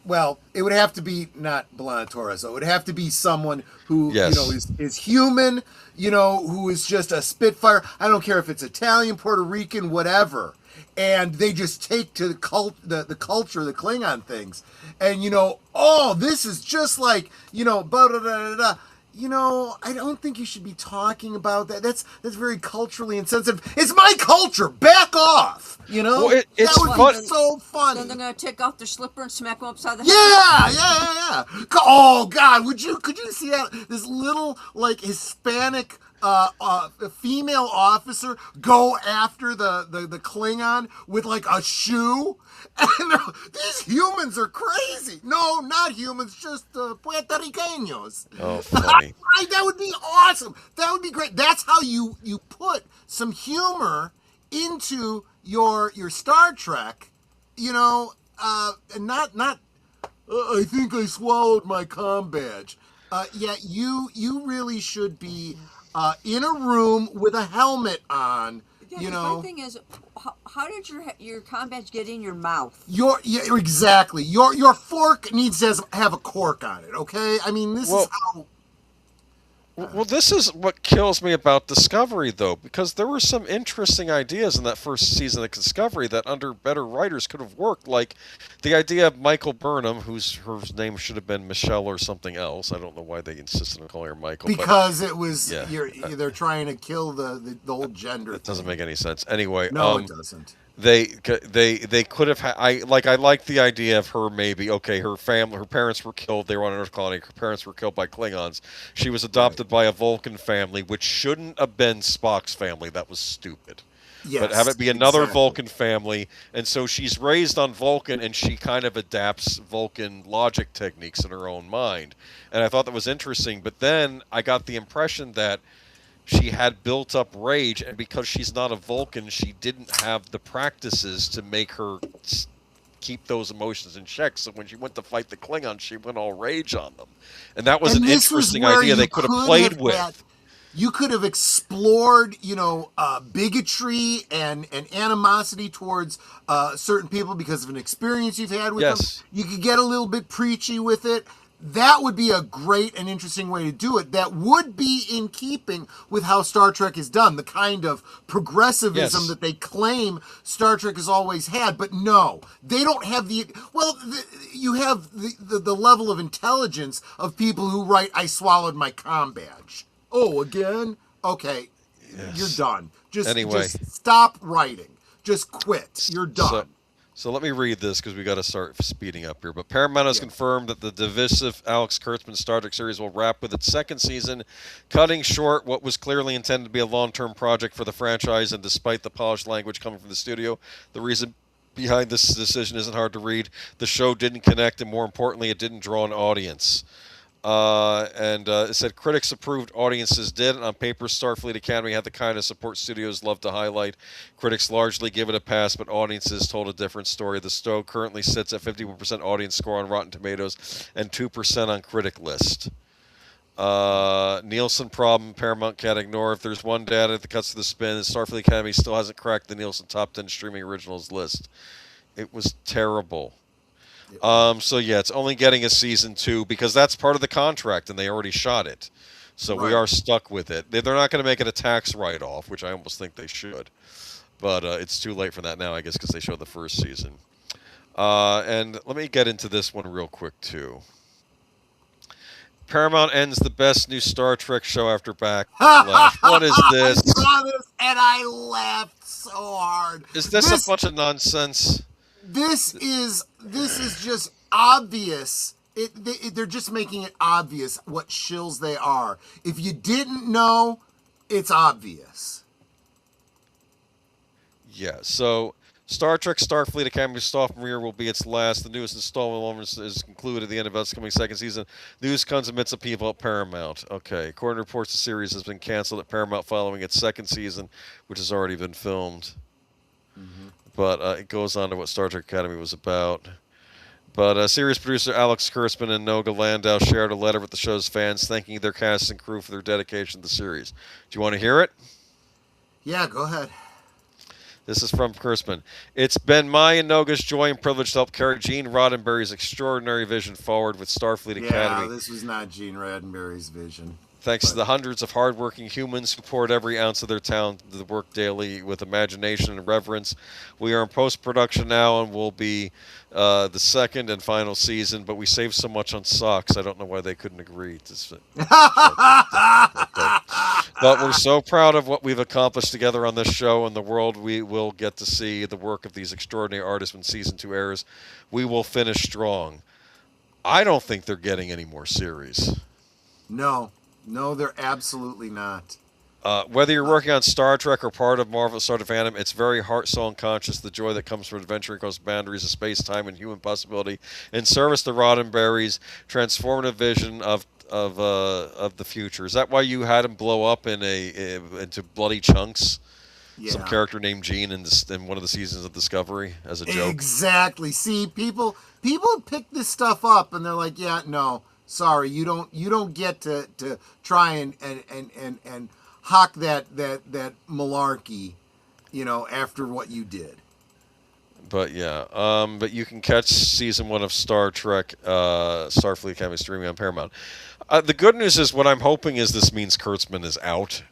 S2: Well, it would have to be not B'Elanna Torres. Though. It would have to be someone who is human. Who is just a spitfire. I don't care if it's Italian, Puerto Rican, whatever. And they just take to the culture, the Klingon things, and this is just like I don't think you should be talking about that. That's very culturally insensitive. It's my culture. Back off.
S3: Well,
S2: that would be so funny.
S4: Then they're gonna take off their slipper and smack them upside the head.
S2: Yeah. Oh God, could you see that? This little like Hispanic female officer go after the Klingon with like a shoe, and these humans are crazy. No, not humans, just Puerto Ricanos.
S3: Oh, funny.
S2: That would be awesome. That would be great. That's how you put some humor into your Star Trek. And not. I think I swallowed my comm badge. You really should be in a room with a helmet on,
S4: Yeah,
S2: you
S4: 'cause
S2: know.
S4: my thing is, how did your combat get in your mouth?
S2: Exactly. Your fork needs to have a cork on it. Okay. I mean, this is
S3: Well,
S2: how.
S3: well, this is what kills me about Discovery, though, because there were some interesting ideas in that first season of Discovery that, under better writers, could have worked. Like the idea of Michael Burnham, her name should have been Michelle or something else. I don't know why they insisted on calling her Michael.
S2: Because it was
S3: yeah,
S2: they're trying to kill the whole gender.
S3: It doesn't make any sense. Anyway,
S2: No, it doesn't.
S3: they could have I like the idea of her, maybe, okay, her parents were killed, they were on an Earth colony, her parents were killed by Klingons, she was adopted by a Vulcan family, which shouldn't have been Spock's family, that was stupid.
S2: Yes,
S3: but have it be another
S2: exactly.
S3: Vulcan family, and so she's raised on Vulcan, and she kind of adapts Vulcan logic techniques in her own mind, and I thought that was interesting. But then I got the impression that she had built up rage, and because she's not a Vulcan, she didn't have the practices to make her keep those emotions in check. So when she went to fight the Klingons, she went all rage on them, and that was an interesting idea they could have played with.
S2: You could have explored, bigotry and animosity towards certain people because of an experience you've had with them. You could get a little bit preachy with it. That would be a great and interesting way to do it. That would be in keeping with how Star Trek is done, the kind of progressivism that they claim Star Trek has always had. But no, they don't have you have the level of intelligence of people who write, "I swallowed my comm badge." Oh, again? Okay, you're done. Just stop writing. Just quit. You're done.
S3: So let me read this because we got to start speeding up here. But Paramount has confirmed that the divisive Alex Kurtzman Star Trek series will wrap with its second season, cutting short what was clearly intended to be a long-term project for the franchise. And despite the polished language coming from the studio, the reason behind this decision isn't hard to read. The show didn't connect, and more importantly, it didn't draw an audience. It said critics approved, audiences did. On paper, Starfleet Academy had the kind of support studios love to highlight. Critics largely give it a pass, but audiences told a different story. The show currently sits at 51% audience score on Rotten Tomatoes and 2% on critic list. Nielsen problem, Paramount can't ignore. If there's one data that cuts to the spin, Starfleet Academy still hasn't cracked the Nielsen top 10 streaming originals list. It was terrible. So yeah, it's only getting a season 2 because that's part of the contract, and they already shot it. So we are stuck with it. They're not going to make it a tax write-off, which I almost think they should. But it's too late for that now, I guess, because they showed the first season. And let me get into this one real quick, too. Paramount ends the best new Star Trek show after Backlash. What is this?
S2: I saw this, and I laughed so hard.
S3: Is this a bunch of nonsense?
S2: This is just obvious. They're just making it obvious what shills they are. If you didn't know, it's obvious.
S3: Yeah, so Star Trek Starfleet Academy sophomore will be its last. The newest installment is concluded at the end of its coming second season. News comes amidst upheaval at Paramount. Okay, according to reports, the series has been canceled at Paramount following its second season, which has already been filmed. Mm-hmm. But it goes on to what Star Trek Academy was about. But series producer Alex Kurtzman and Noga Landau shared a letter with the show's fans thanking their cast and crew for their dedication to the series. Do you want to hear it?
S2: Yeah, go ahead.
S3: This is from Kurtzman. It's been my and Noga's joy and privilege to help carry Gene Roddenberry's extraordinary vision forward with Starfleet Academy.
S2: Yeah, this was not Gene Roddenberry's vision.
S3: Thanks to the hundreds of hardworking humans who poured every ounce of their talent into the work daily with imagination and reverence. We are in post-production now and will be the second and final season, but we saved so much on socks, I don't know why they couldn't agree. But we're so proud of what we've accomplished together on this show and the world we will get to see the work of these extraordinary artists when season 2 airs. We will finish strong. I don't think they're getting any more series.
S2: No, they're absolutely not.
S3: Whether you're working on Star Trek or part of Marvel's Star Trek fandom, it's very heart, soul, and conscious. The joy that comes from adventuring across boundaries of space, time, and human possibility in service to Roddenberry's transformative vision of the future. Is that why you had him blow up into bloody chunks? Yeah. Some character named Gene in one of the seasons of Discovery as a joke.
S2: Exactly. See, people pick this stuff up and they're like, yeah, no. Sorry, you don't get to try and hawk that malarkey after what you did.
S3: But yeah, but you can catch season 1 of Star Trek, Starfleet Academy streaming on Paramount. The good news is, what I'm hoping is this means Kurtzman is out.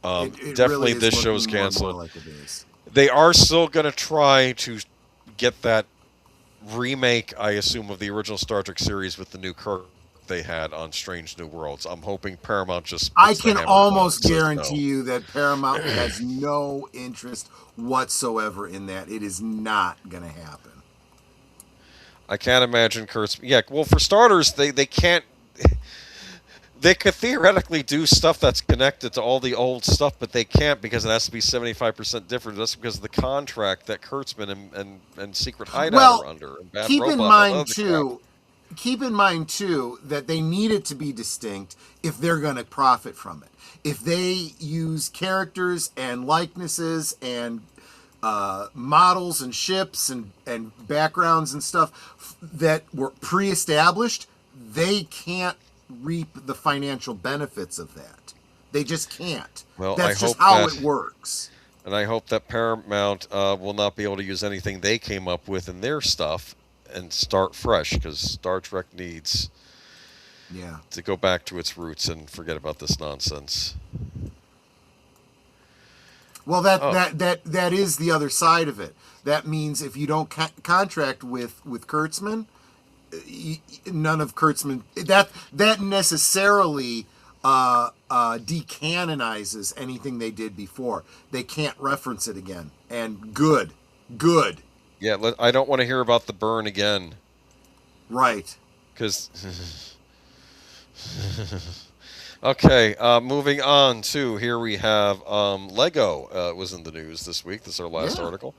S2: It
S3: Definitely,
S2: really is
S3: this show's
S2: looking more and more
S3: canceled.
S2: like it is.
S3: They are still going to try to get that remake, I assume, of the original Star Trek series with the new Kirk they had on Strange New Worlds. I'm hoping Paramount just
S2: I
S3: puts the
S2: can
S3: hammer down
S2: almost
S3: and says
S2: guarantee
S3: no.
S2: you that Paramount has no interest whatsoever in that. It is not going to happen.
S3: I can't imagine Kurtzman. Yeah, well, for starters, they can't. They could theoretically do stuff that's connected to all the old stuff, but they can't because it has to be 75% different. That's because of the contract that Kurtzman and Secret Hideout are under. And Bad
S2: keep
S3: Robot
S2: in
S3: and
S2: mind
S3: other
S2: too.
S3: crap.
S2: Keep in mind too that they need it to be distinct if they're going to profit from it. If they use characters and likenesses and models and ships and backgrounds and stuff that were pre-established, they can't reap the financial benefits of that. They just can't.
S3: Well,
S2: That's
S3: I
S2: just
S3: hope
S2: how
S3: that-
S2: it works.
S3: And I hope that Paramount will not be able to use anything they came up with in their stuff and start fresh, because Star Trek needs to go back to its roots and forget about this nonsense.
S2: Well, that is the other side of it. That means if you don't contract with Kurtzman, none of Kurtzman that necessarily decanonizes anything they did before. They can't reference it again. And good.
S3: Yeah, I don't want to hear about the burn again.
S2: Right.
S3: Because okay, moving on to, here we have Lego was in the news this week. This is our last article.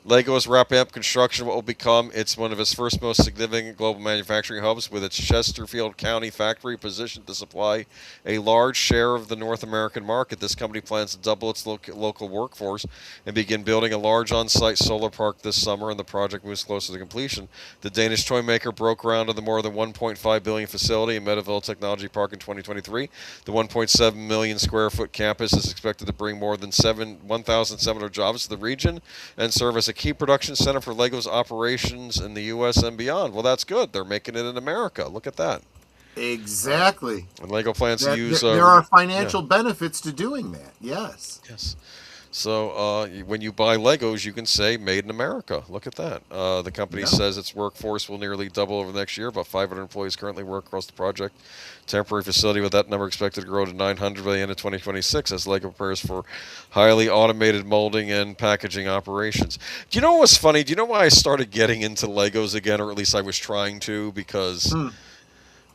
S3: Lego is wrapping up construction of what will become one of its first most significant global manufacturing hubs, with its Chesterfield County factory positioned to supply a large share of the North American market. This company plans to double its local workforce and begin building a large on-site solar park this summer, and the project moves closer to completion. The Danish toy maker broke ground on the more than $1.5 billion facility in Meadowville Technology Park in 2023. The 1.7 million square foot campus is expected to bring more than 1,700 jobs to the region and serve as a key production center for Lego's operations in the U.S. and beyond. Well, that's good. They're making it in America. Look at that.
S2: Exactly.
S3: And Lego plans to use...
S2: there are financial benefits to doing that. Yes.
S3: So when you buy Legos, you can say "Made in America." Look at that. The company says its workforce will nearly double over the next year. About 500 employees currently work across the project. Temporary facility, with that number expected to grow to 900 by the end of 2026 as Lego prepares for highly automated molding and packaging operations. Do you know what's funny? Do you know why I started getting into Legos again, or at least I was trying to? Because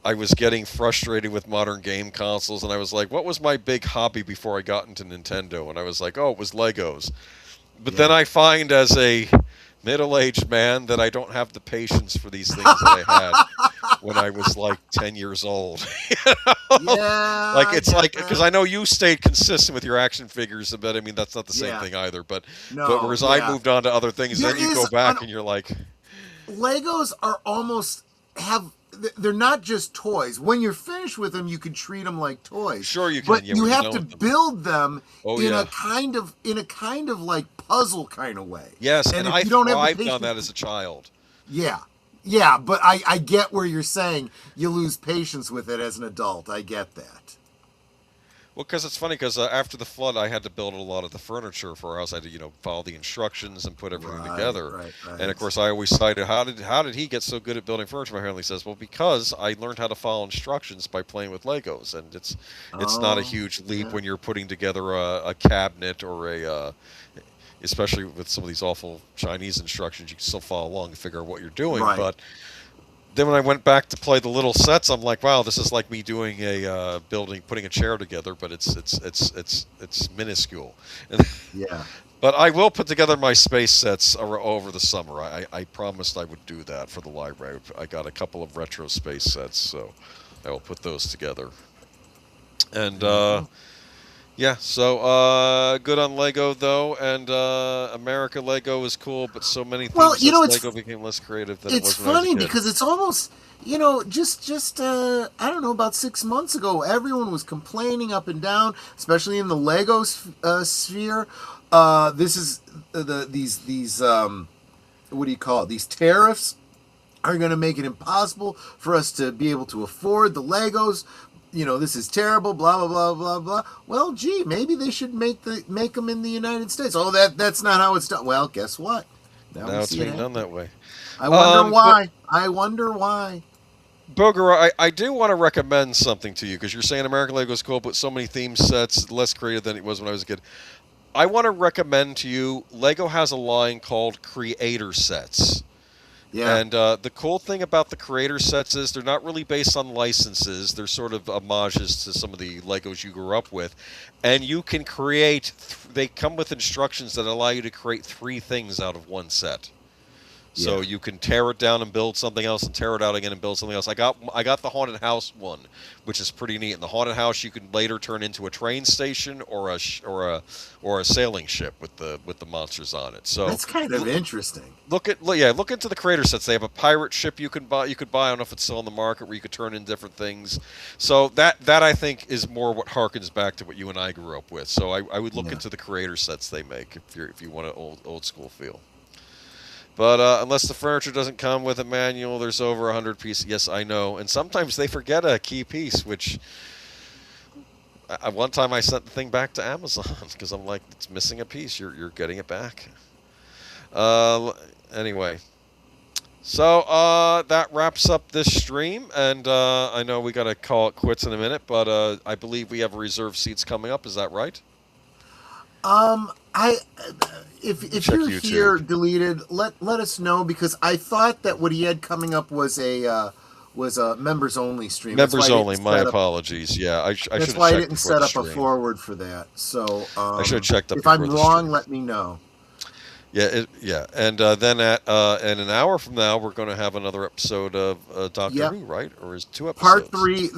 S3: I was getting frustrated with modern game consoles, and I was like, what was my big hobby before I got into Nintendo? And I was like, oh, it was Legos. But then I find, as a middle-aged man, that I don't have the patience for these things that I had when I was like 10 years old.
S2: Yeah.
S3: Like, it's like, because I know you stayed consistent with your action figures, but I mean, that's not the same thing either. But whereas I moved on to other things, then you go back and you're like...
S2: Legos are almost they're not just toys. When you're finished with them, you can treat them like toys.
S3: Sure, you can.
S2: But you have to build them in a kind of like puzzle kind of way.
S3: Yes, and I thrived on that as a child.
S2: Yeah, but I get where you're saying you lose patience with it as an adult. I get that.
S3: Well, because it's funny, because after the flood, I had to build a lot of the furniture for our house. I had to, follow the instructions and put everything together.
S2: Right.
S3: And of course, I always cited, how did he get so good at building furniture? My family says, well, because I learned how to follow instructions by playing with Legos, and it's not a huge leap when you're putting together a cabinet or especially with some of these awful Chinese instructions, you can still follow along and figure out what you're doing.
S2: Right.
S3: But then when I went back to play the little sets, I'm like, wow, this is like me doing putting a chair together, but it's minuscule.
S2: Yeah.
S3: But I will put together my space sets over the summer. I promised I would do that for the library. I got a couple of retro space sets, so I will put those together. And so good on Lego though, and America Lego is cool, but so many things Lego became less creative than it was
S2: It's
S3: when I was a
S2: funny
S3: kid.
S2: because it's almost, just I don't know, about 6 months ago, everyone was complaining up and down, especially in the Lego sphere, this is these what do you call it? These tariffs are going to make it impossible for us to be able to afford the Legos. This is terrible, blah, blah, blah, blah, blah. Well, gee, maybe they should make them in the United States. Oh, that's not how it's done. Well, guess what?
S3: Now it's being done that way.
S2: I wonder why. I wonder why.
S3: Booger, I do want to recommend something to you, because you're saying American Lego is cool, but so many theme sets, less creative than it was when I was a kid. I want to recommend to you, Lego has a line called Creator Sets.
S2: Yeah.
S3: And the cool thing about the Creator Sets is they're not really based on licenses. They're sort of homages to some of the Legos you grew up with. And you can create, they come with instructions that allow you to create 3 things out of one set. So you can tear it down and build something else, and tear it out again and build something else. I got the haunted house one, which is pretty neat. And the haunted house you can later turn into a train station or a sailing ship with the monsters on it. So
S2: that's kind of interesting.
S3: Look into the Creator Sets. They have a pirate ship you could buy. I don't know if it's still on the market, where you could turn in different things. So that I think is more what harkens back to what you and I grew up with. So I would look into the Creator Sets they make if you want an old school feel. But unless the furniture doesn't come with a manual, there's over 100 pieces. Yes, I know. And sometimes they forget a key piece, which one time I sent the thing back to Amazon because I'm like, it's missing a piece. You're getting it back. Anyway. So that wraps up this stream. And I know we got to call it quits in a minute, but I believe we have reserved seats coming up. Is that right?
S2: If you're
S3: YouTube.
S2: here, deleted, let us know, because I thought that what he had coming up was a members only stream.
S3: Members only. My apologies. Yeah, I should have checked.
S2: That's why I didn't set up a forward for that. So
S3: I should have checked up.
S2: If I'm wrong, let me know.
S3: Yeah, and then in an hour from now, we're going to have another episode of Doctor Who, right? Or is 2 episodes?
S2: Part 3.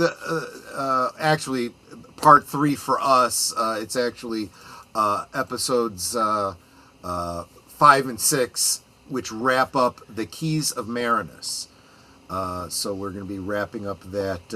S2: Actually, part 3 for us. It's actually episodes 5 and 6, which wrap up the Keys of Marinus. So we're going to be wrapping up that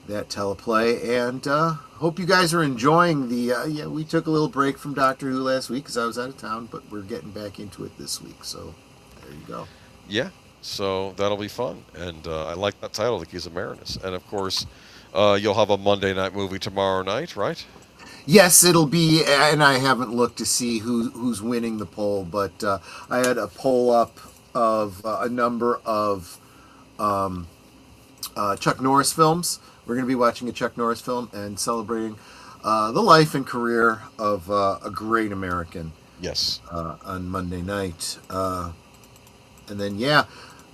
S2: teleplay, and hope you guys are enjoying the. We took a little break from Doctor Who last week because I was out of town, but we're getting back into it this week. So there you go.
S3: Yeah, so that'll be fun, and I like that title, The Keys of Marinus, and of course, you'll have a Monday night movie tomorrow night, right?
S2: Yes, it'll be, and I haven't looked to see who's winning the poll, but I had a poll up of a number of Chuck Norris films. We're going to be watching a Chuck Norris film and celebrating the life and career of a great American.
S3: Yes.
S2: On Monday night, and then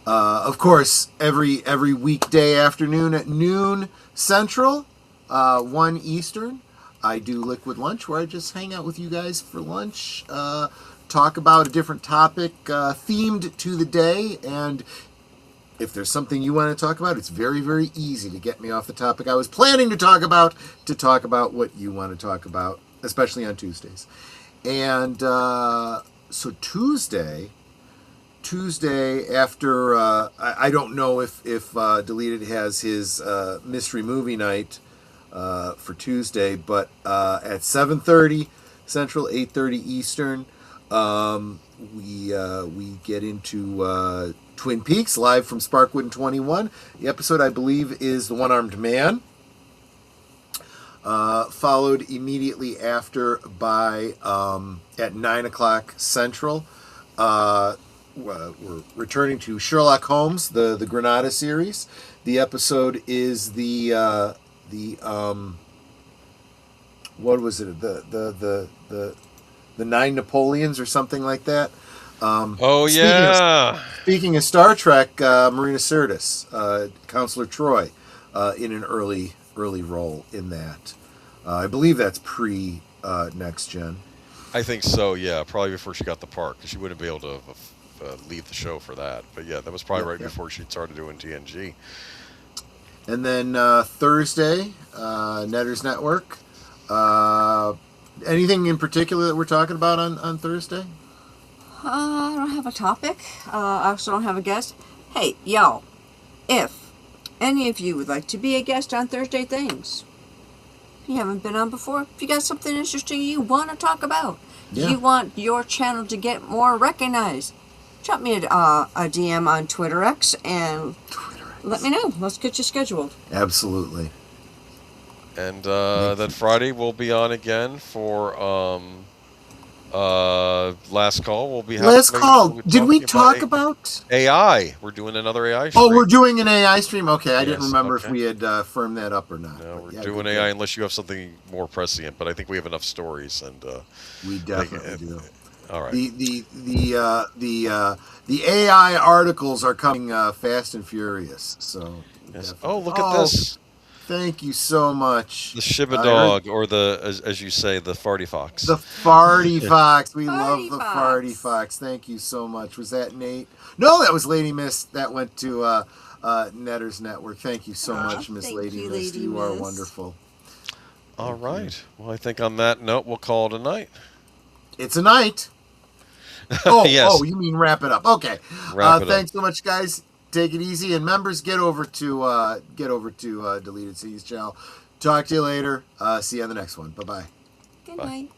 S2: of course every weekday afternoon at noon Central, 1 Eastern. I do Liquid Lunch, where I just hang out with you guys for lunch, talk about a different topic themed to the day, and if there's something you want to talk about, it's very, very easy to get me off the topic I was planning to talk about what you want to talk about, especially on Tuesdays. And so Tuesday after, I don't know if Deleted has his mystery movie night for Tuesday, but at 7:30 Central, 8:30 Eastern, we get into Twin Peaks live from Sparkwood and 21. The episode, I believe, is The One-Armed Man, followed immediately after by at 9 o'clock Central. We're returning to Sherlock Holmes, the Granada series. The episode is the what was it? The 9 Napoleons or something like that. Speaking of Star Trek, Marina Sirtis, Counselor Troy, in an early role in that. I believe that's pre Next Gen.
S3: I think so. Yeah, probably before she got the part, because she wouldn't be able to leave the show for that. But yeah, that was probably before she started doing TNG.
S2: And then Thursday, Netters Network. Anything in particular that we're talking about on Thursday?
S4: I don't have a topic. I also don't have a guest. Hey, y'all, if any of you would like to be a guest on Thursday Things, If you haven't been on before, if you got something interesting you want to talk about,
S2: Yeah.
S4: you want your channel to get more recognized, drop me a DM on Twitter X and let me know. Let's get you scheduled.
S2: Absolutely.
S3: And then Friday we'll be on again for last call. We'll be
S2: Last call. Did we talk
S3: talking
S2: about
S3: AI? We're doing another AI stream.
S2: Oh, we're doing an AI stream? Okay, I didn't
S3: Yes,
S2: remember
S3: okay.
S2: if we had firmed that up or not.
S3: No,
S2: but
S3: we're
S2: yeah,
S3: doing
S2: good,
S3: AI
S2: good.
S3: unless you have something more prescient, but I think we have enough stories and
S2: We definitely do.
S3: all right.
S2: The AI articles are coming fast and furious. So
S3: Yes.
S2: definitely.
S3: Oh, look at this.
S2: Thank you so much.
S3: The Shiba dog, or the as you say, the farty fox.
S2: The farty fox. We
S4: Farty
S2: love the
S4: fox.
S2: farty fox. Thank you so much. Was that Nate? No, that was Lady Miss. That went to Netter's Network. Thank you so much, Miss
S4: thank
S2: Lady
S4: you,
S2: Miss.
S4: Lady
S2: You are
S4: Miss.
S2: wonderful.
S3: All right. Well, I think on that note, we'll call it a night.
S2: It's a night. Oh,
S3: Yes.
S2: oh, you mean wrap it up? Okay.
S3: Wrap it up.
S2: Thanks so much, guys. Take it easy, and members, get over to Deleted C's channel. Talk to you later. See you on the next one. Bye bye.
S4: Good
S3: Bye.
S4: night.